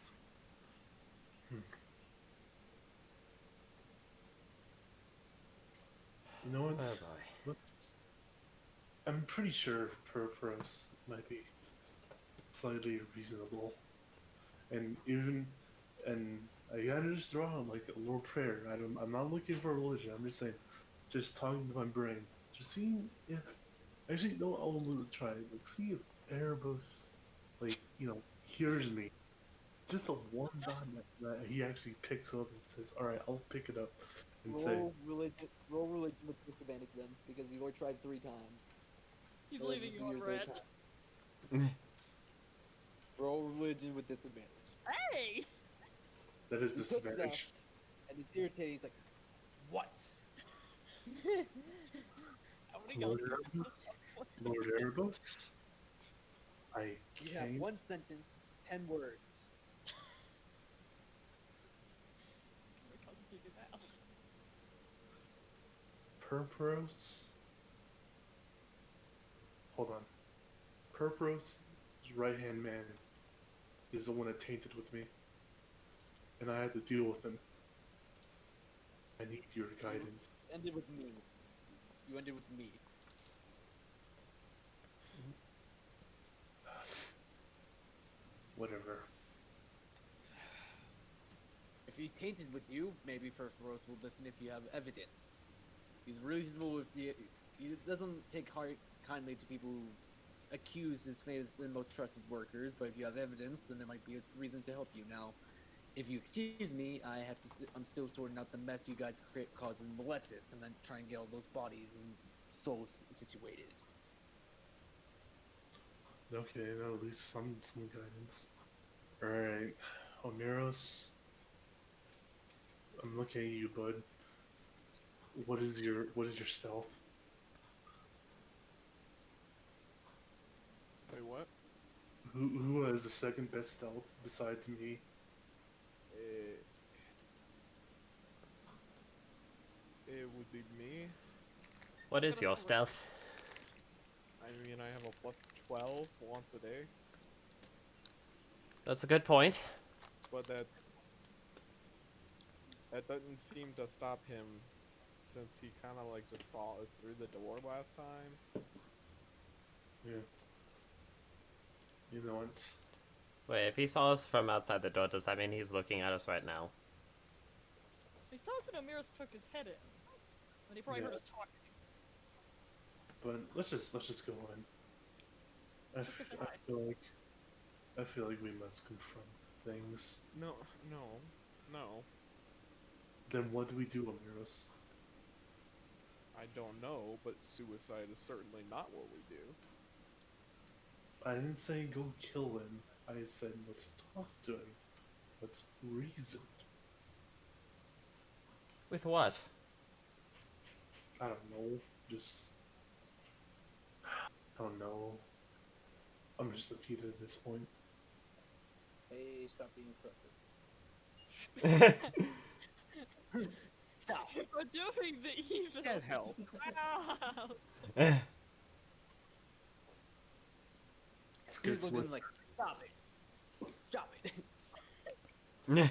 You know what? Oh boy. Let's. I'm pretty sure Perforos might be slightly reasonable, and I gotta just throw out like a little prayer. I'm not looking for religion. I'm just saying, just talking to my brain, just seeing if actually no, I'll try it. Like see if Erebos hears me. Just the one dot that he actually picks up and says, "All right, I'll pick it up," and say, Roll religion with disadvantage then, because Igor tried 3 times. He's So leaving this is you on your third red. time. Roll religion with disadvantage. Hey! that is He looks disadvantage. And it's irritating. He's like, "What?" How many Lord gods do you Erebus? Lord Erebus? I You have came 1 sentence, 10 words. have? Constantine do that. Purpros. Hold on. Purpros' right hand man is the one that tainted with me. And I had to deal with him. I need your guidance. Ended with me. You ended with me. Whatever. If he tainted with you, maybe Furforos will listen if you have evidence. He's reasonable if he doesn't take kindly to people who accuse his famous and most trusted workers, but if you have evidence, then there might be a reason to help you. Now, if you excuse me, I'm still sorting out the mess you guys caused in Meletis, and then trying to get all those bodies and souls situated. Okay, now at least some guidance. Alright. Omiros. I'm looking at you, bud. What is your stealth? Wait, what? Who has the second best stealth besides me? It would be me. What is your stealth? I mean, I have a plus 12 once a day, That's a good point. but that doesn't seem to stop him, since he kind of like just saw us through the door last time. Yeah. You know what? Wait, if he saw us from outside the door, does that mean he's looking at us right now? He saw us and Omiros took his head in. And he probably Yeah. heard us talking. But let's just go on. I feel like we must confront things. No. Then what do we do, Omiros? I don't know, but suicide is certainly not what we do. I didn't say go kill him. I said let's talk to him. Let's reason. With what? I don't know. I don't know. I'm just defeated at this point. Hey, stop being crooked. Stop. We're doing the evil. Get help. Wow. He's looking like, stop it. Stop it. No,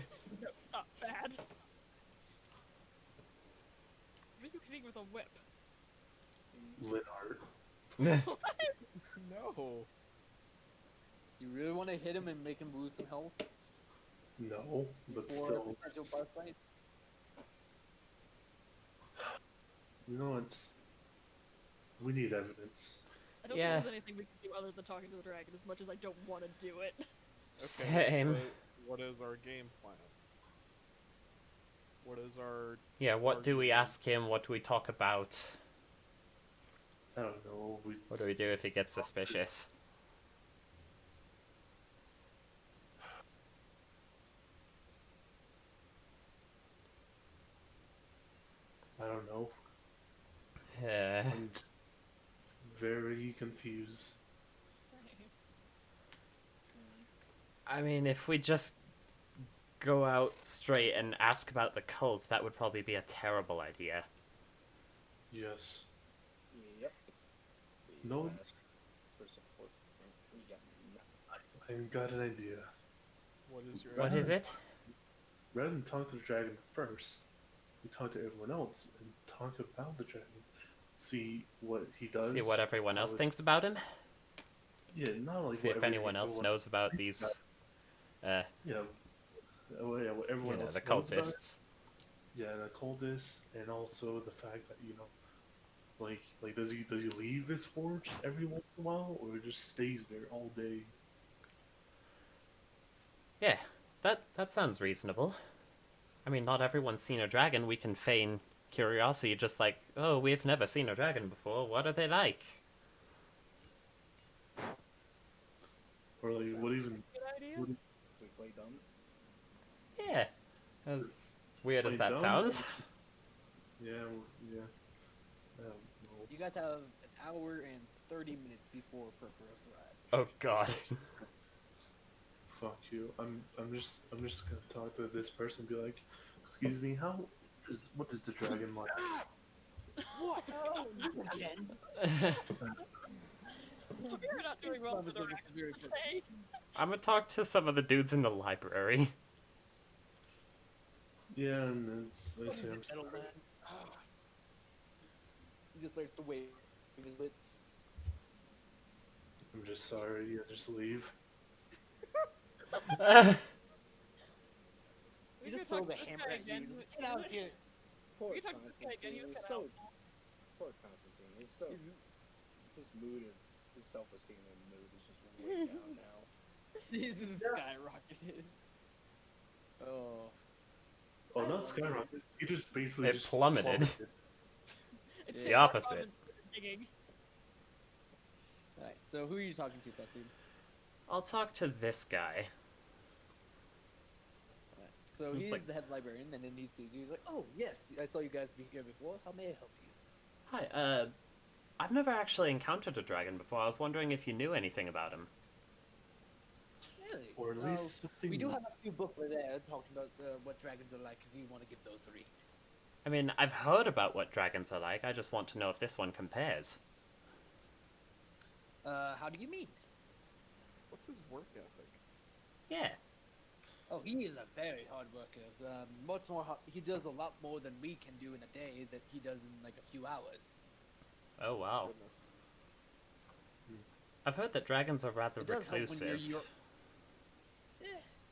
not bad. What are you hitting with a whip? Linhart. No. You really want to hit him and make him lose some health No, but before a still. potential boss fight? You know what? We need evidence. I don't Yeah. think there's anything we can do other than talking to the dragon, as much as I don't want to do it. Same. but what is our game plan? What is our... Yeah, what do we ask him? What do we talk about? I don't know. What do we do if he gets suspicious? I don't know. Uh, I'm just very confused. I mean, if we just go out straight and ask about the cult, that would probably be a terrible idea. Yes. Yep. We No. asked for support, and we got nothing. I got an idea. What is your... What is it? Rather than talk to the dragon first, we talk to everyone else and talk about the dragon. See what he does. See what everyone how else his- thinks about him? Yeah, not like See what if anyone else everyone- knows about these, Yeah. Yeah, what everyone else the knows about it. cultists. Yeah, the cultists, and also the fact that like does he leave his forge every once in a while, or just stays there all day? Yeah, that sounds reasonable. I mean, not everyone's seen a dragon. We can feign curiosity, just like, oh, we've never seen a dragon before. What are they like? Or like, what even? Good idea. What, We play dumb. Yeah, as weird as play that dumb? sounds. Yeah, yeah. I don't know. You guys have an hour and 30 minutes before Perforos arrives. Oh god. Fuck you. I'm just gonna talk to this person and be like, excuse me, what is the dragon like? What? Oh, again? You're not doing well for the record. Say. I'm gonna talk to some of the dudes in the library. Yeah, and I What say is I'm it, metal sorry. man? He just starts to wave his bit. I'm just sorry. Yeah, just leave. He just throws a hammer at you. He's just, get out of here. Poor We talked to this guy again, he was Constantine. kinda Poor Constantine. He's- His mood is his self-esteem and mood is just way down now. He's just skyrocketed. Oh. Oh, not skyrocket. He just basically It just plummeted. It's The more opposite. common digging. Alright, so who are you talking to, Thessian? I'll talk to this guy. Alright, so He's he's like- the head librarian, and then he sees you. He's like, "Oh yes, I saw you guys be here before. How may I help you?" Hi, I've never actually encountered a dragon before. I was wondering if you knew anything about him. Really? Or at Well, least something. we do have a few booklets there talking about what dragons are like. If you want to give those a read. I mean, I've heard about what dragons are like. I just want to know if this one compares. How do you mean? What's his work ethic? Yeah. Oh, he is a very hard worker. Much more. He does a lot more than we can do in a day that he does in like a few hours. Oh, wow. Goodness. I've heard that dragons are rather It does help when reclusive.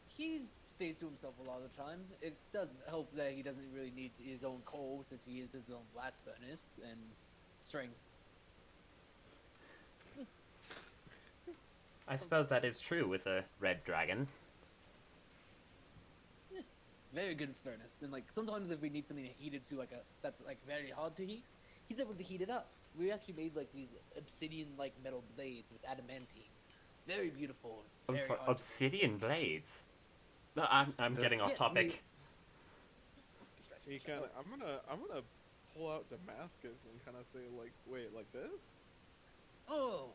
He stays to himself a lot of the time. It does help that he doesn't really need his own coal since he is his own blast furnace and strength. I suppose that is true with a red dragon. Very good furnace, and like sometimes if we need something heated to like that's like very hard to heat, he's able to heat it up. We actually made like these obsidian-like metal blades with adamantine. Very beautiful. I'm Very sorry, hard to- obsidian blades. No, I'm getting off Yes, topic. He kind of. I'm gonna pull out Damascus and kind of say like, wait, like this? Oh,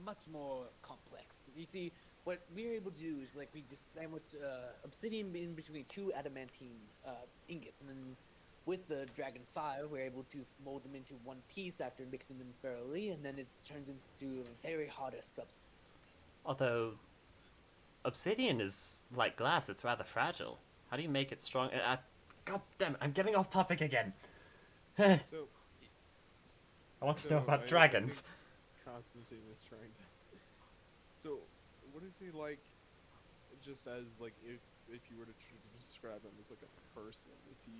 much more complex. You see, what we're able to do is like we just sandwich obsidian in between two adamantine ingots, and then with the dragon fire, we're able to mold them into one piece after mixing them thoroughly, and then it turns into a very harder substance. Although, obsidian is like glass, it's rather fragile. How do you make it strong? God damn it, I'm getting off topic again. I So want to know So, about I dragons. think Constantine is trying to. So, what is he like? Just as like, if you were to describe him as like a person, is he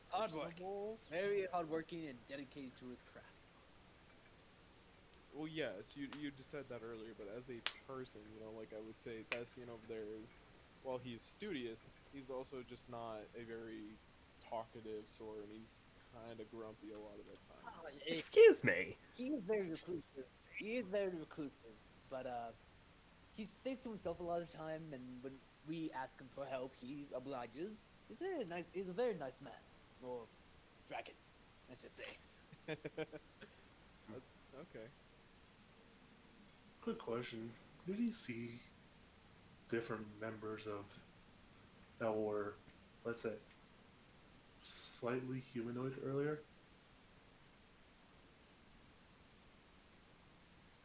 Hardworking, personable? very hardworking, and dedicated to his craft. Well, yes, you just said that earlier, but as a person, you know, like I would say, Thessian over there is, while he's studious, he's also just not a very talkative sort, and he's kind of grumpy a lot of the time. Excuse me. He is very reclusive. But he stays to himself a lot of the time, and when we ask him for help, he obliges. He's a very nice man, or dragon, I should say. Okay. Quick question: did he see different members of that were, let's say, slightly humanoid earlier?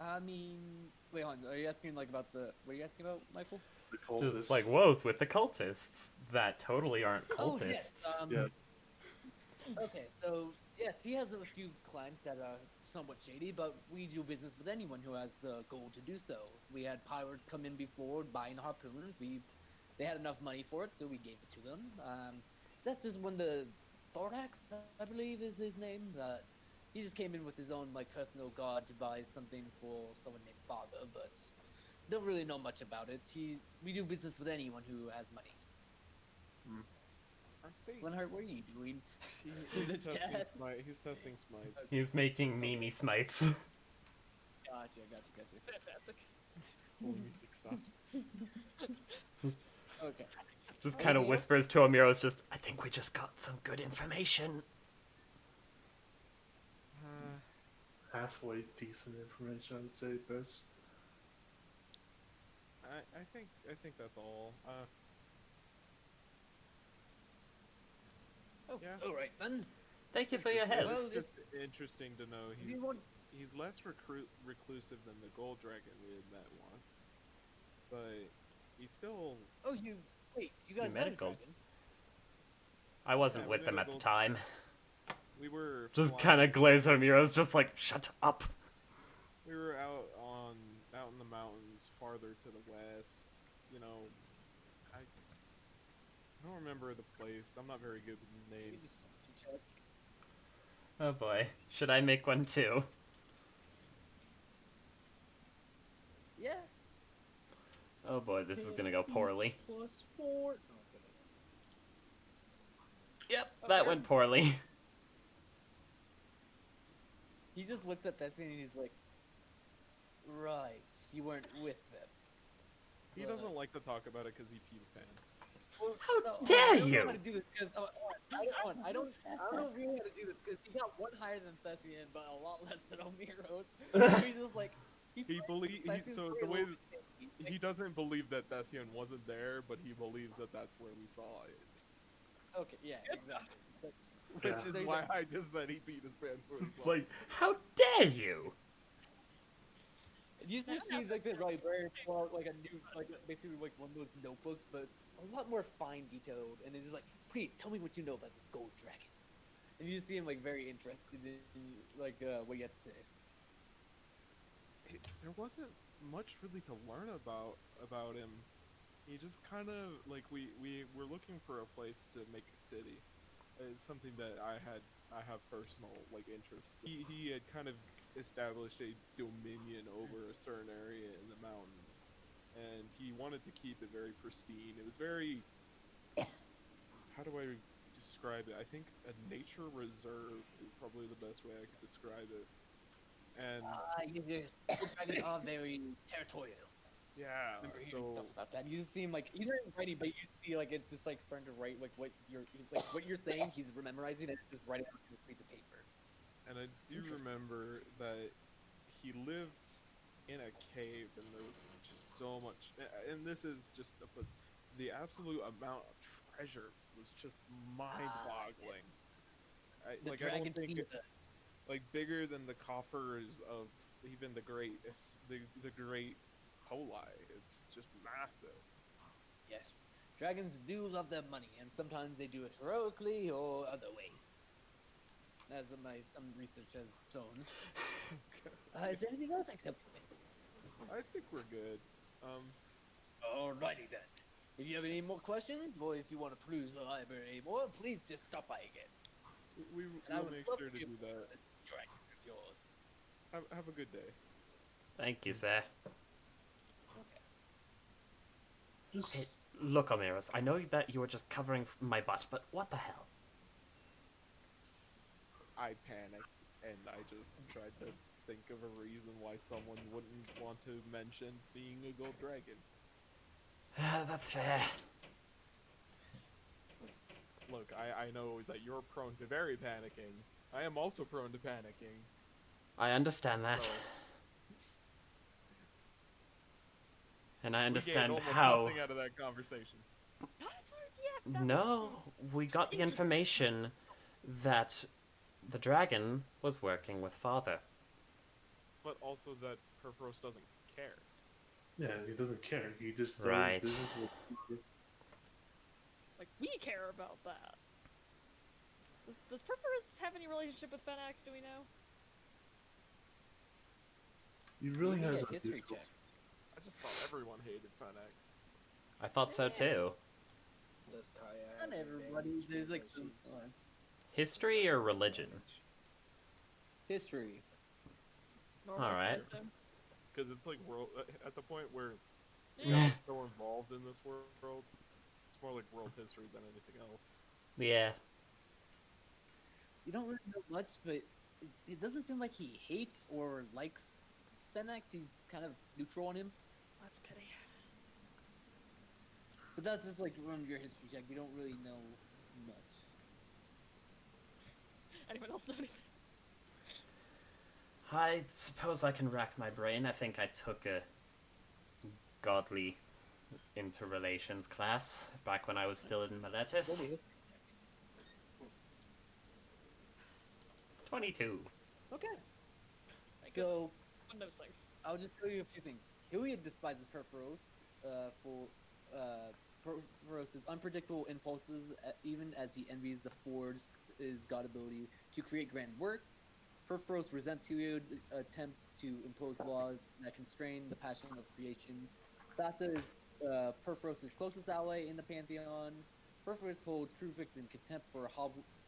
I mean, wait, hold on. Are you asking like about the? What are you asking about, Michael? The cultists. It's like, woes with the cultists. That totally aren't Oh cultists. yes. Yeah. Okay, so yes, he has a few clients that are somewhat shady, but we do business with anyone who has the goal to do so. We had pirates come in before buying harpoons. They had enough money for it, so we gave it to them. That's just when the Thorax, I believe, is his name. He just came in with his own like personal god to buy something for someone named Father, but don't really know much about it. We do business with anyone who has money. Aren't they? Linhart, what are you doing? He's, In the testing chat. He's testing smites. He's making Mimi smites. Gotcha. Fantastic. Holy music stops. Okay. Just kind of whispers to Omiros, just, I think we just got some good information. Halfway decent information, I would say, best. I think that's all. Oh, Yeah. all right then. Thank you for your help. Well, It's just interesting to know If you want, he's less reclusive than the gold dragon we had met once, but he's still. oh, wait, you guys met a Medical. dragon? I wasn't Yeah, with we them met at the gold- time. We were Just flying- kind of glaze at Omiros, just like, shut up. We were out in the mountains farther to the west. You know, I don't remember the place. I'm not very good with names. Check. Oh boy. Should I make one too? Yeah. Oh boy, this is gonna go poorly. +4. No, I'm kidding. Yep, that went poorly. He just looks at Thessian and he's like, right, you weren't with them. He doesn't like to talk about it because he pees pants. Well, How no, dare I don't you! know how to do this because I don't know really how to do this because he got one higher than Thessian, but a lot less than Omiros. So he's just like So the way he like, doesn't believe that Thessian wasn't there, but he believes that that's where we saw it. okay, yeah, exactly. Like, Which Yeah. is So he's why like- I just said he peed his pants for his Like, how dare you! you just see like the library pull out like a new, like basically like one of those notebooks, but it's a lot more fine detailed, and it's just like, please tell me what you know about this gold dragon. And you just see him like very interested in like what you have to say. There wasn't much really to learn about him. He just kind of like we were looking for a place to make a city. It's something that I have personal like interests. He had kind of established a dominion over a certain area in the mountains, and he wanted to keep it very pristine. It was very, how do I describe it? I think a nature reserve is probably the best way I could describe it. And Dragons are very territorial. yeah, Remember hearing so stuff about that. You just see him like he's not writing, but you see like it's just like starting to write like what you're saying. He's memorizing and just writing it onto this piece of paper. and I do Interesting. remember that he lived in a cave, and there was just so much. And this is just the absolute amount of treasure was just mind-boggling. The I don't dragon think seemed it, like bigger than the coffers of even the great Poli. It's just massive. yes, dragons do love their money, and sometimes they do it heroically or other ways. As some research has shown. Is there anything else I can help you with? I think we're good. Alrighty then. If you have any more questions, or if you want to peruse the library more, please just stop by again. We And I will would make love sure to to be do that. a dragon of yours. Have a good day. Thank you, sir. Just Hey, look, Omiros, I know that you were just covering my butt, but what the hell? I panicked, and I just tried to think of a reason why someone wouldn't want to mention seeing a gold dragon. That's fair. Look, I know that you're prone to very panicking. I am also prone to panicking. I understand that. So, And I we gained understand almost how... nothing out of that conversation. No, we got the information that the dragon was working with father. But also that Perforos doesn't care. yeah, he doesn't care. He just does Right. business with. Like, we care about that. Does Perforos have any relationship with Fenax, do we know? He really Yeah, has a history difficult- check. I just thought everyone hated Fenax. I thought so too. Does Kaia Not have everybody. advantage There's like because she's- History or religion? history. Normal Alright. person? Because it's like world at the point where Yeah. so involved in this world, it's more like world history than anything else. Yeah. You don't really know much, but it doesn't seem like he hates or likes Fenax. He's kind of neutral on him. That's a pity. But that's just like from your history check. We don't really know much. Anyone else know anything? I suppose I can rack my brain. I think I took a godly interrelations class back when I was still in Miletus. Roll me a history. 22. Okay. Thank So One knows things. I'll just tell you a few things. Heliod despises Perforos for Perforos' unpredictable impulses, even as he envies the Forge's god ability to create grand works. Perforos resents Heliod's attempts to impose laws that constrain the passion of creation. Thassa is Perforos' closest ally in the Pantheon. Perforos holds Krufix in contempt for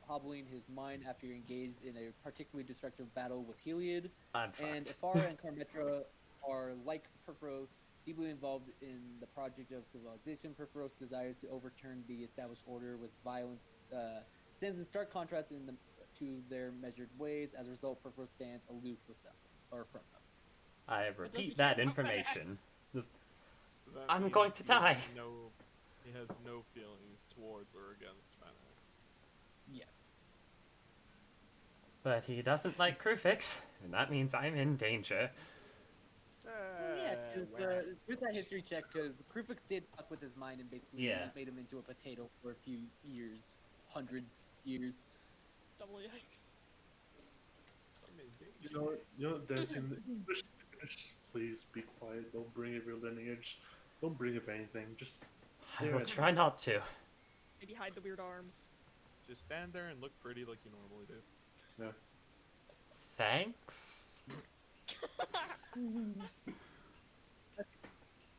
hobbling his mind after he engaged in a particularly destructive battle with Heliod. I'm And fucked. Ifara and Carmetra are, like Perforos, deeply involved in the project of civilization. Perforos desires to overturn the established order with violence, stands in stark contrast to their measured ways. As a result, Perforos stands aloof with them, or from them. I doesn't repeat care that about information. Just, So that I'm means going to he has die. He has no feelings towards or against Fenax. Yes. but he doesn't like Krufix, and that means I'm in danger. Yeah, with that history check, because Krufix did fuck with his mind and basically Yeah. made him into a potato for a few years, hundreds years. Double yikes. I'm in danger. You know what, Thessian, just please be quiet. Don't bring up your lineage. Don't bring up anything. Just I stare will at try not to. Maybe hide the weird arms. Just stand there and look pretty like you normally do. Thanks?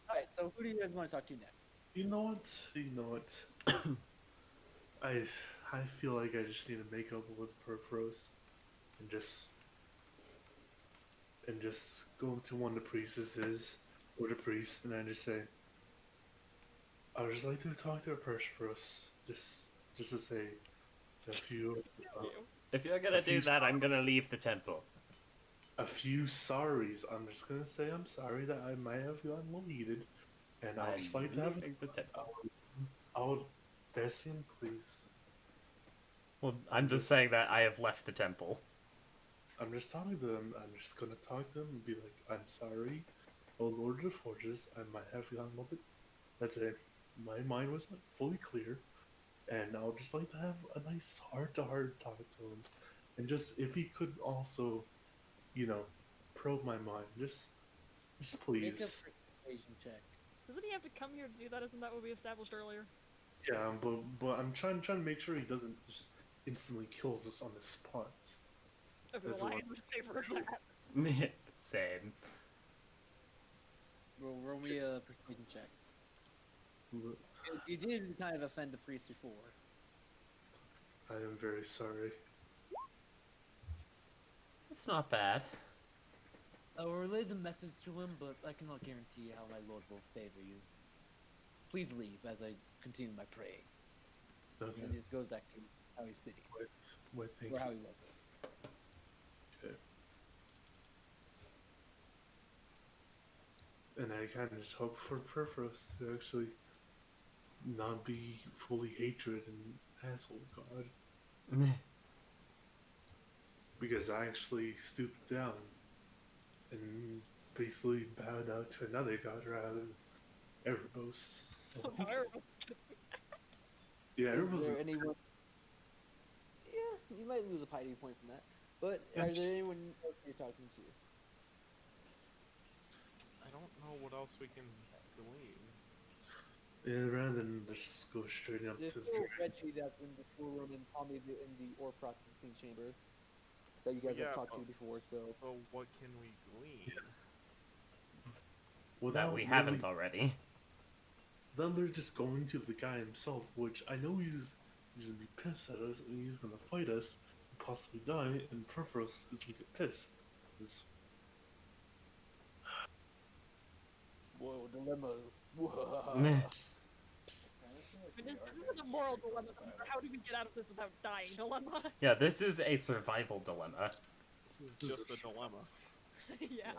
Alright, so who do you guys want to talk to next? You know what? You know what? I feel like I just need to make up with Perforos and just go to one of the priestesses or the priest and I just say, I would just like to talk to Perforos, just to say a few If you're gonna do that, I'm gonna leave the temple. a few sorries. I'm just gonna say I'm sorry that I might have gotten a little heated, and I would just like to have leaving the temple. Thessian, please. Well, I'm just saying that I have left the temple. I'm just talking to them. I'm just gonna talk to them and be like, I'm sorry, oh Lord of the Forges, I might have gotten a little bit. That's it. My mind was not fully clear, and I would just like to have a nice heart-to-heart talk to him, and just if he could also, probe my mind, just please. Make a persuasion check. Doesn't he have to come here to do that? Isn't that what we established earlier? Yeah, but I'm trying to make sure he doesn't just instantly kills us on the spot. Okay, That's well, I what- am in favor of that. Same. Roll me a persuasion check. You did kind of offend the priest before. I am very sorry. It's not bad. I will relay the message to him, but I cannot guarantee how my lord will favor you. Please leave as I continue my praying. Okay. And he just goes back to how he's sitting, Wait, thank or how you. he was. Okay. And I kind of just hope for Perforos to actually not be fully hatred and asshole god. Because I actually stooped down and basically bowed out to another god rather than Erebos. So, yeah, Is Erebos. there anyone? Yeah, you might lose a piety point from that. But are there anyone else you're talking to? I don't know what else we can glean. Yeah, rather than just go straight up There's to still Reggie that's in the storeroom and Tommy in the ore processing chamber that you guys Yeah, have talked to but- before. So So what can we glean? That without we haven't really- already. Then they're just going to the guy himself, which I know he's gonna be pissed at us and he's gonna fight us and possibly die, and Perforos is gonna get pissed. whoa, dilemmas. Whoa. This isn't a moral dilemma. This is a how do we get out of this without dying dilemma. Yeah, this is a survival dilemma. This is just a dilemma. Yeah.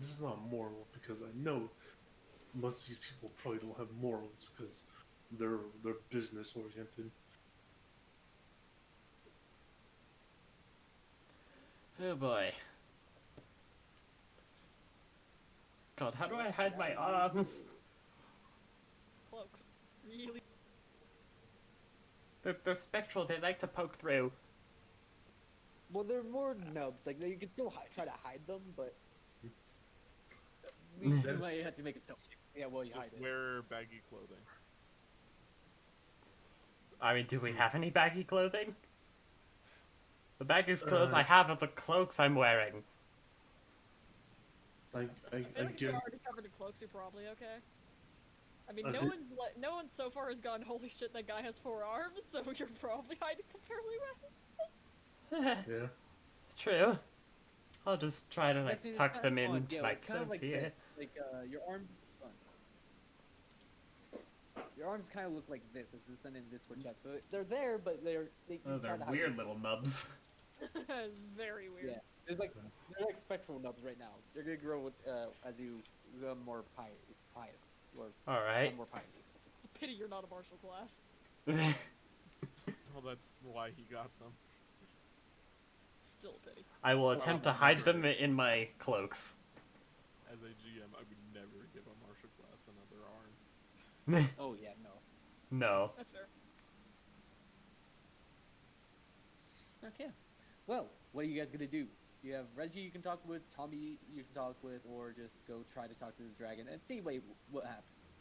This is not moral because I know most of these people probably don't have morals because they're business oriented. Oh boy. God, how do I hide my arms? Cloak. Really. They're spectral, they like to poke through. Well, they're more nubs. Like you can still try to hide them, but you might have to make it so. Yeah, well, you hide Just it. wear baggy clothing. I mean, do we have any baggy clothing? The baggiest clothes I have are the cloaks I'm wearing. I I feel like if you're give already covered in cloaks, you're probably okay. I mean, I no did- one so far has gone, holy shit, that guy has 4 arms, so you're probably hiding them fairly well. yeah. True. I'll just try to Yeah, like see, it's tuck kinda them fun, into Gale, my it's kind of clothes like here. this. Like your arm. Your arms kind of look like this. If this send in Discord chat, so they're there, but they Oh, try they're to hide weird them. little nubs. Very weird. Yeah, they're like spectral nubs right now. They're gonna grow with, as you become more pious or Alright. more piety. It's a pity you're not a martial class. Well, that's why he got them. Still a pity. I will attempt to hide them in my cloaks. As a GM, I would never give a martial class another arm. Oh yeah, no. No. That's fair. Okay. Well, what are you guys gonna do? You have Reggie you can talk with, Tommy you can talk with, or just go try to talk to the dragon and see what happens.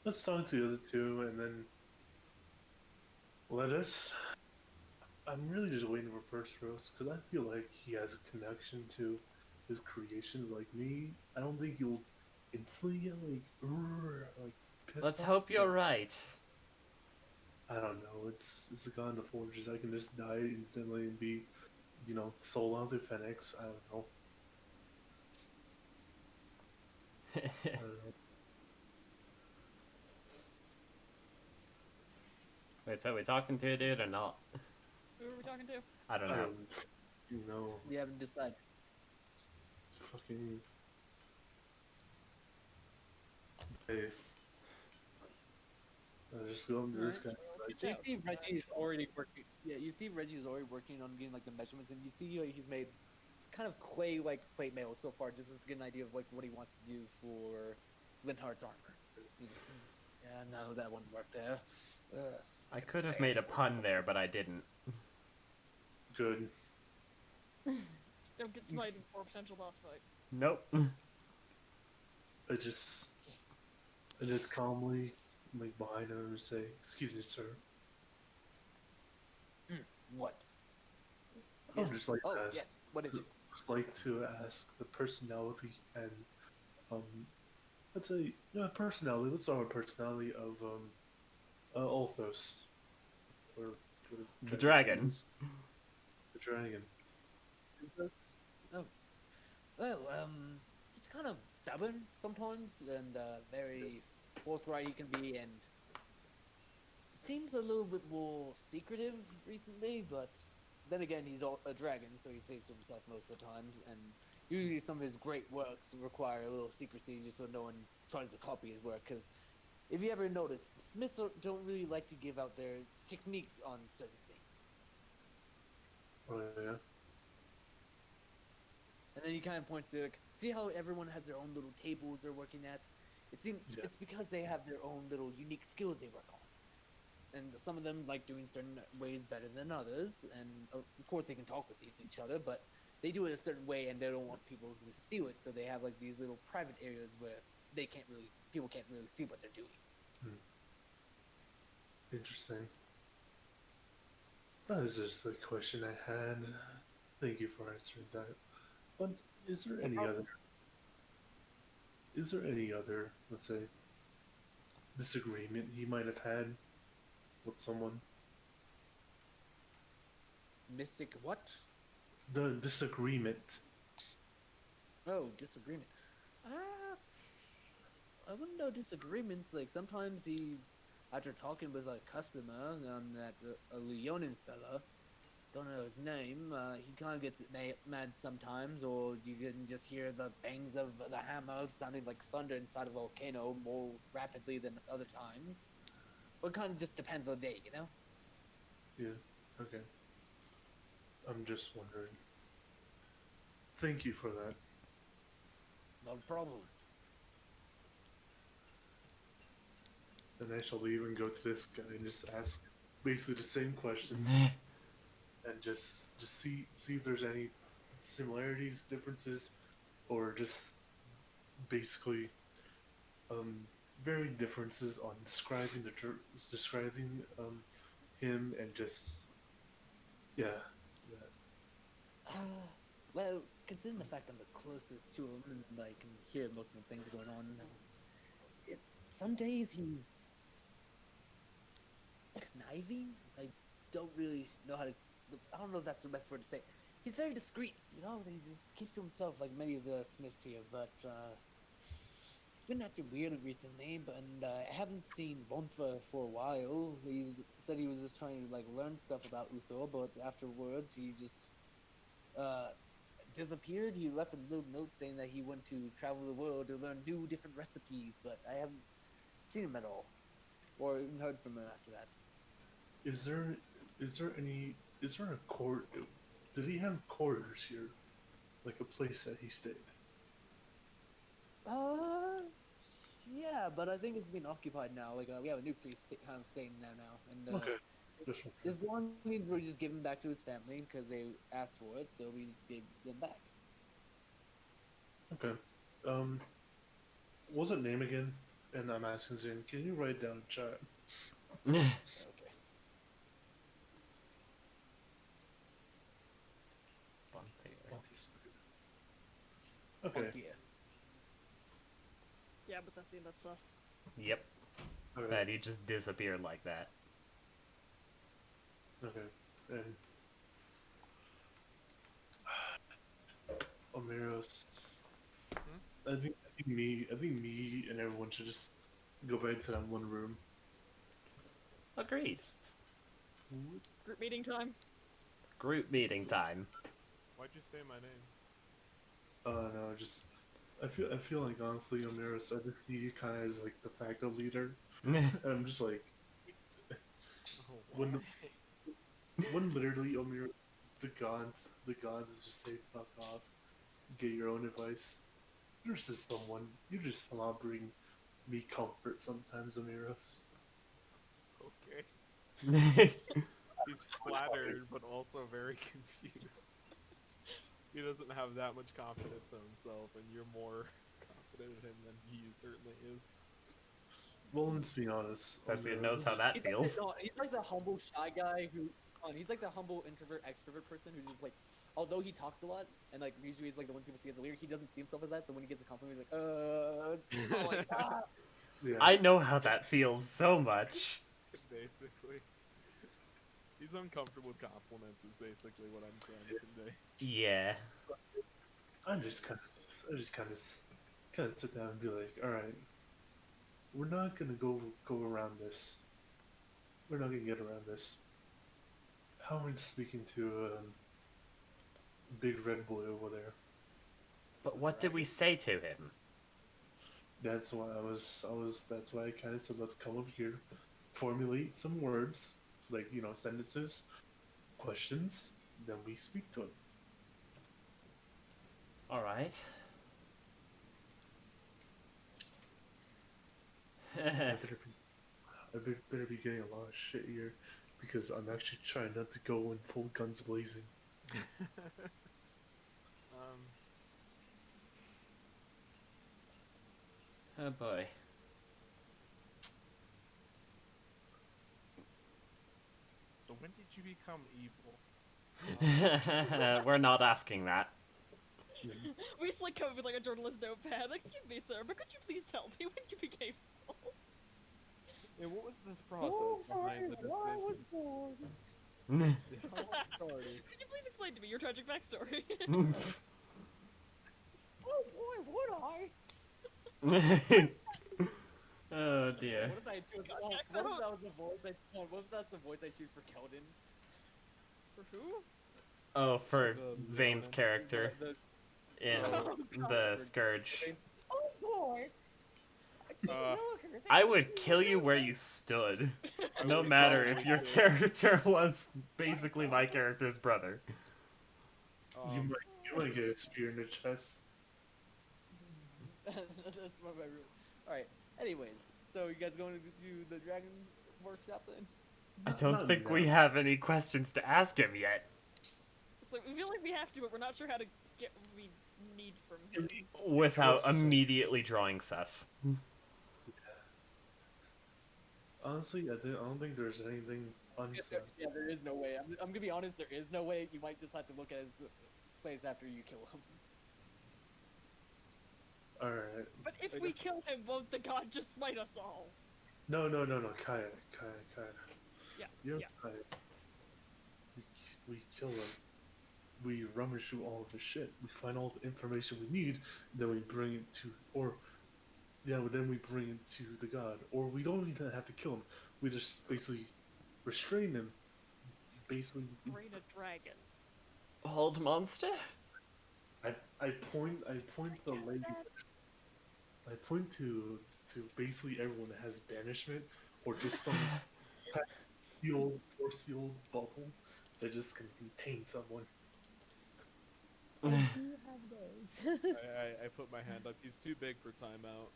Let's talk to the other two and then let us. I'm really just waiting for First Rose because I feel like he has a connection to his creations like me. I don't think he'll instantly get like pissed Let's off, hope you're but right. I don't know. It's the god of the forges. I can just die instantly and be, sold out to Fenix. I don't know. I don't know. Wait, so are we talking to a dude or not? Who are we talking to? I don't I know. don't know. We haven't decided. Fucking. Hey. Just go to this guy. So you see Reggie's already working. Yeah, you see Reggie's already working on getting like the measurements, and you see he's made kind of clay-like plate mail so far, just to get an idea of like what he wants to do for Linhart's armor. He's like, yeah, no, that wouldn't work there. I could have made a pun there, but I didn't. Good. Don't get smited before a potential boss fight. Nope. I just calmly, like, behind him and say, "Excuse me, sir." What? I would just like to ask, yes. What is it? just like to ask the personality and, let's say, personality. Let's start with personality of Althos, or The dragon. The dragon. Oh. Well, he's kind of stubborn sometimes, and very forthright he can be, and seems a little bit more secretive recently, but then again, he's a dragon, so he stays to himself most of the times, and usually some of his great works require a little secrecy just so no one tries to copy his work, because if you ever notice, Smiths don't really like to give out their techniques on certain things. Oh yeah. And then he kind of points to, like, see how everyone has their own little tables they're working at? Yeah. It's because they have their own little unique skills they work on. And some of them like doing certain ways better than others, and of course they can talk with each other, but they do it a certain way and they don't want people to steal it, so they have like these little private areas where people can't really see what they're doing. Interesting. That was just the question I had. Thank you for answering that. But is there any other, let's say, disagreement he might have had with someone? Mystic what? The disagreement. Oh, disagreement. I wouldn't know disagreements. Like sometimes he's after talking with a customer, that a Leonin fella, don't know his name. He kind of gets mad sometimes, or you can just hear the bangs of the hammer sounding like thunder inside a volcano more rapidly than other times. But it kind of just depends on the day, you know. Yeah. Okay. I'm just wondering. Thank you for that. No problem. Then I shall leave and go to this guy and just ask basically the same question and just see if there's any similarities, differences, or just basically varying differences on describing him and just yeah. Well, considering the fact I'm the closest to him and I can hear most of the things going on, some days he's conniving. I don't really know how to. I don't know if that's the best word to say. He's very discreet, you know. He just keeps to himself, like many of the Smiths here. But he's been acting weird recently. And I haven't seen Bontva for a while. He's said he was just trying to like learn stuff about Uthor, but afterwards he just disappeared. He left a little note saying that he went to travel the world to learn new, different recipes. But I haven't seen him at all, or even heard from him after that. Is there a court? Did he have quarters here, like a place that he stayed? Yeah, but I think it's been occupied now. Like, we have a new priest kind of staying there now, and Okay. Just one. his belongings were just given back to his family because they asked for it, so we just gave them back. Okay. What's his name again? And I'm asking Zane, can you write down in chat? Okay. Okay. Yeah. Yeah, but that's sus. Yep. Okay. That he just disappeared like that. Okay. And Omiros. I think me and everyone should just go back to that one room. Agreed. Group meeting time. Group meeting time. Why'd you say my name? No, just I feel like honestly, Omiros, I just see you kind of as like the facto leader, and I'm just like, Oh, when why? when literally Omiros, the gods just say fuck off, get your own advice. There's just someone you just somehow bring me comfort sometimes, Omiros. Okay. He's flattered, but also very confused. He doesn't have that much confidence in himself, and you're more confident in him than he certainly is. Well, let's be honest. Thessian Omiros knows is how that He's feels. he's like the humble, shy guy who. He's like the humble introvert, extrovert person who's just like, although he talks a lot and like usually he's like the one people see as a leader, he doesn't see himself as that. So when he gets a compliment, he's like, it's kinda like, ah. Yeah. I know how that feels so much. Basically. He's uncomfortable with compliments is basically what I'm trying to convey. Yeah. I just kind of sit down and be like, all right, we're not gonna go around this. We're not gonna get around this. How am I speaking to big red boy over there? But what did we say to him? That's why that's why I kind of said, let's come up here, formulate some words, like, sentences, questions, then we speak to him. Alright. I better be getting a lot of shit here, because I'm actually trying not to go in full guns blazing. Oh boy. So when did you become evil? We're not asking that. We just like come up with like a journalist notepad. Excuse me, sir, but could you please tell me when you became evil? And what was the process behind the decision? How it started? Could you please explain to me your tragic backstory? Oh boy, would I? dear. What if I choose? What if that was the voice? What if that's the voice I choose for Keldon? For who? Oh, for The Zane's villain. character in Oh, the Scourge. Oh boy! I would kill you where you stood. I No would matter probably if your do. character was basically my character's brother. You might get a spear in the chest. That's my rule. All right. Anyways, so you guys going to do the Dragon Workshop then? I don't Not think we now. have any questions to ask him yet. It's like we feel like we have to, but we're not sure how to get what we need from him. Without What's the same? immediately drawing sus. Honestly, I don't think there's anything unsaid. Yeah, there is no way. I'm gonna be honest. There is no way. You might just have to look at his plays after you kill him. Alright. But if we kill him, won't the god just smite us all? No. Kaia. Yeah, You're yeah. Kaia. We kill him. We rummage through all of his shit. We find all the information we need, then we bring it to, then we bring it to the god. Or we don't even have to kill him. We just basically restrain him. Basically, Brain a dragon. Hold monster? I point the lady. I point to basically everyone that has banishment or just some type of force field bubble that just can contain someone. I do have those. I put my hand up. He's too big for timeout.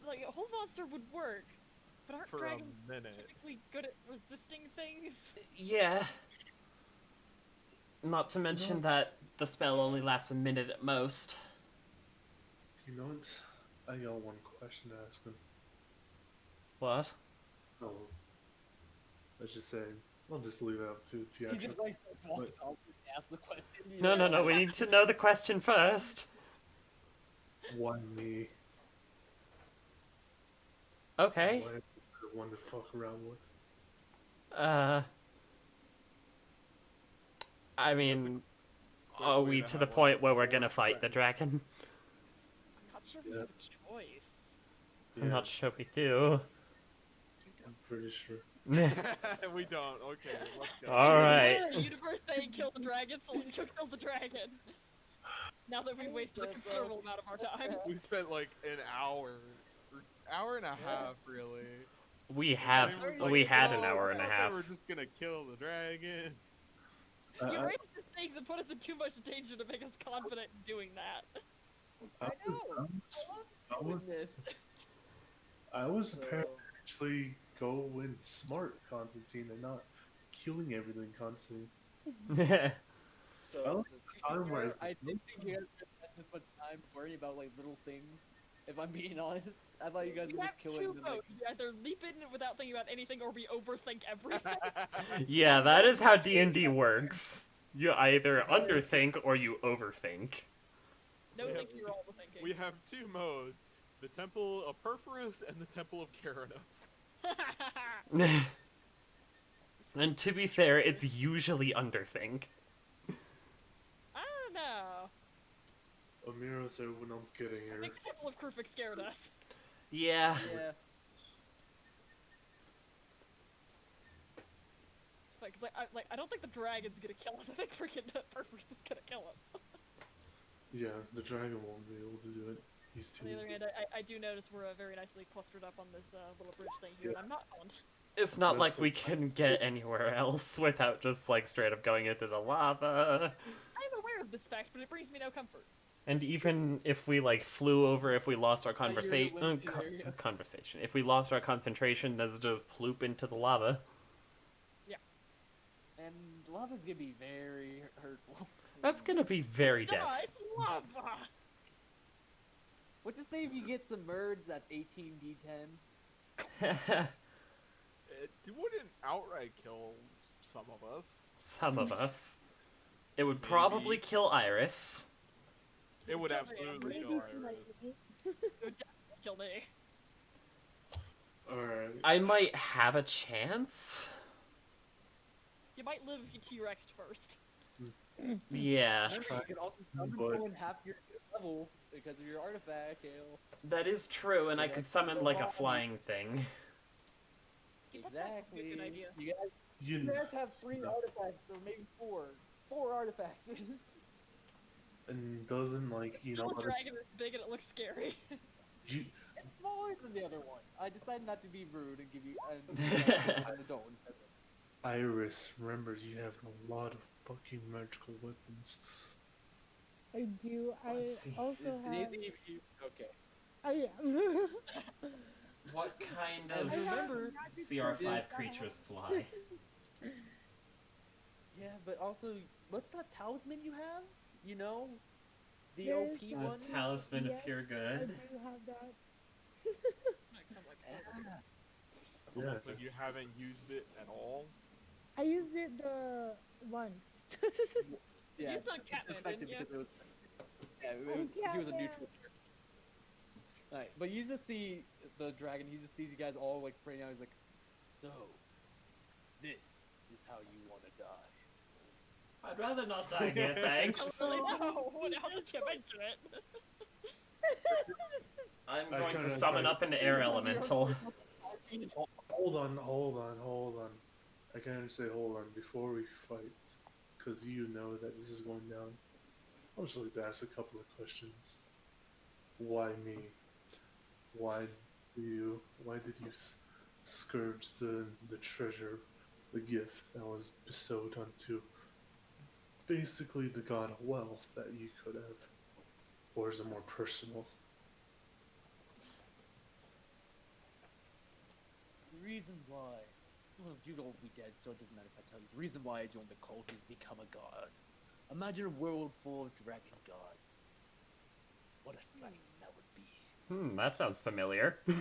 Like a whole monster would work, but aren't For a dragons minute. typically good at resisting things? Yeah. Not to mention that the spell only lasts a minute at most. You know what? I got one question to ask him. What? Oh, let's just say I'll just leave it up to He Theatric. just like starts walking off and asks the question. No, we need to know the question first. Why me? Okay. Why the one to fuck around with? I mean, Quick are way we to to have the one point where we're more gonna fight the dragon. dragon? I'm not sure we Yeah. have a choice. I'm not sure we do. I'm pretty sure. We don't. Okay, let's go. Alright. The universe saying kill the dragon, so let's go kill the dragon. Now that we've wasted a considerable amount of our time. We spent like an hour and a half, really. We And have, they were we like, had an "Oh, hour and a I thought half. We're just gonna kill the dragon. You I- raised the stakes and put us in too much danger to make us confident in doing that. I know. I love doing this. I was prepared to actually go in smart Constantine and not killing everything Constantine. So Well, is this- Time where I didn't think you guys would spend this much time worrying about like little things. If I'm being honest, I thought you guys You were have just killing two them. Like, modes. We either leap in without thinking about anything, or we overthink everything. Yeah, that is how D&D works. You either underthink or you overthink. No, Yeah. thank you, you're overthinking. We have two modes: the Temple of Perforos and the Temple of Keranos. And to be fair, it's usually underthink. I don't know. Omiros, everyone else getting I here. think the Temple of Krufik scared us. Yeah. yeah. I don't think the dragon's gonna kill us. I think freaking Purpose is gonna kill us. Yeah, the dragon won't be able to do it. He's On too. the other hand, I do notice we're very nicely clustered up on this little bridge thing here, and I'm not on. It's not That's like we can get anywhere else without just like straight up going into the lava. I'm aware of this fact, but it brings me no comfort. And even if we like flew over, if we lost our You're the limited area. conversation, if we lost our concentration, let's just ploop into the lava. And lava's gonna be very hurtful. That's gonna be very Duh, deaf. it's lava! What just say if you get submerged, that's 18d10. It wouldn't outright kill some of us. Some of us. It would probably Maybe. kill Iris. It would Maybe absolutely Maybe kill Iris. slightly. It would definitely kill me. Alright. I might have a chance. You might live if you T-Rexed first. Yeah, Remember, you can also summon But- one half your level because of your artifact, Gale. that is true, and I could summon like a flying thing. That's a good Exactly. idea. You guys have 3 artifacts, so maybe 4. 4 artifacts. And doesn't like you know Still a dragon that's big and it looks scary. you It's smaller than the other one. I decided not to be rude and give you an adult instead. Iris, remember you have a lot of fucking magical weapons. I do. Let's see. Also Is have. anything if you okay? Oh yeah. What kind And of remember, CR5 creatures fly? yeah, but also, what's that talisman you have? You know, the There's OP A one. talisman of Yes, pure I good. do have that. Yeah. Yeah, Like you haven't used it at all. I used it the once. Yeah, Used on it's Catman, effective didn't because it was, he was a Catman. neutral character. Alright, but you just see the dragon, he just sees you guys all like spraying out, he's like, so, this is how you want to die. I'd rather not die here, thanks. Oh, no, now that you mention it. I'm I going to kinda- summon up an air elemental. hold on. I can't say hold on before we fight, because you know that this is going down. I'll just like to ask a couple of questions. Why me? Why did you scourge the treasure, the gift that was bestowed onto basically the god of wealth that you could have? Or is it more personal? The reason why, well, you will be dead, so it doesn't matter if I tell you. The reason why I joined the cult is become a god. Imagine a world full of dragon gods. What a sight that would be. That sounds familiar. I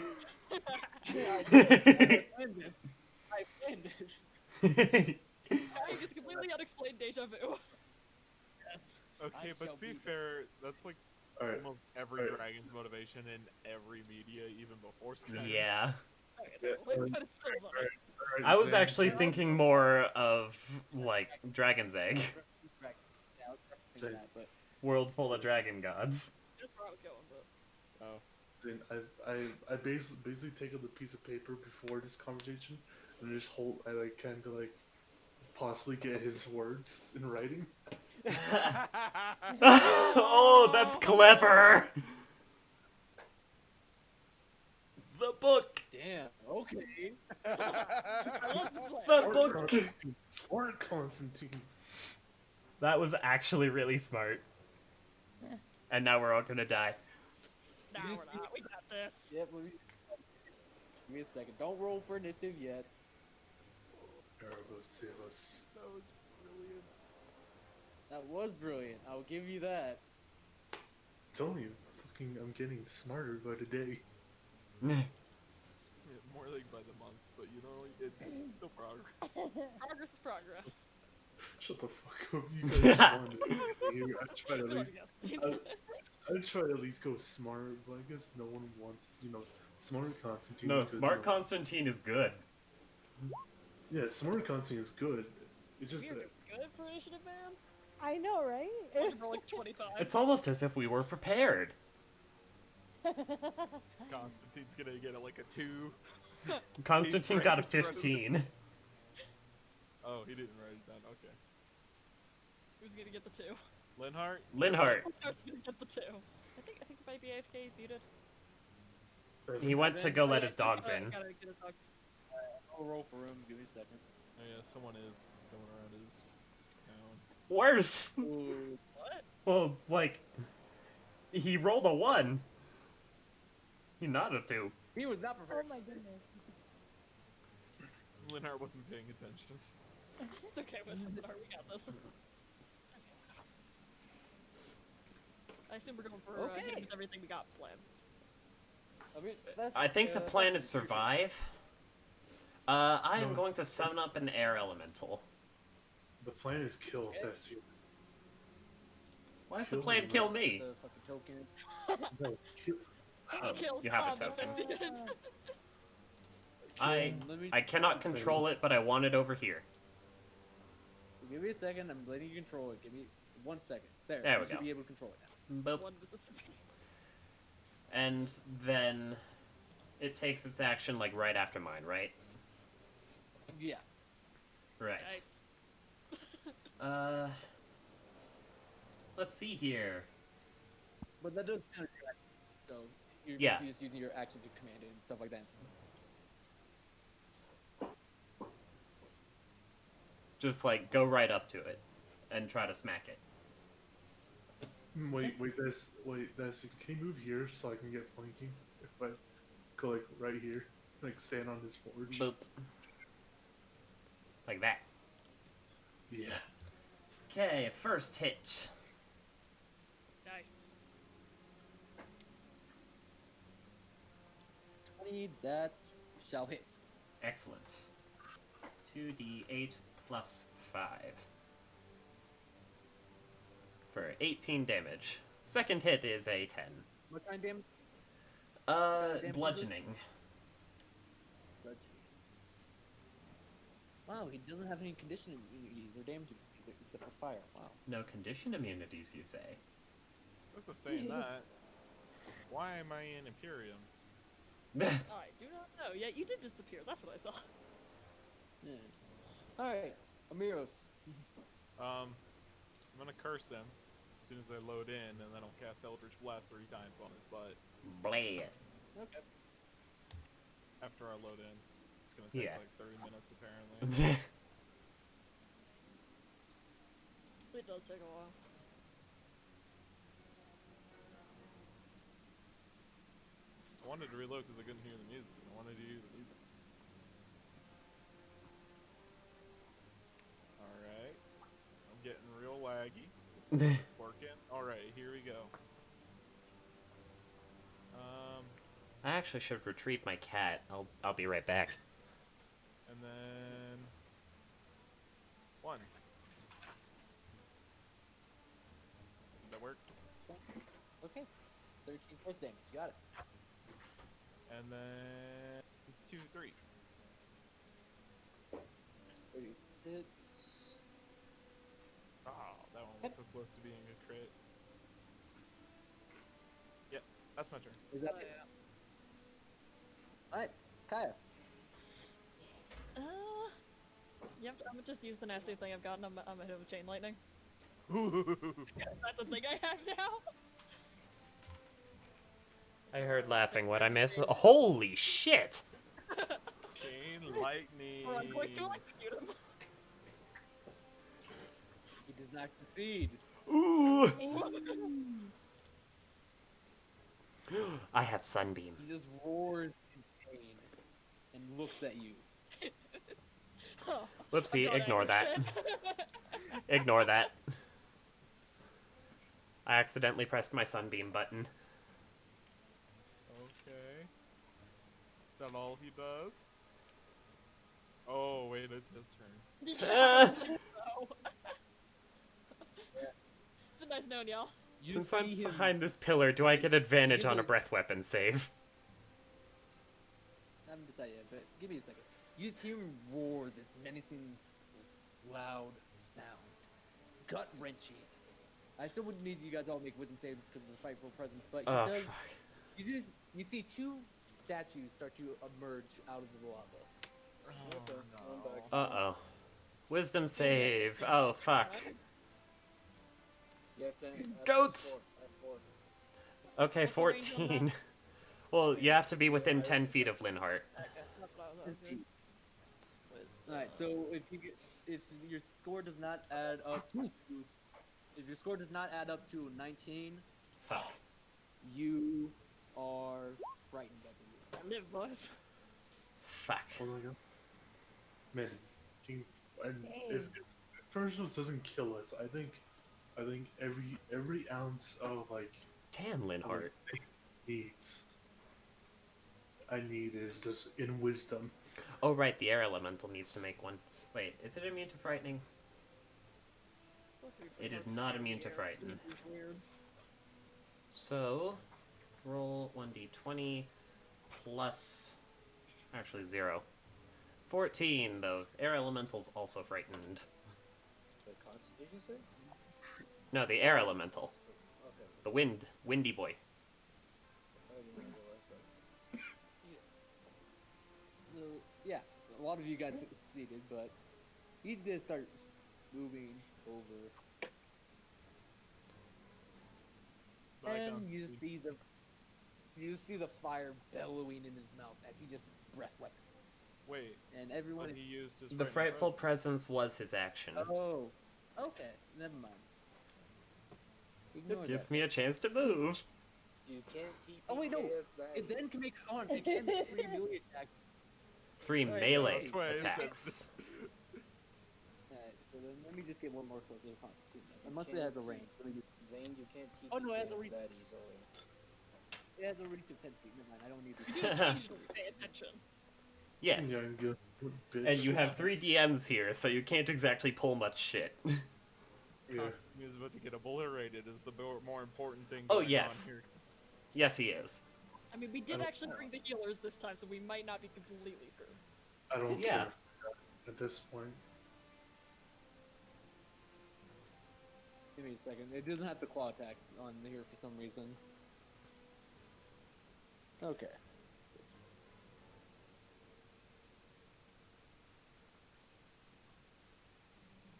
planned this. Having just completely unexplained deja vu. Okay, shall but to be be- fair, that's like Alright, almost every Alright. dragon's motivation in every media, even before Skyrim. Yeah. Okay, but it's still funny. I was actually thinking more of, like, Dragon's Egg. Yeah, I was referencing that, but World full of dragon gods. That's where I was going, but... Oh. Then I basically take out the piece of paper before this conversation and just I like kind of like possibly get his words in writing. Oh, that's clever! The book! damn, okay. The book! Smart Constantine. That was actually really smart. And now we're all gonna die. Nah, You we're just- not. We got this. Yep, give me a second. Don't roll for initiative yet. Let's see, let's- That was brilliant. That was brilliant. I'll give you that. Telling you, I'm getting smarter by the day. Yeah, more like by the month, but you know, it's still progress. Progress is progress. Shut the fuck up, you guys. wanted to hear. I try to at There least, we go. I try to at least go smart, but I guess no one wants, smart Constantine. No, because, Smart Constantine is good. Yeah, smart Constantine is good. It's just We're that good for initiative, man. I know, right? We're like 25. It's almost as if we were prepared. Constantine's gonna get like a 2. Constantine got a 15. Oh, he didn't write it down. Okay. Who's gonna get the 2? Linhart? Linhart. Who's gonna get the 2? I think he might be AFK. He's muted. He went to go let his dogs Alright, in. gotta get his dogs. I'll roll for him. Give me a second. Oh yeah, someone is coming around his town. Worse! Ooh, What? Well, like, he rolled a 1. He not a 2. he was not Oh prepared. my goodness. Linhart wasn't paying attention. It's okay, Winston. We got this. I assume we're going for Okay. hitting with everything we got planned. I mean, that's, I think the plan that's is the future. survive. I am No. going to summon up an air elemental. the plan is kill Okay. Thessian. Why does the Kill plan me, kill Max. me? The fucking token. No, kill. Oh, Kill you have a Tom. token. Let me, I cannot control it, but I want it over here. Give me a second. I'm letting you control it. Give me 1 second. There There you we should go. be able to control it now. Boop. One was this. And then it takes its action like right after mine, right? Yeah. Right. Nice. Let's see here. But that does kind of your action. So you're Yeah. just using your action to command it and stuff like that. Just like go right up to it and try to smack it. Wait, Des, can you move here so I can get flanking? If I go like right here, like stand on this forge. Boop. Like that. Yeah. Okay, first hit. Nice. 20, that shall hit. Excellent. 2d8 plus 5. For 18 damage. Second hit is a 10. What kind of damage? damage is this? Bludgeoning. Bludgeoning. Wow, he doesn't have any condition immunities or damage immunities except for fire. Wow. No condition immunities, you say? Look at saying that. Why am I in Imperium? That's I do not know. Yeah, you did disappear. That's what I saw. Yeah. Alright, Omiros. I'm gonna curse him as soon as I load in, and then I'll cast Eldritch Blast 3 times on his butt. blast. Okay. After I load in. It's gonna take Yeah. like 30 minutes apparently. It does take a while. I wanted to reload because I couldn't hear the music. I wanted to hear the music. Alright. I'm getting real laggy. It's working. Alright, here we go. I actually should retrieve my cat. I'll be right back. And then... 1. Did that work? Okay. 13 force damage. Got it. And then... 2, 3. 36. Oh, that one was so close to being a crit. Yep, that's my turn. Is that Oh, it? yeah. Alright, Kaia. Yep, I'm gonna just use the nasty thing I've gotten. I'm a hit of chain lightning. Ooh. That's a thing I have now. I heard laughing. What I miss? Holy shit! Chain lightning. Run quick to electrocute him. He does not concede. Ooh! I have sunbeam. He just roars in pain and looks at you. Oh, Whoopsie, I'm not ignore angry, that. shit. Ignore that. I accidentally pressed my sunbeam button. Okay. Is that all he does? Oh, wait, it's his turn. No. It's been nice knowing y'all. You Since see I'm him. behind this pillar, do I get advantage He's on a like- breath weapon save? I haven't decided yet, but give me a second. You just hear him roar this menacing, loud sound. Gut wrenching. I still would need you guys all to make wisdom saves because of the frightful presence, but he Oh, does. fuck. You see two statues start to emerge out of the lava. Okay, I'm back. Uh-oh. Wisdom save. Oh, fuck. You have to add Goats! 4. Okay, What's the range on 14. Well, you have to be within 10 feet of Linhart. Okay, that's what I was asking. Alright, so if your score does not add up to if your score does not add up to 19, Fuck. you are frightened, I believe. Live, boys. Fuck. Where do I go? Man, can you, and Dang. if Versus doesn't kill us, I think every ounce of like Damn, Linhart. needs I need is just in wisdom. Oh, right, the air elemental needs to make one. Wait, is it immune to frightening? It is not immune to frighten. It's weird. So, roll 1d20 plus... Actually, 0. 14, though. Air elemental's also frightened. did you say? No, the air elemental. Okay, The windy boy. I didn't realize that. So yeah, a lot of you guys succeeded, but he's gonna start moving over, Bye, and you just Constantine. see the fire bellowing in his mouth as he just breath weapons, Wait, and but everyone. he used his The frightened frightful presence. presence was his action. Oh, okay, never mind. This Ignore gives that. me a chance to move. You can't TP Oh, wait, no. KS that. It then can make harm. It can make 3 melee attack. 3 Alright, melee that's why I said attacks. Alright, so then let me just get one more closer to Constantine. You Unless it can't has a TP range. Let me just, Zane, you can't TP Oh, no, it has a KS reach. that easily. it has a reach of 10 feet. Never mind, I don't need You to. do occasionally pay attention. Yes. Yeah, good bitch. And you have 3 DMs here, so you can't exactly pull much shit. Yeah. Constantine is about to get obliterated. Is the more important thing Oh, going yes. on here. Yes, he is. I mean, we I did don't- actually bring the healers this time, so we might not be completely screwed. I don't Yeah. care at this point. Give me a second. It doesn't have the claw attacks on here for some reason. Okay.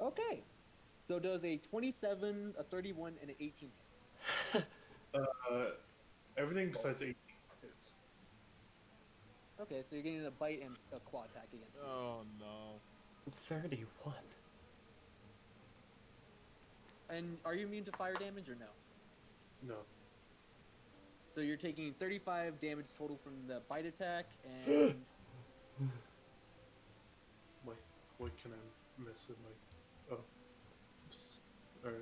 Okay. So does a 27, a 31, and an 18 hit. Everything besides 18 hits. Okay, so you're getting a bite and a claw attack against you. Oh no. 31. And are you immune to fire damage or no? No. So you're taking 35 damage total from the bite attack, and What can I miss with my... Oh. Oops. Alright.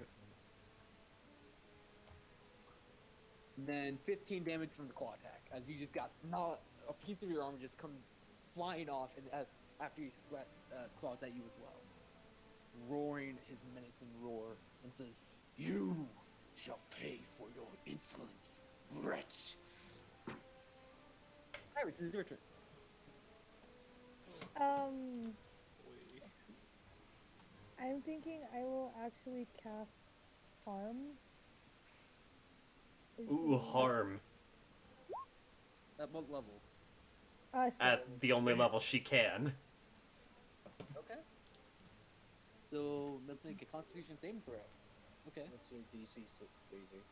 then 15 damage from the claw attack, as you just got not a piece of your armor just comes flying off, and as after he claws at you as well, roaring his menacing roar, and says, "You shall pay for your insolence, wretch." Iris, it's your turn. Wait. I'm thinking I will actually cast Harm. Ooh, harm. At what level? At the only level she can. Okay. So let's make a Constitution saving throw. Okay. What's your DC, Daisy?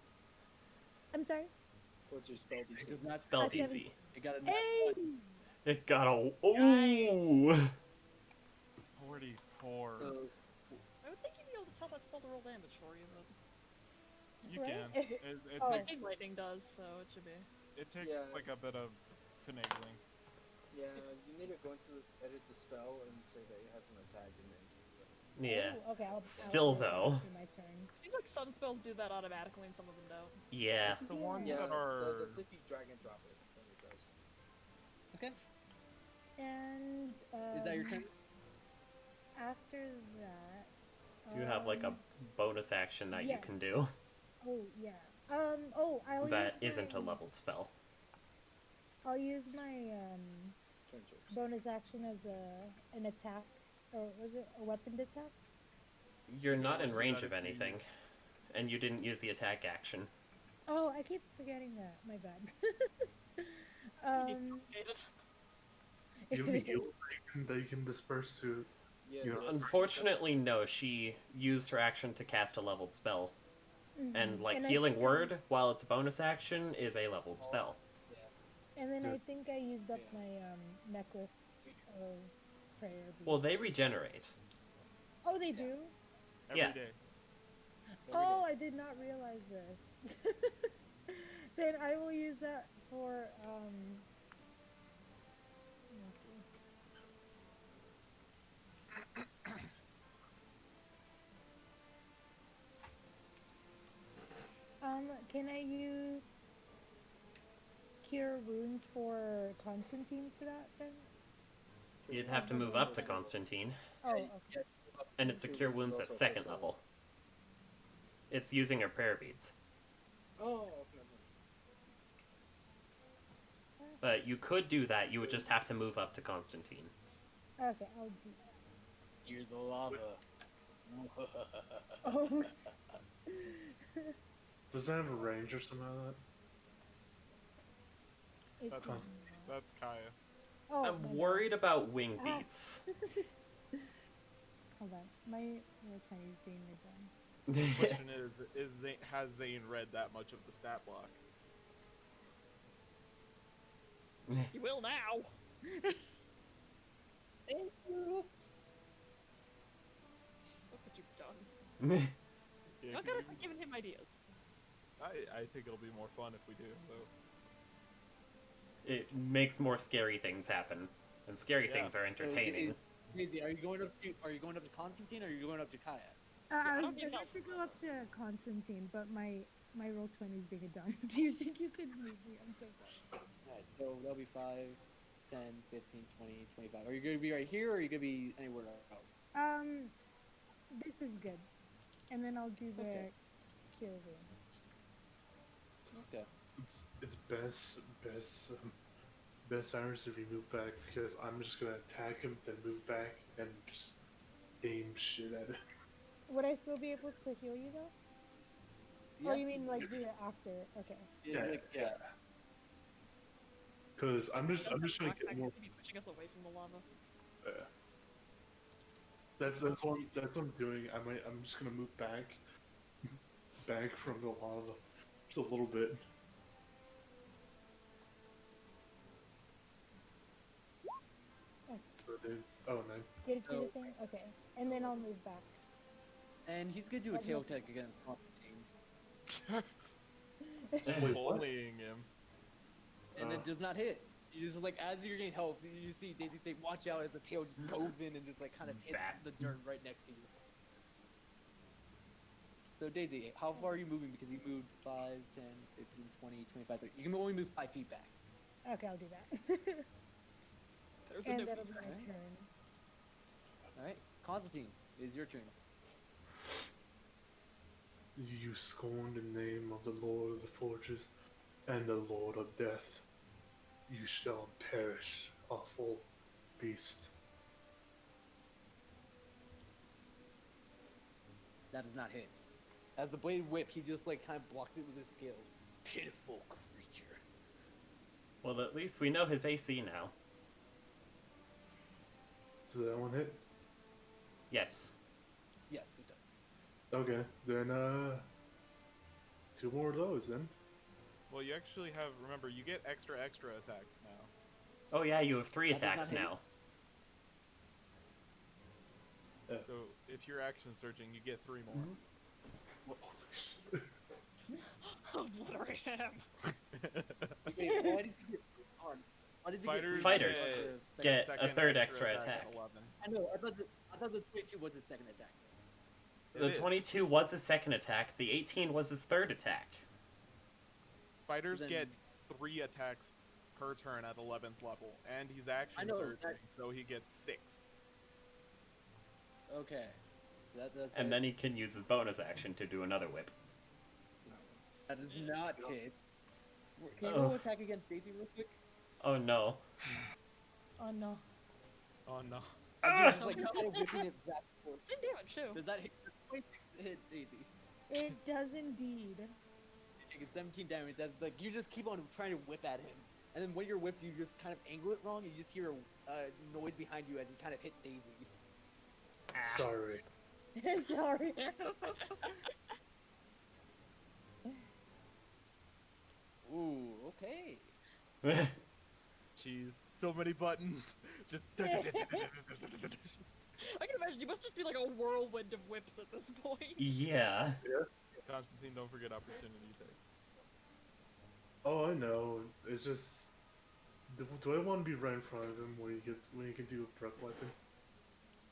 I'm sorry. What's your spell DC? It does not Spell I said- DC. It got a Hey! It got a... Ooh! 44. So I would think you'd be able to tell that spell to roll damage for you, but You Right? can. It Oh. takes, Big Lightning does, so it should be. it takes Yeah. like a bit of finagling. Yeah, you need to go into edit the spell and say that it has an attack in it. Yeah. Oh, okay, Still, though. do my turn. Seems like some spells do that automatically and some of them don't. Yeah. The ones Yeah, that are. that's if you drag and drop it, then it does. okay. And Is that your turn? After that, Do you have like a bonus action that you yes. can do Oh yeah. I'll that use isn't my, a leveled spell? I'll use my Cantrips. bonus action as an attack, or was it a weapon attack? You're not in do range that of if you anything, use- and you didn't use the attack action. Oh, I keep forgetting that. My bad. Complicated. You have a heal that you can disperse to... Yeah, Yeah. the- Unfortunately, no. She used her action to cast a leveled spell, and like And I healing think word, while it's a bonus action, is a leveled spell. And then Yeah. I think I used up Yeah. my necklace of prayer. beads. Well, they regenerate. Oh, they do. Every Yeah. day. Oh, I did not realize this. Then I will use that for let me see. Can I use Cure Wounds for Constantine for that then? You'd have to move up to Constantine, Oh, okay. and it's a cure wounds at second level. It's using her prayer beads. Oh, okay. But you could do that, you would just have to move up to Constantine. Okay, I'll do that. Hear the lava. Oh, Does that have a range or something like it That's, does that's Kaia. not. Oh, I'm my bad. worried about wing Ah. beats. Hold on, my little Chinese being redone. The question is Zane, has Zane read that much of the stat block? You will now. Thank you. Look what you've done. Yeah, Not can gonna you- giving him ideas. I think it'll be more fun if we do, though. It makes more scary things happen, and scary Yeah. things are So, entertaining. Daisy, are you going up to Constantine or are you going up to Kaia? I I was don't need gonna help. to go up to Constantine, but my roll 20 is being done. Do you think you could move me? I'm so sorry. Alright, so that'll be 5, 10, 15, 20, 25. Are you going to be right here or are you going to be anywhere else? This is good. And then I'll do the Okay. cure wounds. Okay. It's best Iris if you move back because I'm just gonna attack him, then move back and just aim shit at it. Would I still be able to heal you though? Oh, you mean like do it after? Okay. It's like, yeah. Cause I'm just trying to Backpack get more. could be pushing us away from the lava. That's what I'm doing. I'm just gonna move back from the lava just a little bit. Oh. So they, oh no. Get it to So- the thing? Okay. And then I'll move back. And he's going to do a Okay. tail attack against Constantine. Wait, what? Bullying him. And it does not hit. You just like, as you're getting help, you see Daisy say, watch out, as the tail just goes in and just like kind of hits Bat. the dirt right next to you. So Daisy, how far are you moving? Because you moved 5, 10, 15, 20, 25, 30. You can only move 5 feet back. Okay, I'll do that. There's a And no that'll be feedback. my turn. Alright, Constantine, it is your turn. You scorn the name of the Lord of the Forges and the Lord of Death. You shall perish, awful beast. That does not hit. As the blade whip, he just like kind of blocks it with his scales. Pitiful creature. Well, at least we know his AC now. Does that one hit? Yes, Yes. it does. Okay, then 2 more of those then. Well, you actually have. Remember, you get extra attack now. Oh yeah, you have 3 That does not attacks hit. now. So if you're action searching, you get 3 more. Obliterate him. Wait, why does he get on? Why does he Fighters get Fighters second- get a third extra attack. at 11. I know. I thought the 22 was his second attack. The It is. 22 was his second attack. The 18 was his third attack. Fighters then- get 3 attacks per turn at 11th level, and he's action know, searching, so he gets 6. Okay, so that does. And hit. then he can use his bonus action to do another whip. That does not hit. Can you roll Oh. attack against Daisy real quick? Oh no. Oh no. Oh no. As you're just like kind of whipping it back and forth. Same damage too. Does that hit? 26 hit Daisy. It does indeed. You take 17 damage. As it's like you just keep on trying to whip at him, and then when you're whipped, you just kind of angle it wrong. And you just hear a noise behind you as you kind of hit Daisy. Sorry. Sorry. Ooh, okay. Jeez, so many buttons. Just. I can imagine you must just be like a whirlwind of whips at this point. Yeah. Constantine, don't forget opportunity attacks. Oh, I know. It's just. Do I want to be right in front of him when he can do a breath weapon?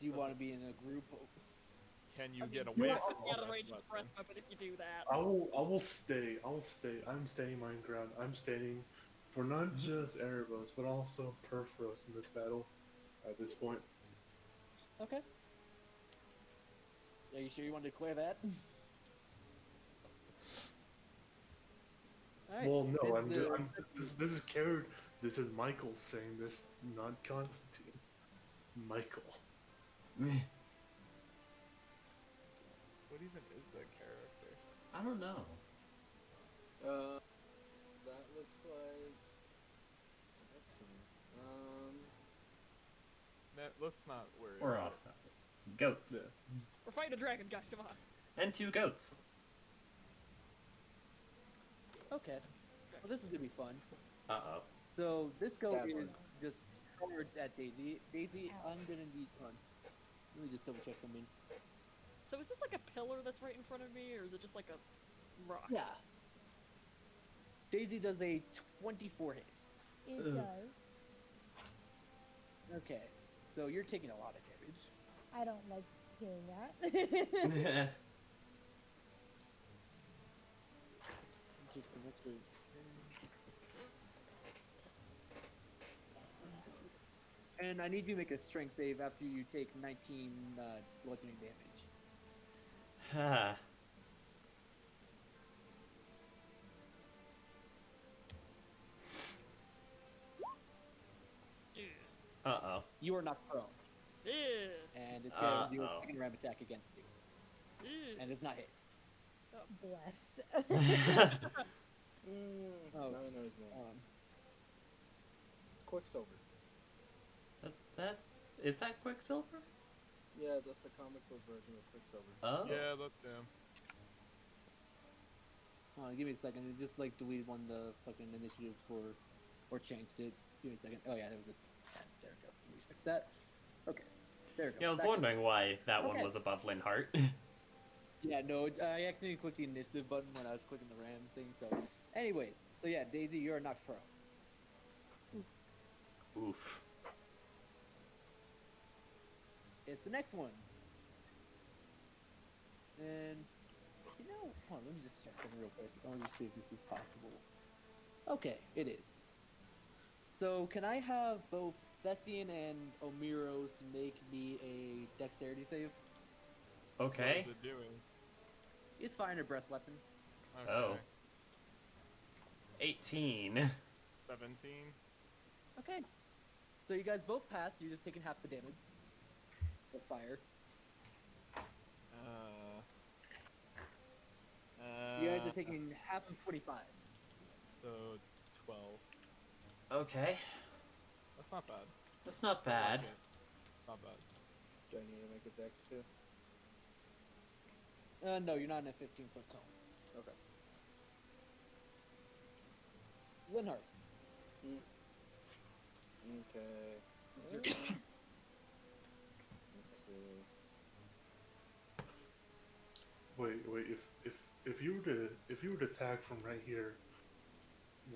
Do you want to be in a group? Can you I mean, get you away are from all out of that range of weapon? breath weapon if you do that. I will stay. I'm staying my ground. I'm standing for not just Erebos, but also Perforos in this battle at this point. Okay. Are you sure you want to declare that? Alright. Well, no, this this is Carrot. This is Michael saying this, not Constantine. Michael. What even is that character? I don't know. That looks like the next one. Let's not worry. We're about off it. topic. Goats. Yeah. We're fighting a dragon, guys. Come on. And 2 goats. Okay. Well, this is gonna be fun. Uh-oh. So this goat That's is fine. just charged at Daisy. Daisy, Ow. I'm gonna need one. Let me just double check something. So is this like a pillar that's right in front of me, or is it just like a rock? Yeah. Daisy does a 24 hit. It Ugh. does. Okay. So you're taking a lot of damage. I don't like hearing that. Take some extra. And I need you to make a strength save after you take 19 bludgeoning damage. Ha. Uh-oh. You are not prone, Ew. and it's going to do a Uh-oh. second round attack against you, Ew. and it's not hit. Bless. Oh, Now I know his name. It's Quicksilver. Is that Quicksilver? Yeah, that's the comic book version of Quicksilver. Oh. Yeah, that's him. Hold on, give me a second. It just like deleted one of the fucking initiatives or changed it. Give me a second. Oh yeah, there was a 10. There we go. Let me fix that. Okay, there we go. Yeah, I was Back to- wondering why that one Okay. was above Linhart. Yeah, no, I accidentally clicked the initiative button when I was clicking the RAM thing. So, anyway, so yeah, Daisy, you're not pro. Oof. It's the next one. And, you know, hold on, let me just check something real quick. I want to just see if this is possible. Okay, it is. So, can I have both Thessian and Omiros make me a dexterity save? Okay. What is it doing? It's firing a breath weapon. Okay. Oh. 18. 17. Okay. So you guys both pass, you're just taking half the damage. The fire. You guys are taking half of 25. So 12. Okay. That's not bad. That's not I like bad. it. Not bad. Do I need to make a dex too? No, you're not in a 15-foot cone. Okay. Linhart. Okay. Let's see. Wait. If you were to attack from right here,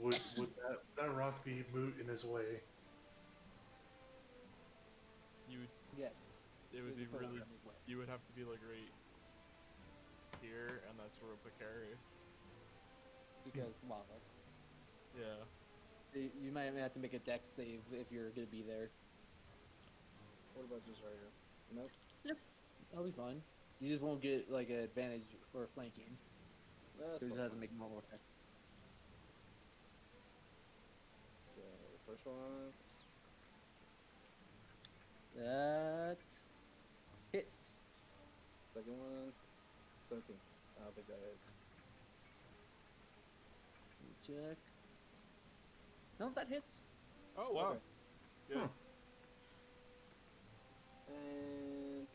would that rock be moot in his way? You would, Yes. it would There's be a pillar really. in his way. You would have to be like right here, and that's where we'll put carries. Because lava. Yeah. So you might have to make a dex save if you're gonna be there. What about just right here? Nope. That'll be fine. You just won't get like an advantage or a flanking. That's So you just fine. have to make normal attacks. Okay, first one. That hits. Second one. 17. I don't think that hits. Let me check. No, that hits. Oh wow. Okay. Good. Hmm. And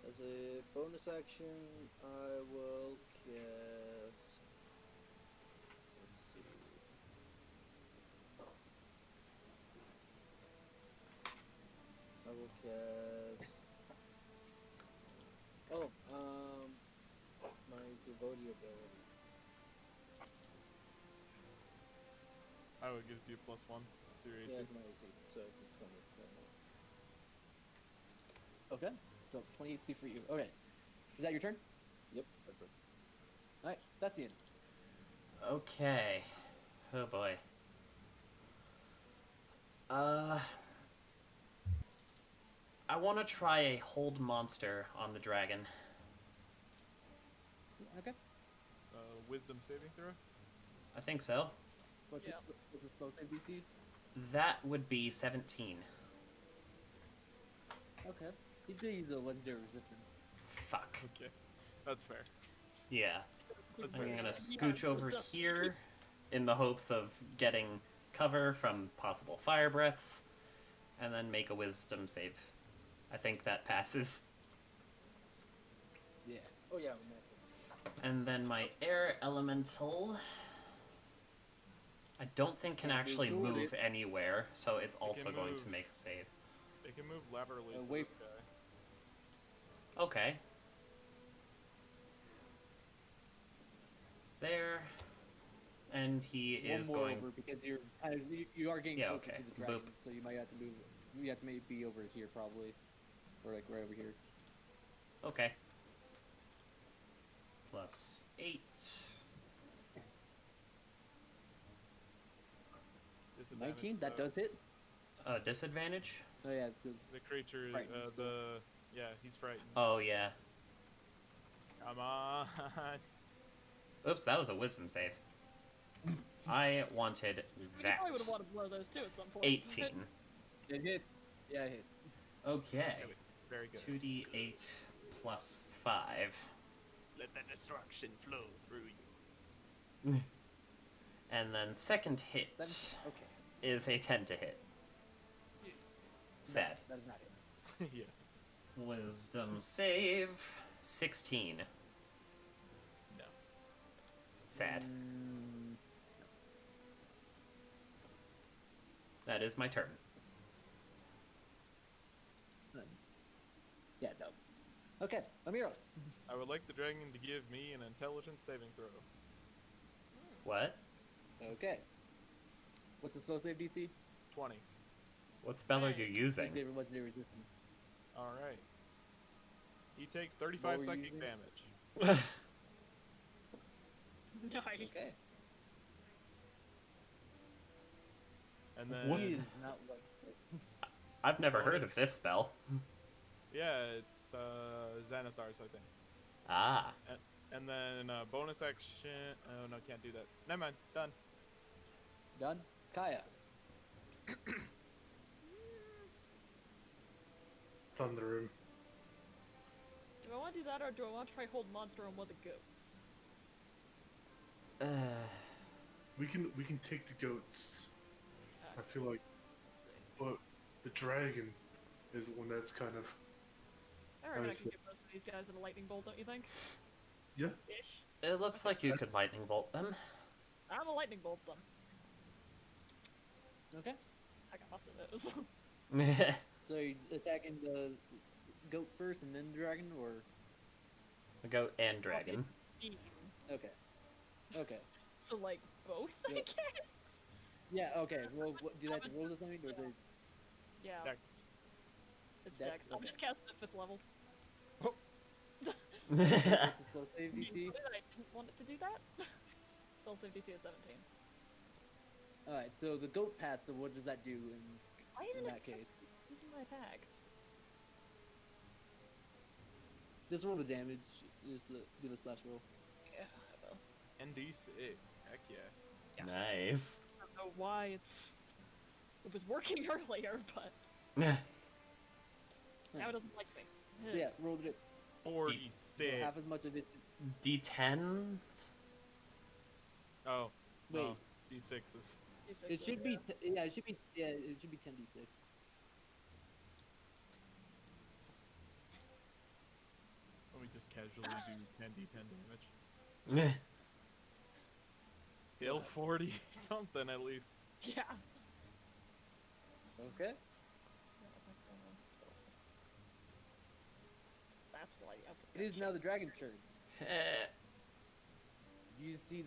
as a bonus action, I will cast. Let's see. I will cast. Oh, my devotee ability. Oh, it gives you a +1 to your AC. Yeah, it's my AC, so it's a 20. Okay. So 20 AC for you. Okay. Is that your turn? Yep, that's it. Alright, Thessian. Okay. Oh boy. I want to try a hold monster on the dragon. Okay. Wisdom saving throw. I think so. What's Yeah. the spell save DC? That would be 17. Okay. He's gonna use the legendary resistance. Fuck. Okay, that's fair. Yeah. That's I'm very gonna good. scooch Yeah, over stuff. here in the hopes of getting cover from possible fire breaths, and then make a wisdom save. I think that passes. Yeah. Oh yeah, I'm natural. And then my air elemental, I don't think can Can't actually move move anywhere, so it's also can going to move. make a save. They can move laterally Away to this guy. Okay. There. And he One is more going. over because you are getting Yeah, closer okay. to the dragon, Boop. so you might have to move. You have to maybe be over here probably, or like right over here. Okay. Plus 8. Disadvantage 19. That though. does hit. Disadvantage? Oh yeah. The creature, Frightened, so- yeah, he's frightened. Oh, yeah. Come on. Oops, that was a wisdom save. I wanted You that. probably would have wanted more of those too at some point. 18. It hits. Yeah, it hits. Okay. Very good. 2d8 plus 5. Let the destruction flow through you. And then second hit 7. Okay. is a 10 to hit. Sad. That is not it. Yeah. Wisdom save 16. No. Sad. Mm, That is my turn. yeah, no. Okay, Omiros. I would like the dragon to give me an intelligence saving throw. What? Okay. What's the spell save DC? 20. What spell are you He's using? given legendary resistance. Alright. He takes 35 What were you psychic using? damage. Nice. Okay. And then. What? He is not like this. I've never heard of this spell. Yeah, it's Xanathar's, I think. Ah. And then bonus action. Oh no, can't do that. Never mind. Done. Done? Kaia. Thunder him. Do I want to do that, or do I want to try hold monster on one of the goats? We can take the goats. I feel like, Let's see. but the dragon is the one that's kind of. I reckon I Nice. can give both of these guys a lightning bolt, don't you think? Yeah. Ish. It looks like you could lightning bolt them. I'm a lightning bolt them. Okay. I got lots of those. So you're attacking the goat first and then the dragon, or? The goat and dragon. Okay. Okay. So like both, I So- guess. Yeah, okay. Well, do that to roll or something, or is it Yeah, Dex. it's Dex? Dex. I'll Okay. just cast it at 5th level. what's the spell save I DC? didn't want it to do that. Spell save DC is 17. Alright, so the goat pass, so what does that do Why in isn't that it case? using my attacks? Just roll the damage. Just do the slash roll. Yeah, I will. ND6. Heck yeah. Yeah. Nice. I don't know why it was working earlier, but Yeah. now it doesn't like me. So yeah, rolled it. 46. So half as much of it. D10? Oh. Wait, No. D6s. it should be. Yeah, it should be. Yeah, it should be 10d6. Let me just casually do 10d10 damage. Gale 40 something at least. Yeah. Okay. That's why. It is now the dragon's turn. Eh, Do you see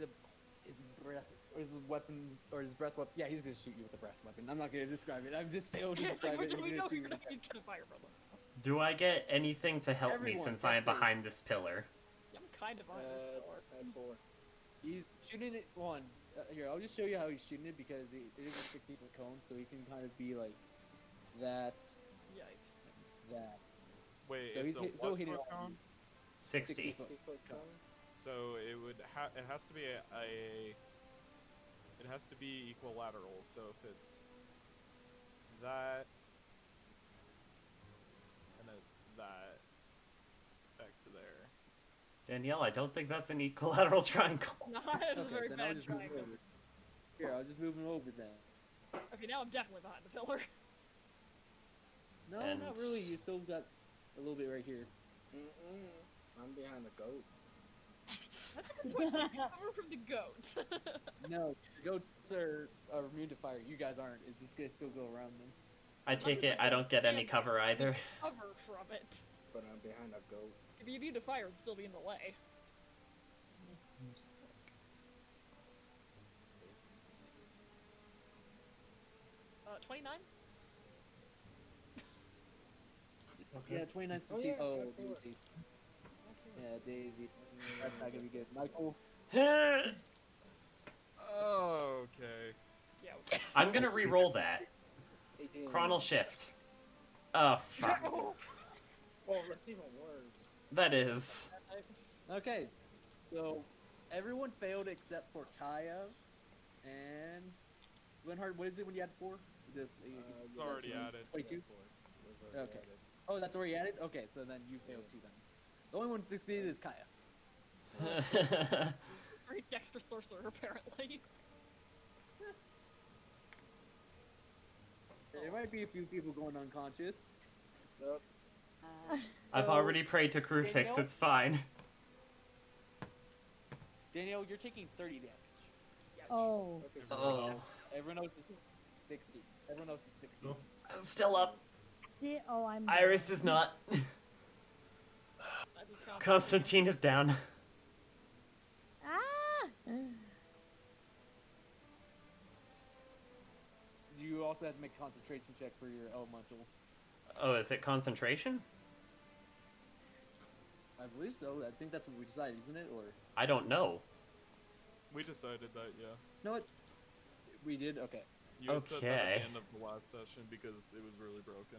his breath or his weapons or his breath weapon? Yeah, he's gonna shoot you with a breath weapon. I'm not gonna describe it. I'm just failed to describe it. He's we gonna know shoot you you're with a gonna use fire from them. Do I get anything to help me Everyone, since I am that's it. behind this pillar? I'm kind of on this floor. Add 4. He's shooting it one. Here, I'll just show you how he's shooting it because it is a 60-foot cone, so he can kind of be like that, Yikes. that. Wait, So it's he's a hit, so what hitting foot all. cone? 60. 60-foot. 60-foot cone. So it would it has to be it has to be equilateral. So if it's that that back to there. Danielle, I don't think that's an equilateral triangle. Not a Okay, very then I'll bad just move triangle. over. Here, I'll just move him over then. Okay, now I'm definitely behind the pillar. No, And- not really. You still got a little bit right here. I'm behind the goat. Cover from the goat. No, the goats are immune to fire. You guys aren't. It's just gonna still go around them. I take it I don't get any cover either. Cover from it. But I'm behind a goat. If you view to fire, it'd still be in the way. 29? Yeah, 29 to Oh, see. yeah, Oh, of course. Daisy. Yeah, Daisy. That's not gonna be good. Michael. Oh, okay. Yeah. Okay. I'm gonna re-roll that. 18. Chronal shift. Oh, fuck. Oh, that's even worse. That is. Okay, so everyone failed except for Kaia and Linhart. What is it when you add 4? Just It's already added. 22. Was already Okay. added. Oh, that's already added. Okay, so then you failed too. Then the only one who succeeded is Kaia. Very dexter sorcerer, apparently. There might be a few people going unconscious. Nope. I've So, already prayed to Crewfix, Danielle? it's fine. Danielle, you're taking 30 damage. Oh. Okay, so Oh. Everyone else is 60. Everyone else is 60. Oh. I'm still up. See? Oh, I'm. Iris is not. I just found- Constantine is down. Ah! You also have to make a concentration check for your elemental. Oh, is it concentration? I believe so. I think that's what we decided, isn't it? Or I don't know. We decided that, yeah. no, what? We did. Okay. You had said that at Okay. the end of the last session because it was really broken.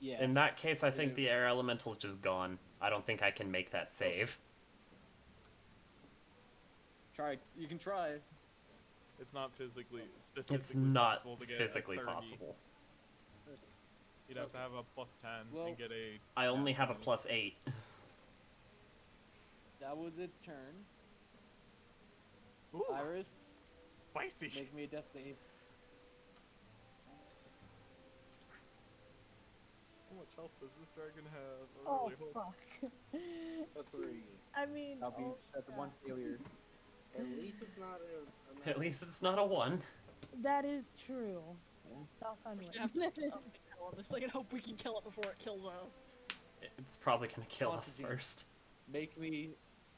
Yeah. In that case, I think the air elemental's just gone. I don't think I can make that save. Try. You can try. It's not physically. It's statistically not possible to get a physically 30. possible. You'd have to have a +10 Well- and get a. I only have a damage. +8. That was its turn. Ooh, Iris, spicy. make me a death save. How much health does this dragon have? I Oh, really hope. fuck. A 3. I mean. That's one failure. At least it's not a At least it's not a 1. That is true. Yeah. Knock on We wood. have to kill on this thing and hope we can kill it before it kills us. It's probably gonna kill us Constantine. first. Make me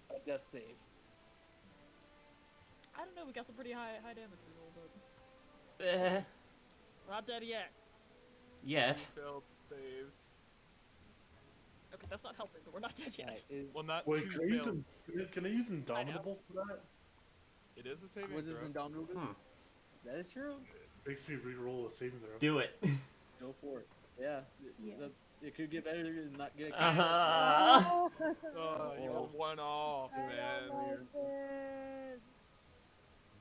a death save. I don't know, we got some pretty high damage roll, but we're not dead yet. Yet. Failed saves. Okay, that's not helping, but we're not dead yet. Alright, is, Well, not Wait, two can I use failed. can I use Indomitable for that? It is a saving was this throw. indomitable? Hmm. That is true. Makes me re-roll a saving throw. Do it. Go for it. Yeah. Yes. It could get better than not get. Uh-huh. Oh, you were one off, I don't man. like it.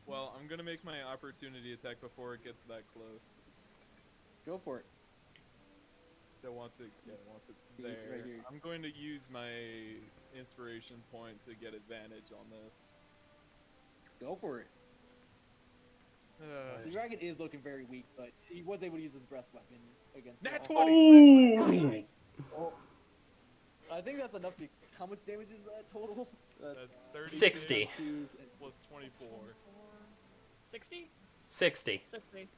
Well, I'm gonna make my opportunity attack before it gets that close. Go for it. So once it Be there, right here. I'm going to use my inspiration point to get advantage on this. Go for it. The dragon is looking very weak, but he was able to use his breath weapon against Nat y'all. 20! Ooh! I think that's enough to. How much damage is that total? That's 32 60. plus 24. 60? 60. 60.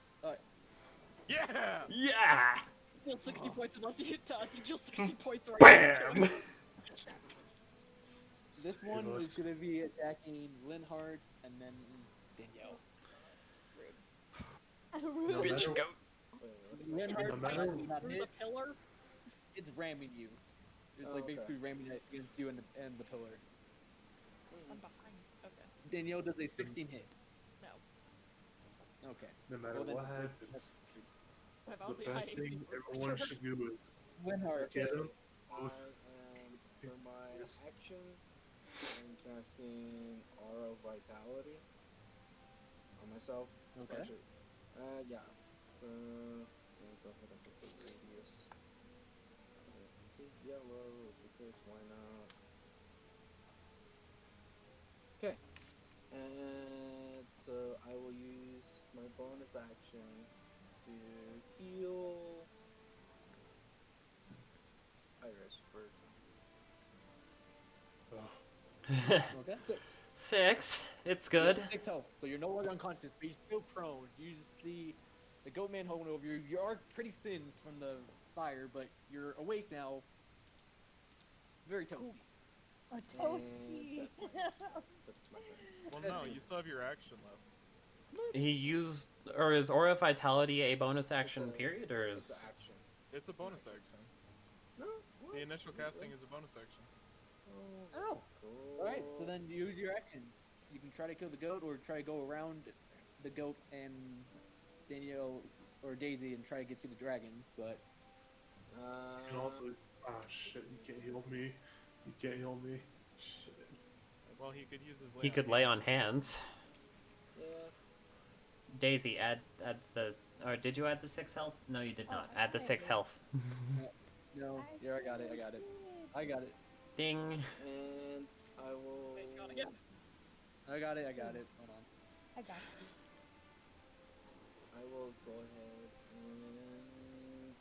Yeah! Yeah! Deal 60 points unless you hit us. You deal 60 points or BAM! This one is going to be attacking Linhart and then Danielle. No Bitch matter- goat. Linhart No matter- not Through hit. the pillar? It's ramming you. It's Oh, like okay. basically ramming it against you and the pillar. I'm behind. Okay. Danielle does a 16 hit. No. Okay. No matter Well, then what that's- happens, I've the only best high thing AC everyone sorcerer. should do is Linhart. get him. And for my action, I'm casting Aura of Vitality on myself. Okay. Actually, yeah. So, go ahead and put the radius. yellow, 6, why not? Okay. And so I will use my bonus action to heal Iris for Okay. 6. 6. It's You have good. 6 health, so you're no longer unconscious, but you're still prone. You just see the goat man holding over you. You are pretty singed from the fire, but you're awake now. Very toasty. A And toasty. that's my turn. Well, no, you still have your action left. He used, or is Aura of Vitality a bonus action It's a- period, or It's is... an action. It's a bonus action. No. What? The initial casting is a bonus action. Oh. Cool. Alright, so then use your action. You can try to kill the goat, or try to go around the goat and Danielle or Daisy and try to get to the dragon, but You can also. Ah, shit, you can't heal me. You can't heal me. Shit. Well, he could use his. He could lay on hands. Yeah. Daisy, add the... Or did you add the 6 health? No, you did not. Add the 6 health. no. Yeah, I got it. I got it. Ding. And I will. Wait, gone again. I got it. Hold on. I got it. I will go ahead and.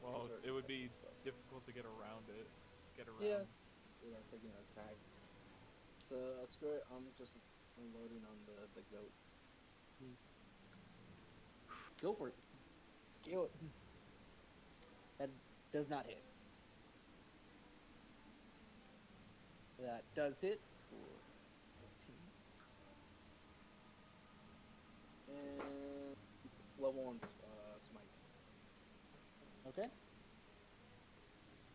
Well, Sorry, it would be spell. difficult to get around it. Get around. Yeah. Without taking an attack. So screw it. I'm just unloading on the goat. Go for it. Kill it. That does not hit. That does hit for 15. And level 1 smite. Okay.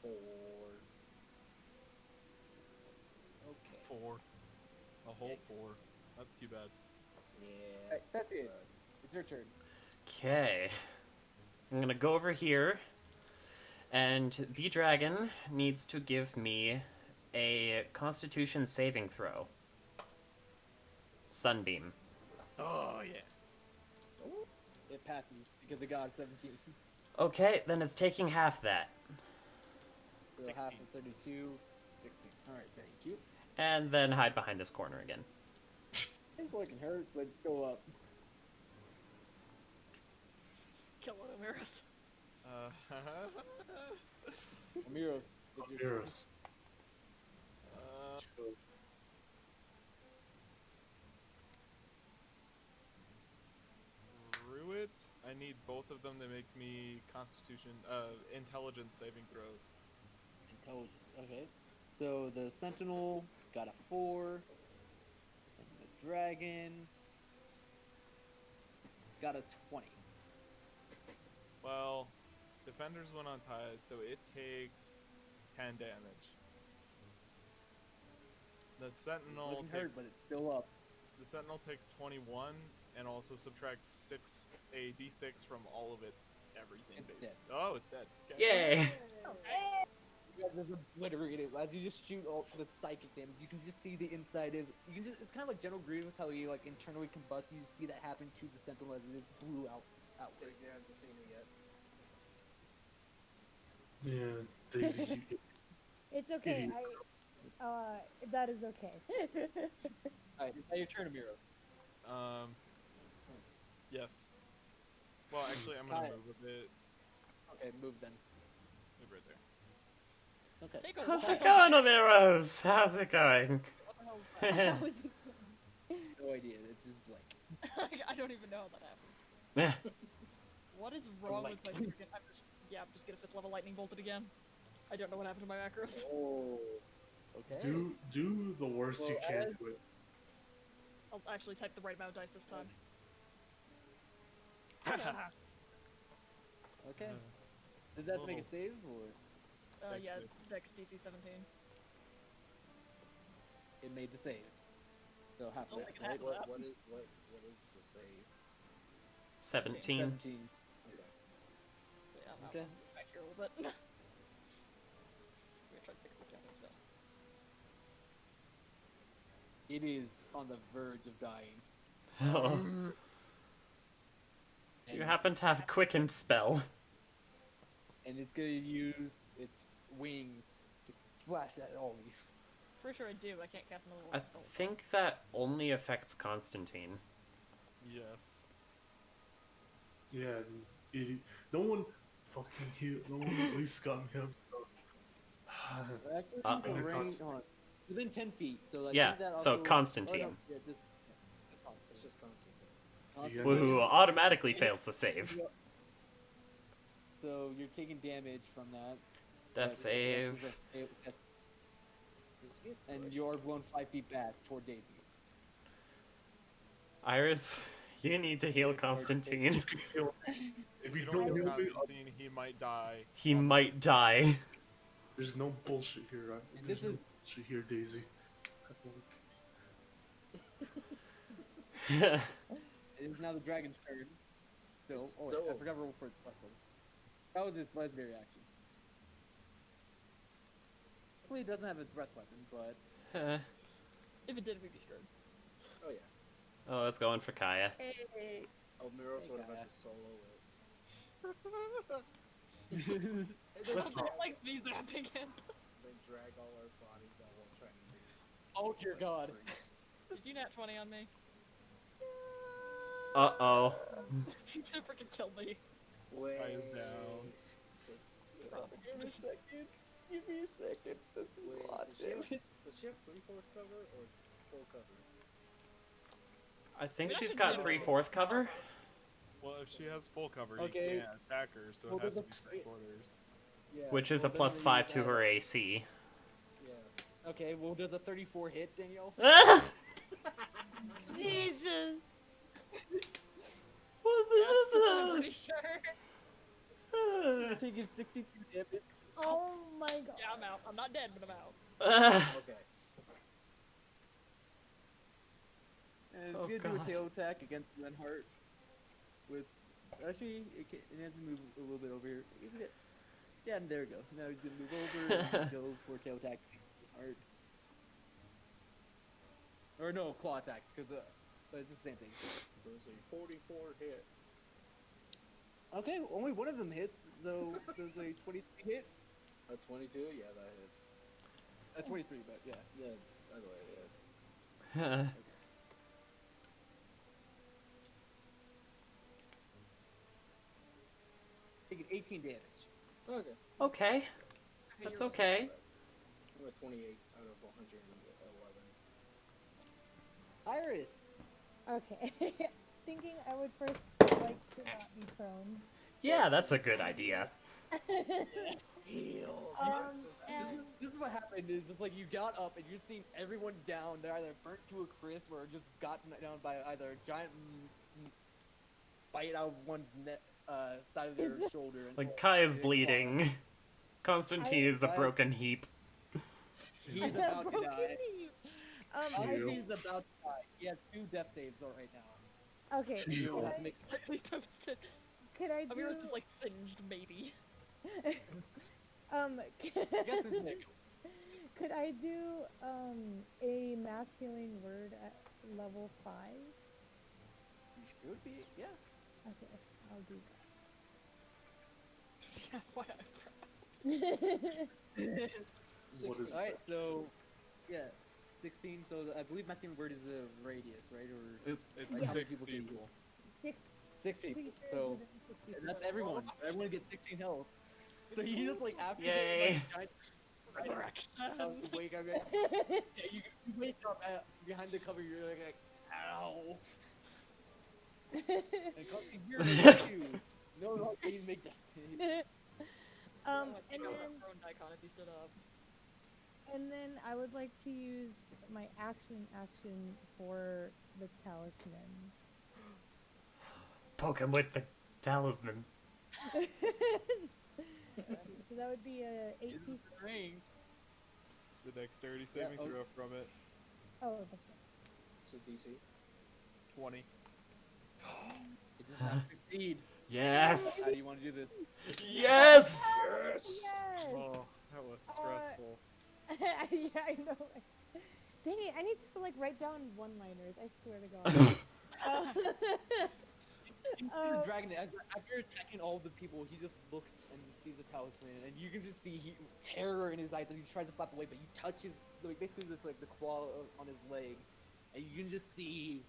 4. Okay. 4. A whole 4. That's too bad. Yeah. Alright, that's it. sucks. It's your turn. Okay. I'm gonna go over here, and the dragon needs to give me a Constitution saving throw. Sunbeam. Oh yeah. It passes because it got 17. Okay, then it's taking half that. So half of 32, 16. Alright, thank you. And then hide behind this corner again. It's looking hurt, but it's still up. Kill it, Omiros. Omiros, it's your turn. Heroes. Druid. I need both of them to make me Constitution, Intelligence saving throws. Intelligence, okay. So the Sentinel got a 4, and the Dragon got a 20. Well, Defenders went on ties, so it takes 10 damage. The It's Sentinel looking takes, hurt, but it's still up. the Sentinel takes 21 and also subtracts a d6 from all of its everything. It's basically. dead. Oh, it's dead. Okay. Yay! You guys have obliterated it. As you just shoot all the psychic damage, you can just see the inside of. You can just. It's kind of like General Grievous, how he like internally combusts. You just see that happen to the Sentinel as it just blew outwards. You haven't seen it yet. Yeah, Daisy, you It's okay. Idiot. That is okay. Alright, now your turn, Amiro. Yes. Well, actually, I'm gonna Kaia. move a bit. Okay, move then. Move right there. Okay. Take a How's walk. it going, Omiros? How's it going? What the hell was that? How was it? No idea. It's just blank. I don't even know how that happened. What is wrong with my Lightning. freaking... I'm just gonna 5th level lightning bolted again. I don't know what happened to my macros. Oh. Okay. do the worst you Well, can as- to it. I'll actually type the right amount of dice this time. Okay. Uh, Does that make little- a save or Dex Yeah, save. Dex DC 17. it made the save? So half Don't of think that, it right? happened. What is the save? 17. 17. Okay. So yeah, I'm Okay. out back here a little bit. I'm gonna try to fix this damage spell. It is on the verge of dying. Oh. Do you happen to have Quickened spell? And it's gonna use its wings to flash at all of you. Pretty sure I do. I can't cast another I one. think that only affects Constantine. Yes. Yeah, idiot. No one fucking healed. No one at least got me up. Actually, Uh-oh. range on within 10 feet. So I Yeah, think that so also, Constantine. Oh, no, yeah, just Constantine. It's just constant. Constantine. Woohoo automatically fails to save. So you're taking damage from that. Death That save. is and you're blown 5 feet back toward Daisy. Iris, you need to heal Constantine. If You you don't don't know heal me, Constantine, he might die. He might die. there's no bullshit here, right? And There's this is- no bullshit here, Daisy. It is now the dragon's turn. Still. It's Oh, wait, I still- forgot to roll for its plus one. That was its legendary action. Hopefully it doesn't have its breath weapon, but... If it did, we'd be screwed. Oh yeah. Oh, it's going for Kaia. Hey! Omiros would have Kaia. had to solo it. That's It not- likes me zapping it. Then drag all our bodies out while trying to do. Oh dear god. Did you nat 20 on me? Uh-oh. You freaking killed me. Wait. down. Give me a second. Give me a second. This is Wait, a lot, does she damn have- it. Does she have 3/4 cover or full cover? I think she's got 3/4 cover. Well, if she has full cover, Okay. you can't attack her, so Well, it has to there's be a- 3/4. Yeah, Which is well, a plus then 5 use to that. her AC. Yeah. Okay, well, does a 34 hit, Danielle? Ah! Jesus! What Yes, I'm is pretty sure. this? Taking 62 damage. Oh my god. Yeah, I'm out. I'm not dead, but I'm out. Ah. Okay. And it's Oh, gonna do God. a tail attack against Linhart. With actually, it has to move a little bit over here. Yeah, and there we go. Now he's gonna move over and go for a tail attack. Linhart. Or no, claw attacks, because but it's the same thing. So. There's a 44 hit. Okay, only one of them hits, so there's a 23 hit. A 22? Yeah, that hits. 23, but yeah. Yeah, by the way, it hits. Taking 18 damage. Okay. Okay, that's okay. I'm at 28 out of 111. Iris! Okay. Thinking I would first like to not be prone. Yeah, that's a good idea. Heal. And This is what happened, is it's like you got up and you're seeing everyone's down. They're either burnt to a crisp or just gotten down by either a giant bite out of one's side of their shoulder. And Like, Kaia's and bleeding. Constantine is a broken heap. He's about to die. um, Heal. He's about to die. He has 2 death saves right now. okay. Heal. He'll have to make Lightly toasted. Could I do Omiros is like singed, maybe. I guess it's Nick. could I do a mass healing word at level 5? You should be, yeah. Okay, I'll do Yeah, why not? What is Alright, so, yeah. 16, so I believe mass healing word is a radius, right? Or Oops. It's Like, how many 6 people can you people. 6. 6 people. Pretty sure So it's within 6 people. that's everyone. Everyone gets 16 health. So you just like after Yay. like, giant Resurrection. wake up, yeah, you wake up behind the cover. You're like ow. And Constantine, you're too. No longer need to make that save. and Prone then icon if he stood up. I would like to use my action for the talisman. Poke him with the talisman. So that would be a 18. It's range. The dexterity Yeah, saving oh. throw from it, Oh, that's right. It's a DC. 20. It does not succeed. Yes! How do you want to do this? Yes! Yes! Yes. Oh, that was stressful. Yeah, I know. Right? Dang it! I need to like write down one-liners. I swear to God. You see the dragon, after attacking all the people, he just looks and just sees the talisman, and you can just see terror in his eyes as he tries to flap away, but you touch his, like, basically this, like, the claw on his leg, and you can just see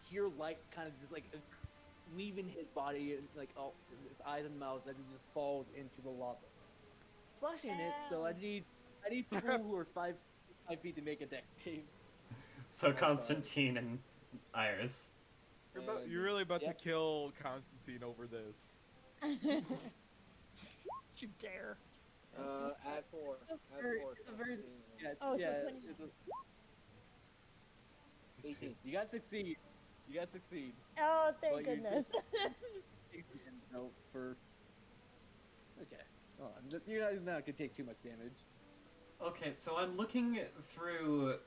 pure light kind of just, like, leaving his body, and, like, all his eyes and mouth as he just falls into the lava. Splashing it, so I need people who are 5 feet to make a dex save. So Constantine and Iris. You're really about Yep. to kill Constantine over this. You dare. Add 4. Add 4. It's a very, yeah, Oh, so yeah, 20. it's a, 18. you guys succeed. You guys succeed. Oh, thank Well, you goodness. No, for. Okay. Oh, you guys not gonna take too much damage. Okay, so I'm looking through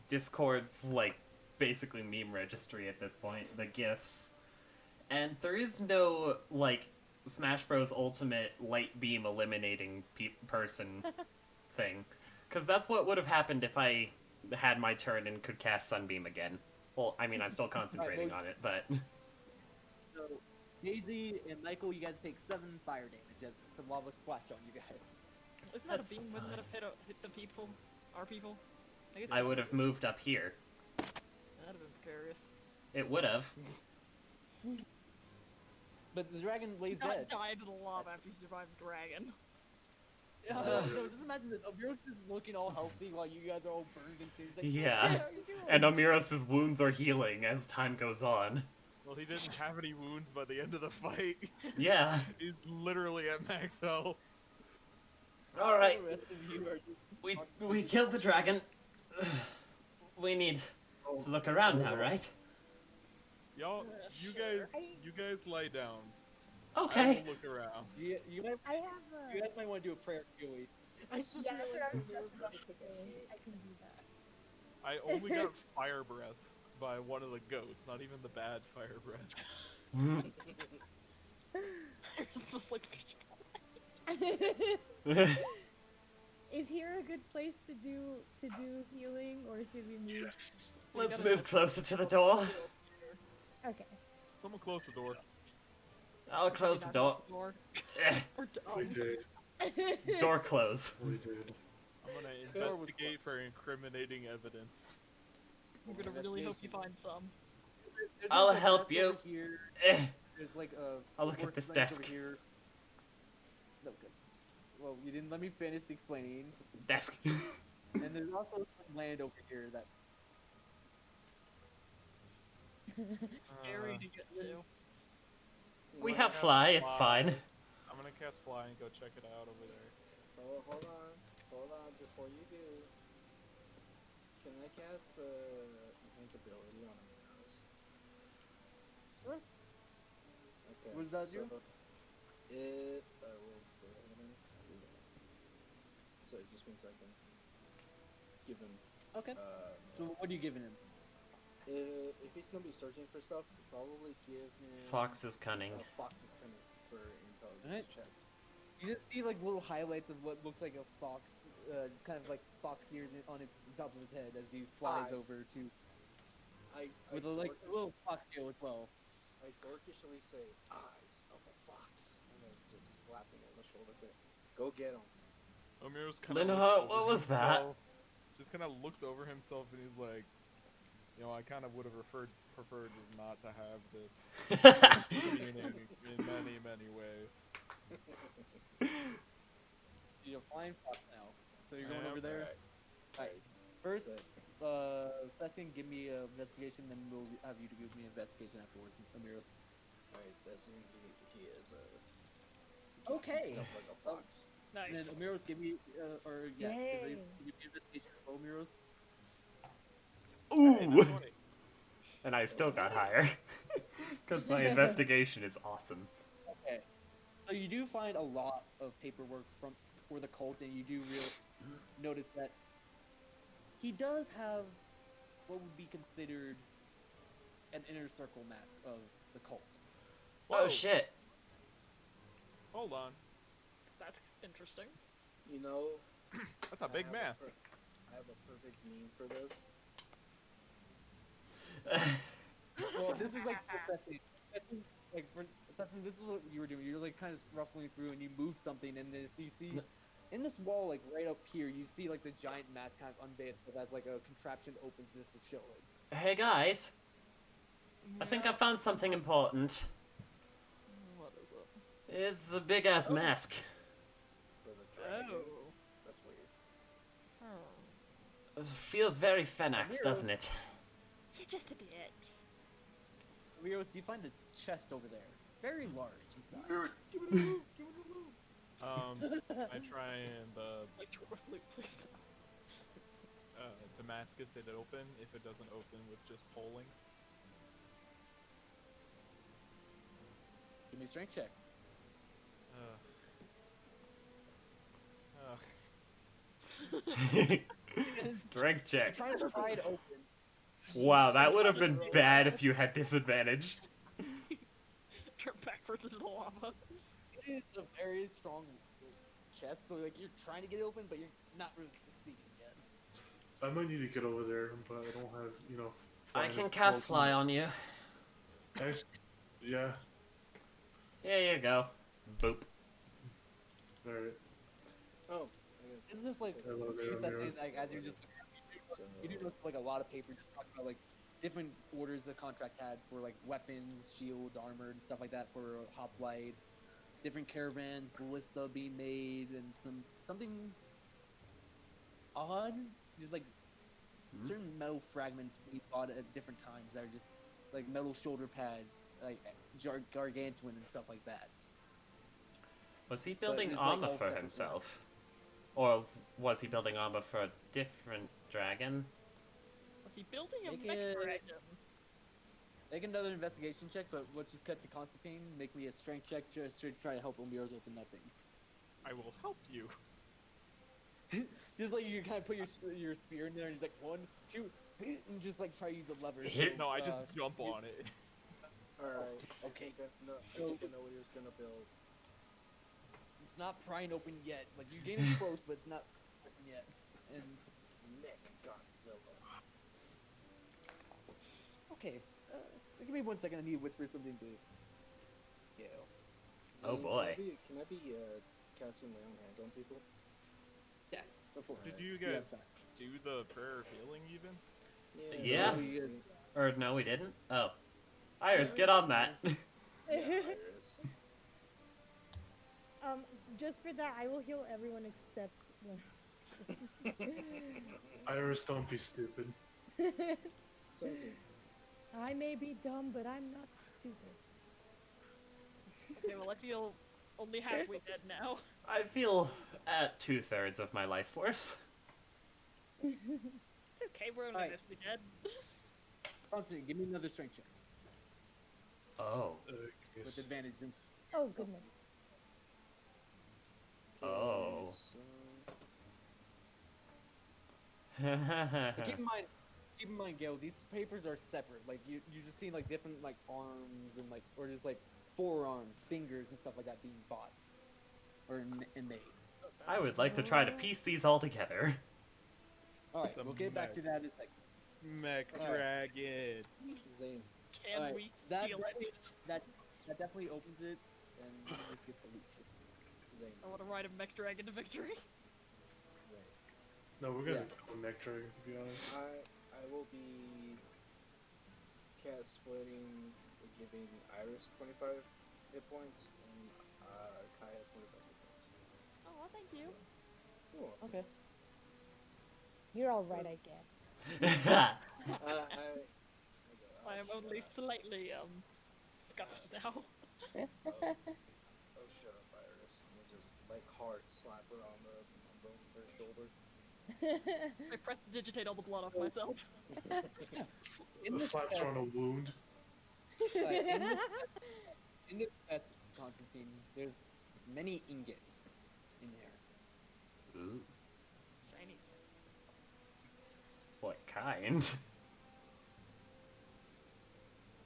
Discord's, like, basically meme registry at this point, the GIFs, and there is no, like, Smash Bros. Ultimate light beam eliminating person thing. Because that's what would have happened if I had my turn and could cast Sunbeam again. Well, I mean, I'm still concentrating on it, but... So, Daisy and Michael, you guys take 7 fire damage as some lava splashed on you guys. Isn't that That's a beam? Wouldn't that fine. have hit the people? Our people? guess I would have moved up here. That'd have been precarious. It would have. But the dragon lays Not dead. die to the lava after you survive the dragon. No, just imagine that Omiros is looking all healthy while you guys are all burned and things like Yeah. How are you doing? And Omiros' wounds are healing as time goes on. Well, he didn't have any wounds by the end of the fight. Yeah. He's literally at max health. Alright, The rest of you are just we killed the dragon. We need to look around now, right? Y'all, you guys lie down. I Okay. will look around. you might I have you guys might want to do a prayer, Joey. Yeah, that's what I was just about to say. I can do that. I only got fire breath by one of the goats, not even the bad fire breath. It's just like, Is here a good place to do healing, or should we move? Let's move closer to the door. Okay. Someone close the door. I'll close the door. Eh, Or We did. door close. We did. I'm gonna Door was investigate for incriminating evidence. I'm gonna really hope you find some. There's I'll like a help desk you. over Here. Eh, There's like a. I'll look at this desk. Over here. No, good. Well, you didn't let me finish explaining. desk. And there's also some land over here that. Scary to get to. We I'm have gonna fly, it's fine. I'm gonna cast fly and go check it out over there. Oh, hold on, before you do. Can I cast the enhance ability on Omiros? Sure. Okay. What does that do? I will go ahead and do that. So just 1 second. Give him, Okay. So what are you giving him? if he's gonna be searching for stuff, probably give him Fox's cunning. Fox's cunning for intelligence Alright. checks. You just see like little highlights of what looks like a fox, just kind of like fox ears on his top of his head as he flies Eyes. over to I with a like little fox tail as well. I dorkishly say eyes of a fox, and then just slap him on the shoulder. Say, "Go get him." Omiros kind of Linhart, what was that? Just kind of looks over himself and he's like, you know, I kind of would have preferred just not to have this meaning in many, many ways. You're a flying fox now, so you're I going am. over there. Alright. First, Thessian, give me an investigation, then we'll have you to give me an investigation afterwards, Omiros. Alright, that's him. He is Okay. Stuff like a fox. Nice. And then Omiros, give me, give me Yay. an investigation for Omiros. Hey, Ooh! 20. And I still got higher. Because my investigation is awesome. Okay. So you do find a lot of paperwork for the cult, and you do notice that he does have what would be considered an inner circle mask of the cult. Oh Whoa. shit. Hold on. That's interesting. You know, That's a big mask. I have a perfect meme for this. Well, this is like Thessian. like for Thessian, this is what you were doing. You're like kind of ruffling through, and you move something, and this you see in this wall, like right up here, you see like the giant mask kind of unveiled as like a contraption opens just to show it. Hey guys, I think I found something important. What is it? It's a big ass mask. For the dragon. Oh. That's weird. Hmm. It feels very Fenax, doesn't it? Yeah, just a bit. Omiros, you find a chest over there, very large in size. Give it a loot. Give it a loot. I try and Like, Troy's loot, please. Damascus it open if it doesn't open with just polling. Give me a strength check. Strength You're check. trying to pry it open. Wow, that would have been bad if you had disadvantage. Turn backwards into the lava. It is a very strong chest, so like you're trying to get it open, but you're not really succeeding yet. I might need to get over there, but I don't have, you know. I flying can cast ability. fly on you. Actually, yeah. Here you go. Boop. Alright. Oh. It's just like Hello there, Thessian, Omiros. like as you're just you do notice like a lot of paper just talking about like different orders the contract had for like weapons, shields, armor, and stuff like that for hoplites, different caravans, ballista being made, and something odd, just like certain metal fragments we bought at different times that are just like metal shoulder pads, like gargantuan and stuff like that. Was he building it's, like, armor all for separate. himself? Or was he building armor for a different dragon? Was he building a Make mech it- dragon? Make another investigation check, but let's just cut to Constantine. Make me a strength check just to try to help Omiros open that thing. I will help you. Just like you kind of put your spear in there, and he's like 1, 2, and just like try to use a lever. Hit- No, I just jump you- on it. Alright. Okay. No, I didn't know what he was gonna build. It's not prying open yet. Like you're getting close, but it's not open yet. And Mech Godzilla. okay, give me 1 second. I need to whisper something to Gale. Oh, Zane, boy. Can I be casting my own hands on people? Yes, of course. Did you have guys that. do the prayer of healing even? Yeah. Zane. Or no, we didn't? Oh. Iris, get on that. Yeah, Iris. Just for that, I will heal everyone except. Iris, don't be stupid. 17. I may be dumb, but I'm not stupid. Okay, well, I feel only halfway dead now. I feel at 2/3 of my life force. It's okay, we're only Alright. mostly dead. Constantine, give me another strength check Oh. with advantage. Oh goodness. Oh. But keep in mind, Gale, these papers are separate. Like you just see like different like arms and like or just like forearms, fingers, and stuff like that being bought or and made. I would like to try to piece these all together. All right, The we'll get back mech. to that in a second. Mech Alright. dragon. Zane. Can Alright, we that steal definitely, it? that definitely opens it, and you can just get the loot. Zane. I want to ride a mech dragon to victory. Zane. No, we're gonna Yeah. kill a mech dragon, to be honest. I will be cast splitting, giving Iris 25 hit points and Kaia 25 hit points. Oh, well, thank you. Cool. Okay. You're all right, I guess. I am only slightly, scuffed now. Oh, shut up, Iris. And we'll just like hard slap her on her shoulder. I pressed digitate all the blood off myself. In this Slaps chest, her on a wound. in this chest, Constantine, there's many ingots in there. Ooh. Chinese. What kind?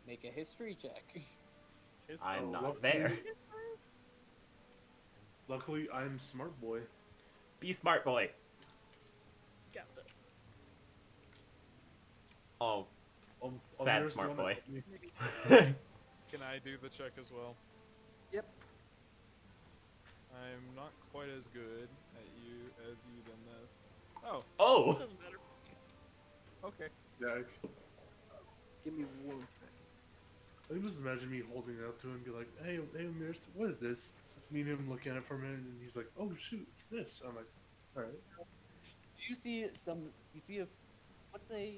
Make a history check. I'm not luckily- there. Luckily, I'm smart boy. Be smart, boy. Got this. Oh, Um, sad Omiros, smart you wanna boy. help me? Maybe. Can I do the check as well? Yep. I'm not quite as good at you as you than this. Oh, Oh! Doesn't matter. okay. Yeah, Give me 1 second. I can just imagine me holding it up to him and be like, hey, Omiros, what is this? Me and him looking at it for a minute, and he's like, oh shoot, it's this. I'm like, alright. You see let's say,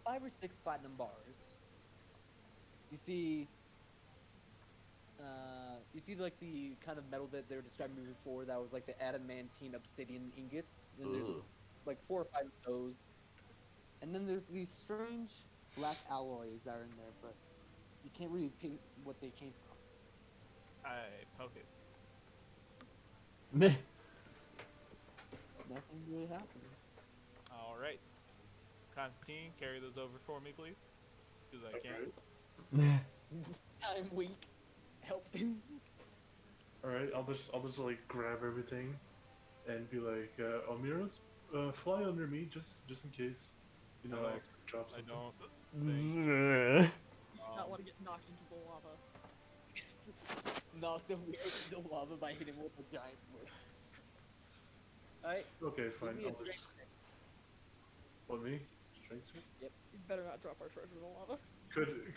5 or 6 platinum bars. You see like the kind of metal that they were describing before that was like the adamantine obsidian ingots. And there's Ooh. like 4 or 5 of those. And then there's these strange black alloys that are in there, but you can't really piece what they came from. I poke it. Meh. Nothing really happens. All right. Constantine, carry those over for me, please. Because I can't. I'm weak. Help. Alright, I'll just like grab everything and be like, Omiros, fly under me just in case, you know, No, I accidentally drop I something. don't. Not want to get knocked into the lava. Knocks him into the lava by hitting him with a giant wood. Alright, Okay, fine. give me a I'll just, strength check. what, me? Strength check? You better not drop our treasure in the lava.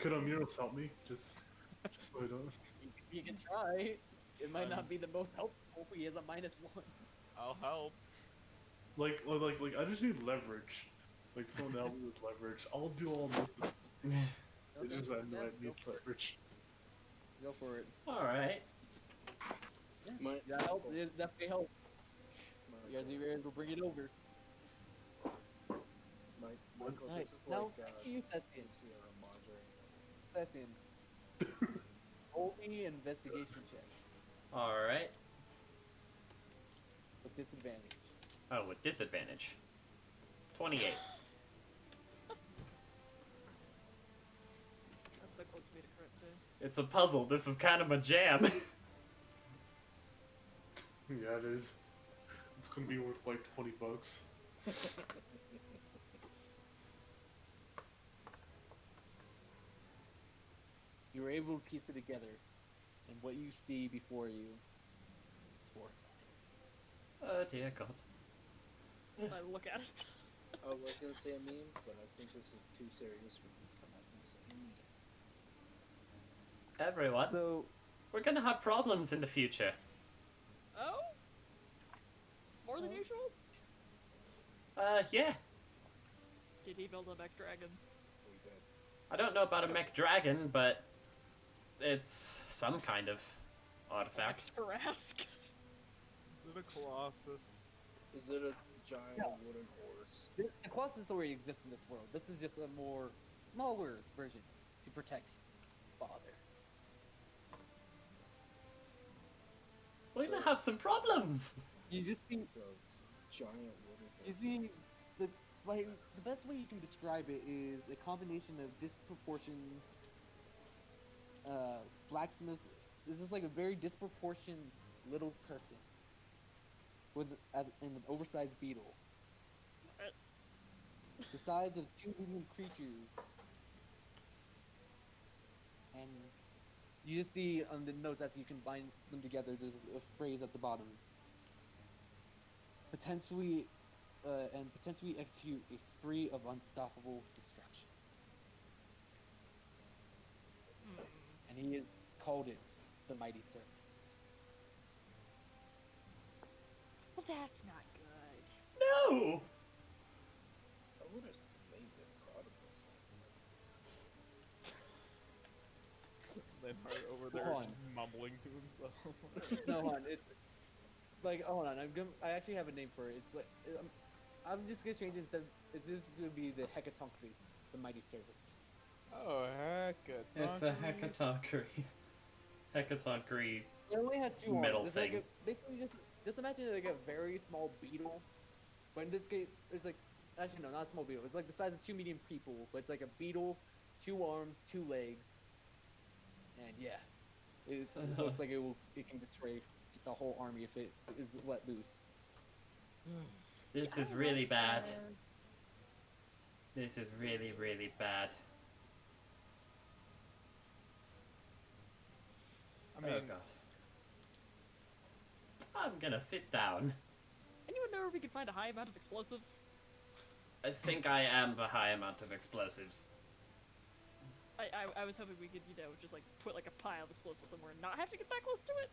Could Omiros help me? Just so I don't. You can try. It might not be the most helpful. He has a -1. I'll help. Like, I just need leverage. Like, someone to help me with leverage. I'll do all most of it. It's just I know I need leverage. Go for it. Alright. Yeah, My- that help. It definitely help. You guys are able to bring it over. Michael, Alright, this is now like back to you, Thessian. Sierra Madre. Thessian. Roll me an investigation check Alright. with disadvantage. Oh, with disadvantage. 28. That's so close to me to crit too. It's a puzzle. This is kind of a jam. Yeah, it is. It's gonna be worth like $20. You were able to piece it together, and what you see before you is horrifying. Oh dear God. I look at it. I was gonna say a meme, but I think this is too serious for me to come out and say. Everyone, So, we're gonna have problems in the future. Oh? More than usual? Yeah. Did he build a mech dragon? We did. I don't know about a mech dragon, but it's some kind of artifact. Tarask. Is it a colossus? Is it a giant Yeah. wooden horse? the Colossus already exists in this world. This is just a more smaller version to protect Father. We're gonna have some problems. You just see, It's a giant wooden horse. you see, the best way you can describe it is a combination of disproportioned blacksmith. This is like a very disproportioned little person with an oversized beetle, the size of 2 medium creatures, and you just see on the notes after you combine them together. There's a phrase at the bottom. Potentially execute a spree of unstoppable destruction. And he has called it the Mighty Servant. Well, that's not good. No. I would have made them proud of this. Linhart over there Go on. mumbling to himself. No, hold on. It's like, hold on. I actually have a name for it. It's like, I'm just gonna change it instead. It's just gonna be the Hecatoncris, the Mighty Servant. Oh, heck. It's a hecatonchry. Hecatonchry. It only has 2 Middle arms. It's like thing. basically just imagine like a very small beetle, but in this case, it's like actually no, not a small beetle. It's like the size of 2 medium people, but it's like a beetle, 2 arms, 2 legs, and yeah, it looks like it can destroy a whole army if it is let loose. This is really bad. This is really, really bad. I mean, Oh god. I'm gonna sit down. Anyone know where we could find a high amount of explosives? I think I am the high amount of explosives. I was hoping we could, you know, just like put like a pile of explosives somewhere and not have to get that close to it.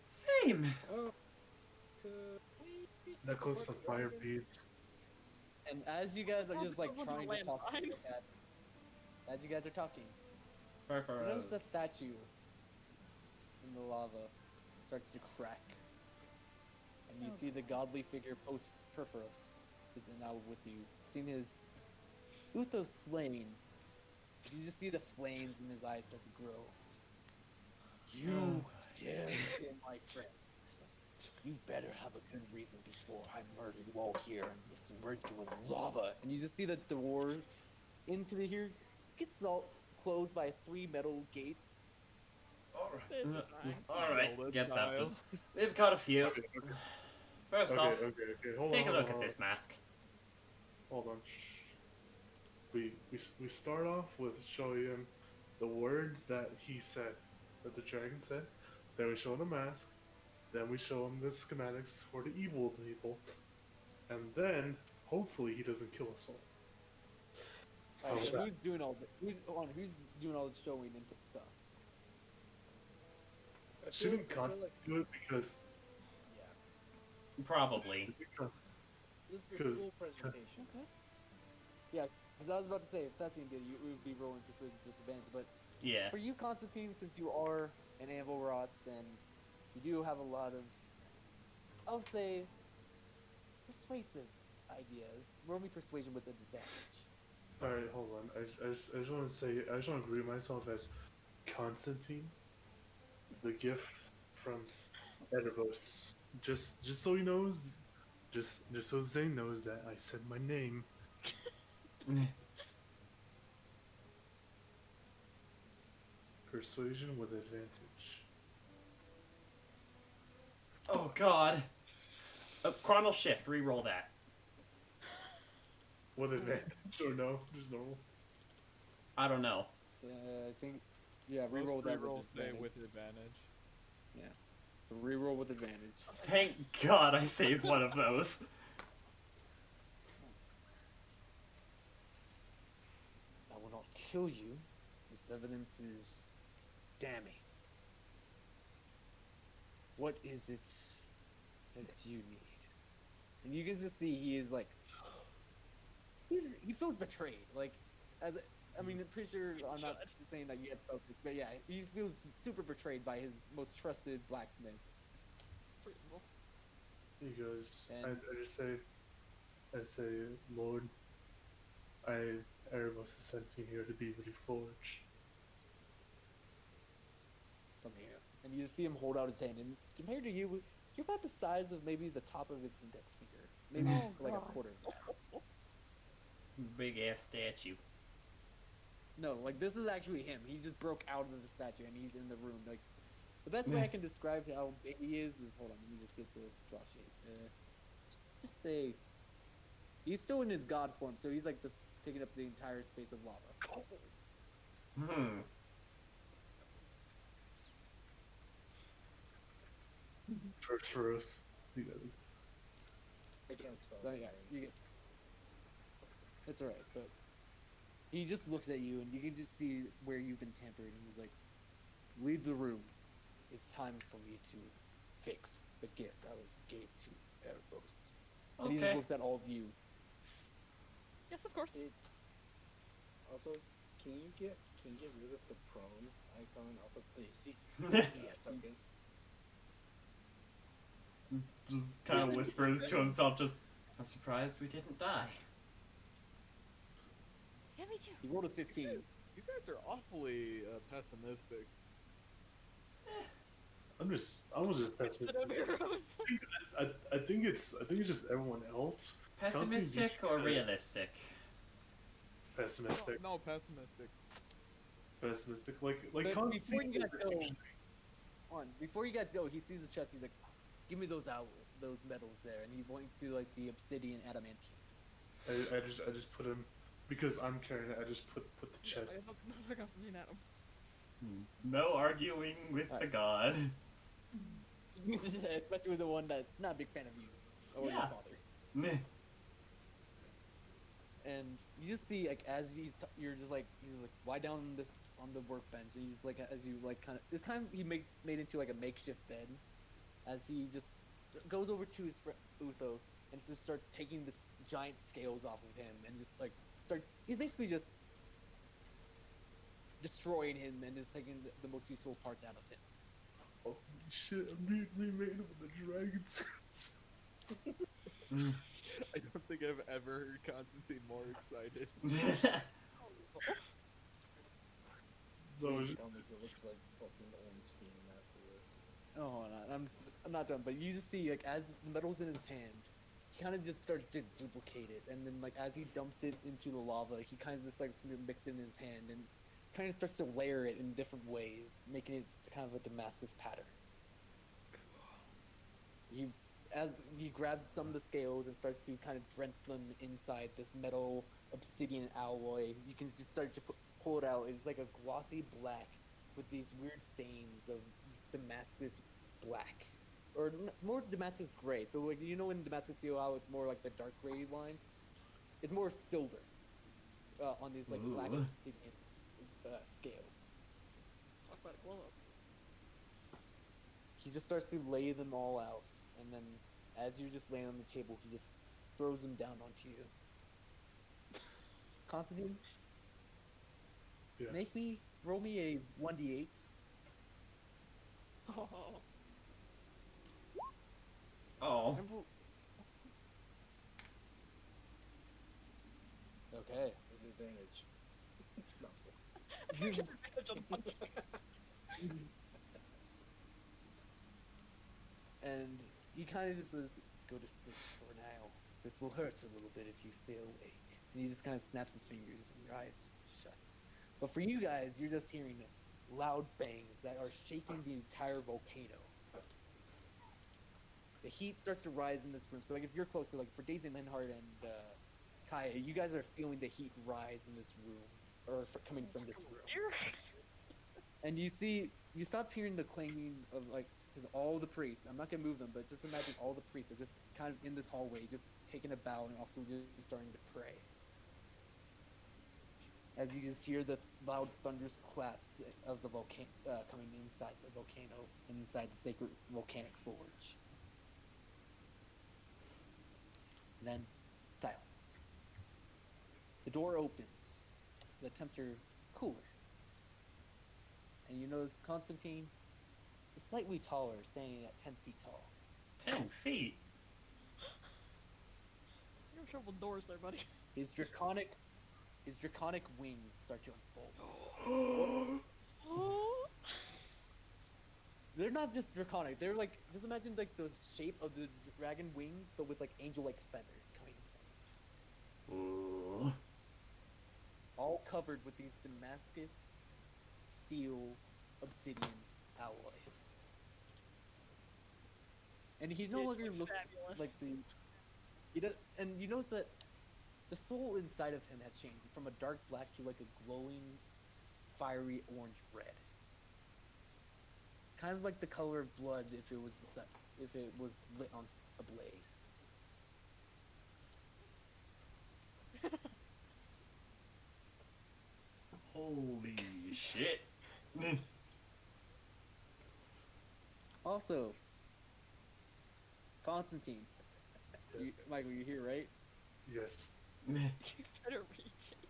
Same. Oh, could we Necklace of fire beads. And as you guys are just like Someone trying to land talk, behind. as you guys are talking, you notice the statue in the lava starts to crack, and you see the godly figure post Perforos is now with you. Seeing his Uthos slain, you just see the flames in his eyes start to grow. You dare kill my friend. You better have a good reason before I murder you all here and submerge you in the lava. And you just see the door into the here gets all closed by 3 metal gates. This is fine. Alright, gets up. Just, we've got a few. Okay, First off, okay. Hold take on, a look hold at on. this mask. Hold on. We start off with showing him the words that he said, that the dragon said. Then we show him the mask. Then we show him the schematics for the evil people. And then, hopefully, he doesn't kill us all. Alright, How's so that? who's doing all the showing and stuff? I feel- Shouldn't I feel Constantine like- do it because... Yeah, Probably. this is a 'Cause- school presentation. Because I was about to say, if Thessian did, you would be rolling persuasion disadvantage. But Yeah. for you, Constantine, since you are an Anvil Rots and you do have a lot of, I'll say, persuasive ideas, roll me persuasion with advantage. Alright, hold on. I just want to say, I just want to agree myself as Constantine, the gift from Erebos. Just so he knows, just so Zane knows that I said my name. Persuasion with advantage. Oh god. Chronal shift, re-roll that. With advantage or no? Just normal. I don't know. I think, yeah, reroll that Rerolls with say advantage. with advantage. So reroll with advantage. Thank god I saved one of those. I will not kill you. This evidence is damning. What is it that you need? And you can just see he is like, he feels betrayed. Like, I mean, I'm pretty sure I'm not saying that you had felt it, but yeah, he feels super betrayed by his most trusted blacksmith. Reasonable. He goes, And- I say, Lord, Erebos has sent me here to be reforged. Come here. And you just see him hold out his hand, and compared to you, you're about the size of maybe the top of his index finger. Maybe Oh, it's like a God. quarter of that. Big ass statue. No, like this is actually him. He just broke out of the statue and he's in the room. Like the best way I can describe how big he is hold on, let me just get the draw sheet. Just say he's still in his god form, so he's like this taking up the entire space of lava. Hmm. For us. You know, I can't spell. But yeah, you get. It's alright, but he just looks at you and you can just see where you've been tampered, and he's like, "Leave the room. It's time for me to fix the gift I gave to Erebos." And he just Okay. looks at all of you. Yes, of course. Also, can you get rid of the prone icon off of Daisies? Okay. Just kind of whispers to himself, just, I'm surprised we didn't die. Yeah, me too. He rolled a 15. You guys are awfully pessimistic. I was just pessimistic. Omiros. I think it's just everyone else. Pessimistic or realistic? Pessimistic. No, pessimistic. Pessimistic. Like But before Constantine you guys is go, actually- before you guys go, he sees the chest. He's like, "Give me those those metals there," and he points to like the obsidian adamantium. I just put him because I'm carrying it. I just put the chest. I thought Constantine had him. No arguing with the god. Especially with the one that's not a big fan of you or your Yeah. father. Meh. And you just see like as you're just like he's just like lie down on the workbench, and he's just like as you like kind of this time he made into like a makeshift bed, as he just goes over to his friend Uthos and just starts taking this giant scales off of him and just like he's basically just destroying him and just taking the most useful parts out of him. Holy shit, I'm being remade with the dragons. I don't think I've ever heard Constantine more excited. So, Please tell me he looks like fucking Ornstein after this. Oh, I'm not done. But you just see like as the metal's in his hand, he kind of just starts to duplicate it, and then like as he dumps it into the lava, he kind of just like to mix it in his hand and kind of starts to layer it in different ways, making it kind of a Damascus pattern. As he grabs some of the scales and starts to kind of drench them inside this metal obsidian alloy, you can just start to pull it out. It's like a glossy black with these weird stains of just Damascus black, or more Damascus gray. So like you know in Damascus COL, it's more like the dark gray lines. It's more silver on these like black Ooh. obsidian scales. Talk about a glow up. He just starts to lay them all out, and then as you're just laying on the table, he just throws them down onto you. Constantine, yeah. roll me a 1d8. Oh. Oh. Remember... Okay. With advantage. No. And he kind of just says, "Go to sleep for now. This will hurt a little bit if you stay awake." And he just kind of snaps his fingers and your eyes shut. But for you guys, you're just hearing loud bangs that are shaking the entire volcano. The heat starts to rise in this room. So like if you're closer, like for Daisy, Linhart, and Kaia, you guys are feeling the heat rise in this room, or coming from this room. And you stop hearing the clanging of like, because all the priests, I'm not gonna move them, but just imagine all the priests are just kind of in this hallway, just taking a bow and also just starting to pray. As you just hear the loud thunderous claps of the volcano coming inside the volcano, inside the sacred volcanic forge. And then silence. The door opens. The temperature cooler. And you notice Constantine is slightly taller, standing at 10 feet tall. 10 feet? You're in trouble with doors there, buddy. His draconic wings start to unfold. They're not just draconic. They're like, just imagine like the shape of the dragon wings, but with like angel-like feathers coming from them. Ooh. All covered with these Damascus steel obsidian alloy. And he no It longer looks looks fabulous. like he does, and you notice that the soul inside of him has changed from a dark black to like a glowing, fiery orange red. Kind of like the color of blood if it was lit on a blaze. Holy shit. Also, Constantine, Michael, you're here, right? Yes. You better reach it.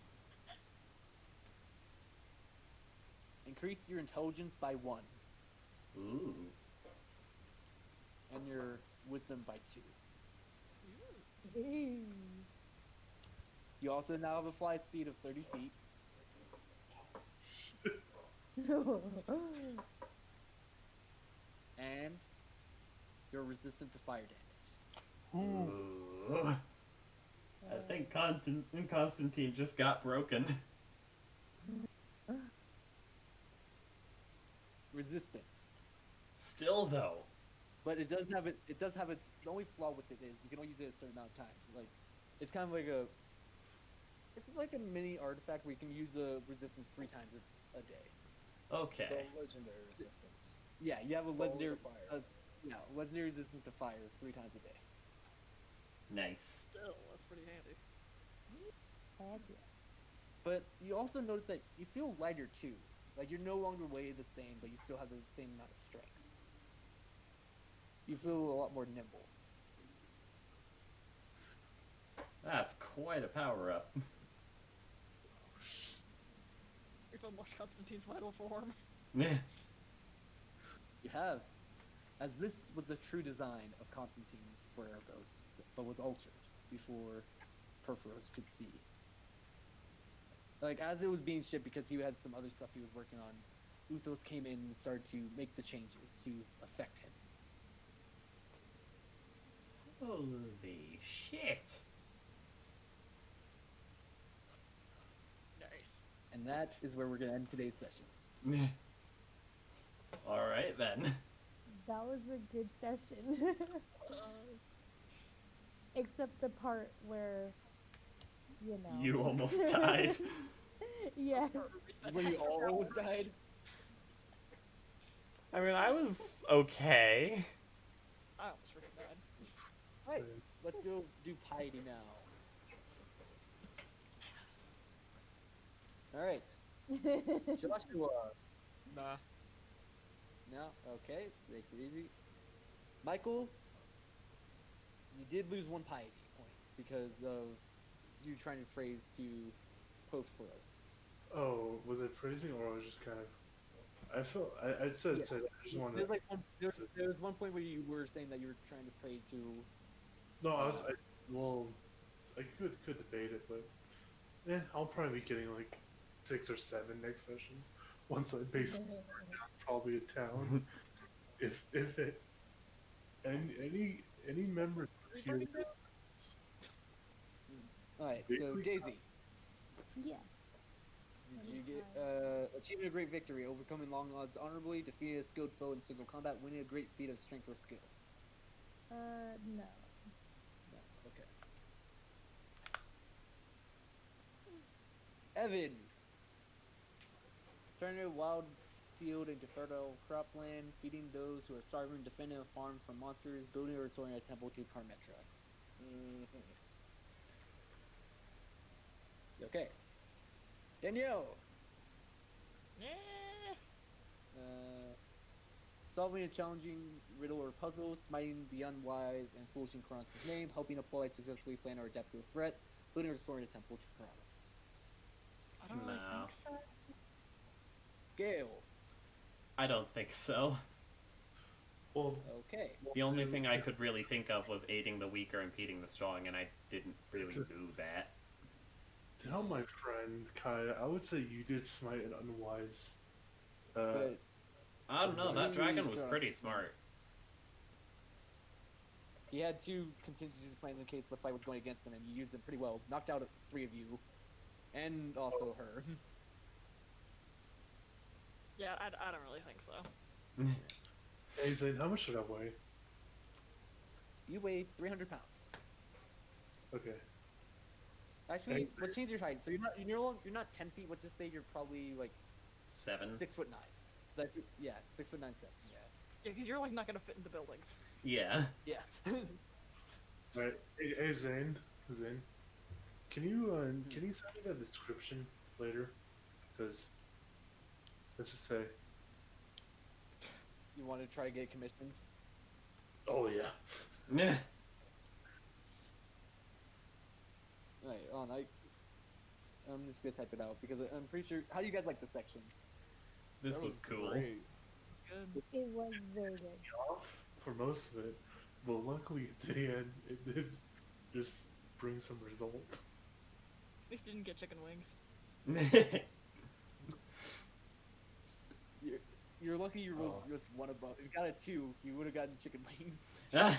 Increase your intelligence by 1, Ooh. and your wisdom by 2. Ooh. You also now have a fly speed of 30 feet. And you're resistant to fire damage. Ooh. I think Constantine just got broken. Resistant. Still though. But it does have its the only flaw with it is you can only use it a certain amount of times. Like it's kind of like it's like a mini artifact where you can use a resistance 3 times a day. Okay. So legendary resistance. Yeah, you have a Fall legendary. to fire. Yeah, legendary resistance to fire 3 times a day. Nice. Still, that's pretty handy. Heck yeah. But you also notice that you feel lighter too. Like you're no longer weighed the same, but you still have the same amount of strength. You feel a lot more nimble. That's quite a power up. We've unlocked Constantine's vital form. You have, as this was the true design of Constantine for Erebos, but was altered before Perforos could see. Like, as it was being shipped, because he had some other stuff he was working on, Uthos came in and started to make the changes to affect him. Holy shit. Nice. And that is where we're going to end today's session. Alright then. That was a good session. Except the part where, you know. You almost died. Yes. Where you all almost died? I mean, I was okay. I almost freaking died. Right, let's go do piety now. Alright, Joshua. Nah. No? Okay, makes it easy. Michael, you did lose 1 piety point because of you trying to praise to Perforos. Oh, was it praising or was just kind of? I felt I said Yeah. said I just wanted. There's like there was one point where you were saying that you were trying to pray to. No, well, I could debate it, but yeah, I'll probably be getting like 6 or 7 next session once I basically burn down probably a town. if it any members here. All right, so Basically- Daisy, Yes. did you get achieving a great victory, overcoming long odds honorably, defeating a skilled foe in single combat, winning a great feat of strength or skill? No. No. Okay. Evan, turning a wild field into fertile cropland, feeding those who are starving, defending a farm from monsters, building or restoring a temple to Carmetra. Mm-hmm. Okay. Danielle, Yeah. solving a challenging riddle or puzzle, smiting the unwise and foolish in Kronos' name, helping a ploy successfully plan or adapt to a threat, building or restoring a temple to Kronos. I don't really No. think so. Gale. I don't think so. Well, Okay. The only thing I could really think of was aiding the weak or impeding the strong, and I didn't really do that. to help my friend Kaia, I would say you did smite an unwise. But I don't know, Well, that this dragon is was Kronos' pretty name. smart. he had 2 contingency plans in case the fight was going against him, and you used them pretty well. Knocked out 3 of you, and also her. Yeah, I don't really think so. Hey Zane, how much should I weigh? You weigh 300 pounds. Okay. Actually, Hey. let's change your height. So you're not 10 feet. Let's just say you're probably like 7. 6'9". So that, yeah, 6'9", 7. Yeah. Yeah, because you're like not gonna fit into buildings. Yeah. Yeah. Alright. Hey Zane, can you send me that description later? Because let's just say. You want to try to get commissioned? Oh yeah. Yeah. Alright, hold on. I'm just gonna type it out because I'm pretty sure. How do you guys like this section? This That was cool. Great. Good. It was very good. Off for most of it, but luckily at the end it did just bring some results. At least you didn't get chicken wings. You're lucky you rolled Oh. just 1 above. If you got a 2, you would have gotten chicken wings. I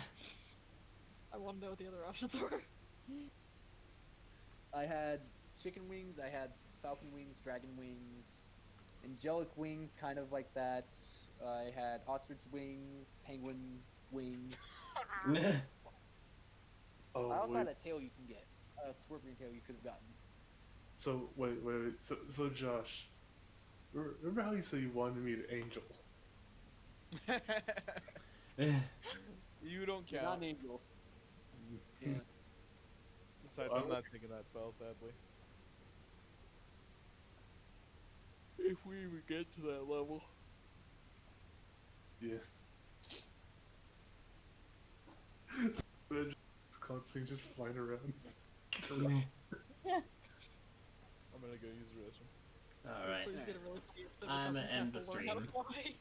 want to know what the other options were. I had chicken wings. I had falcon wings, dragon wings, angelic wings, kind of like that. I had ostrich wings, penguin wings. Oh I also wait. had a tail you can get, a scorpion tail you could have gotten. So wait. So Josh, Remember how you said you wanted me to angel? You don't You're not count. an angel. Yeah. Besides, I I'm would- not taking that spell, sadly. If we even get to that level. Yeah. Then Constantine just flying around. I'm gonna go use the restroom. Alright. Please get a really cute so I'm that gonna end doesn't the have to learn how to stream. fly.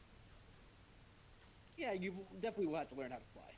Yeah, you definitely will have to learn how to fly.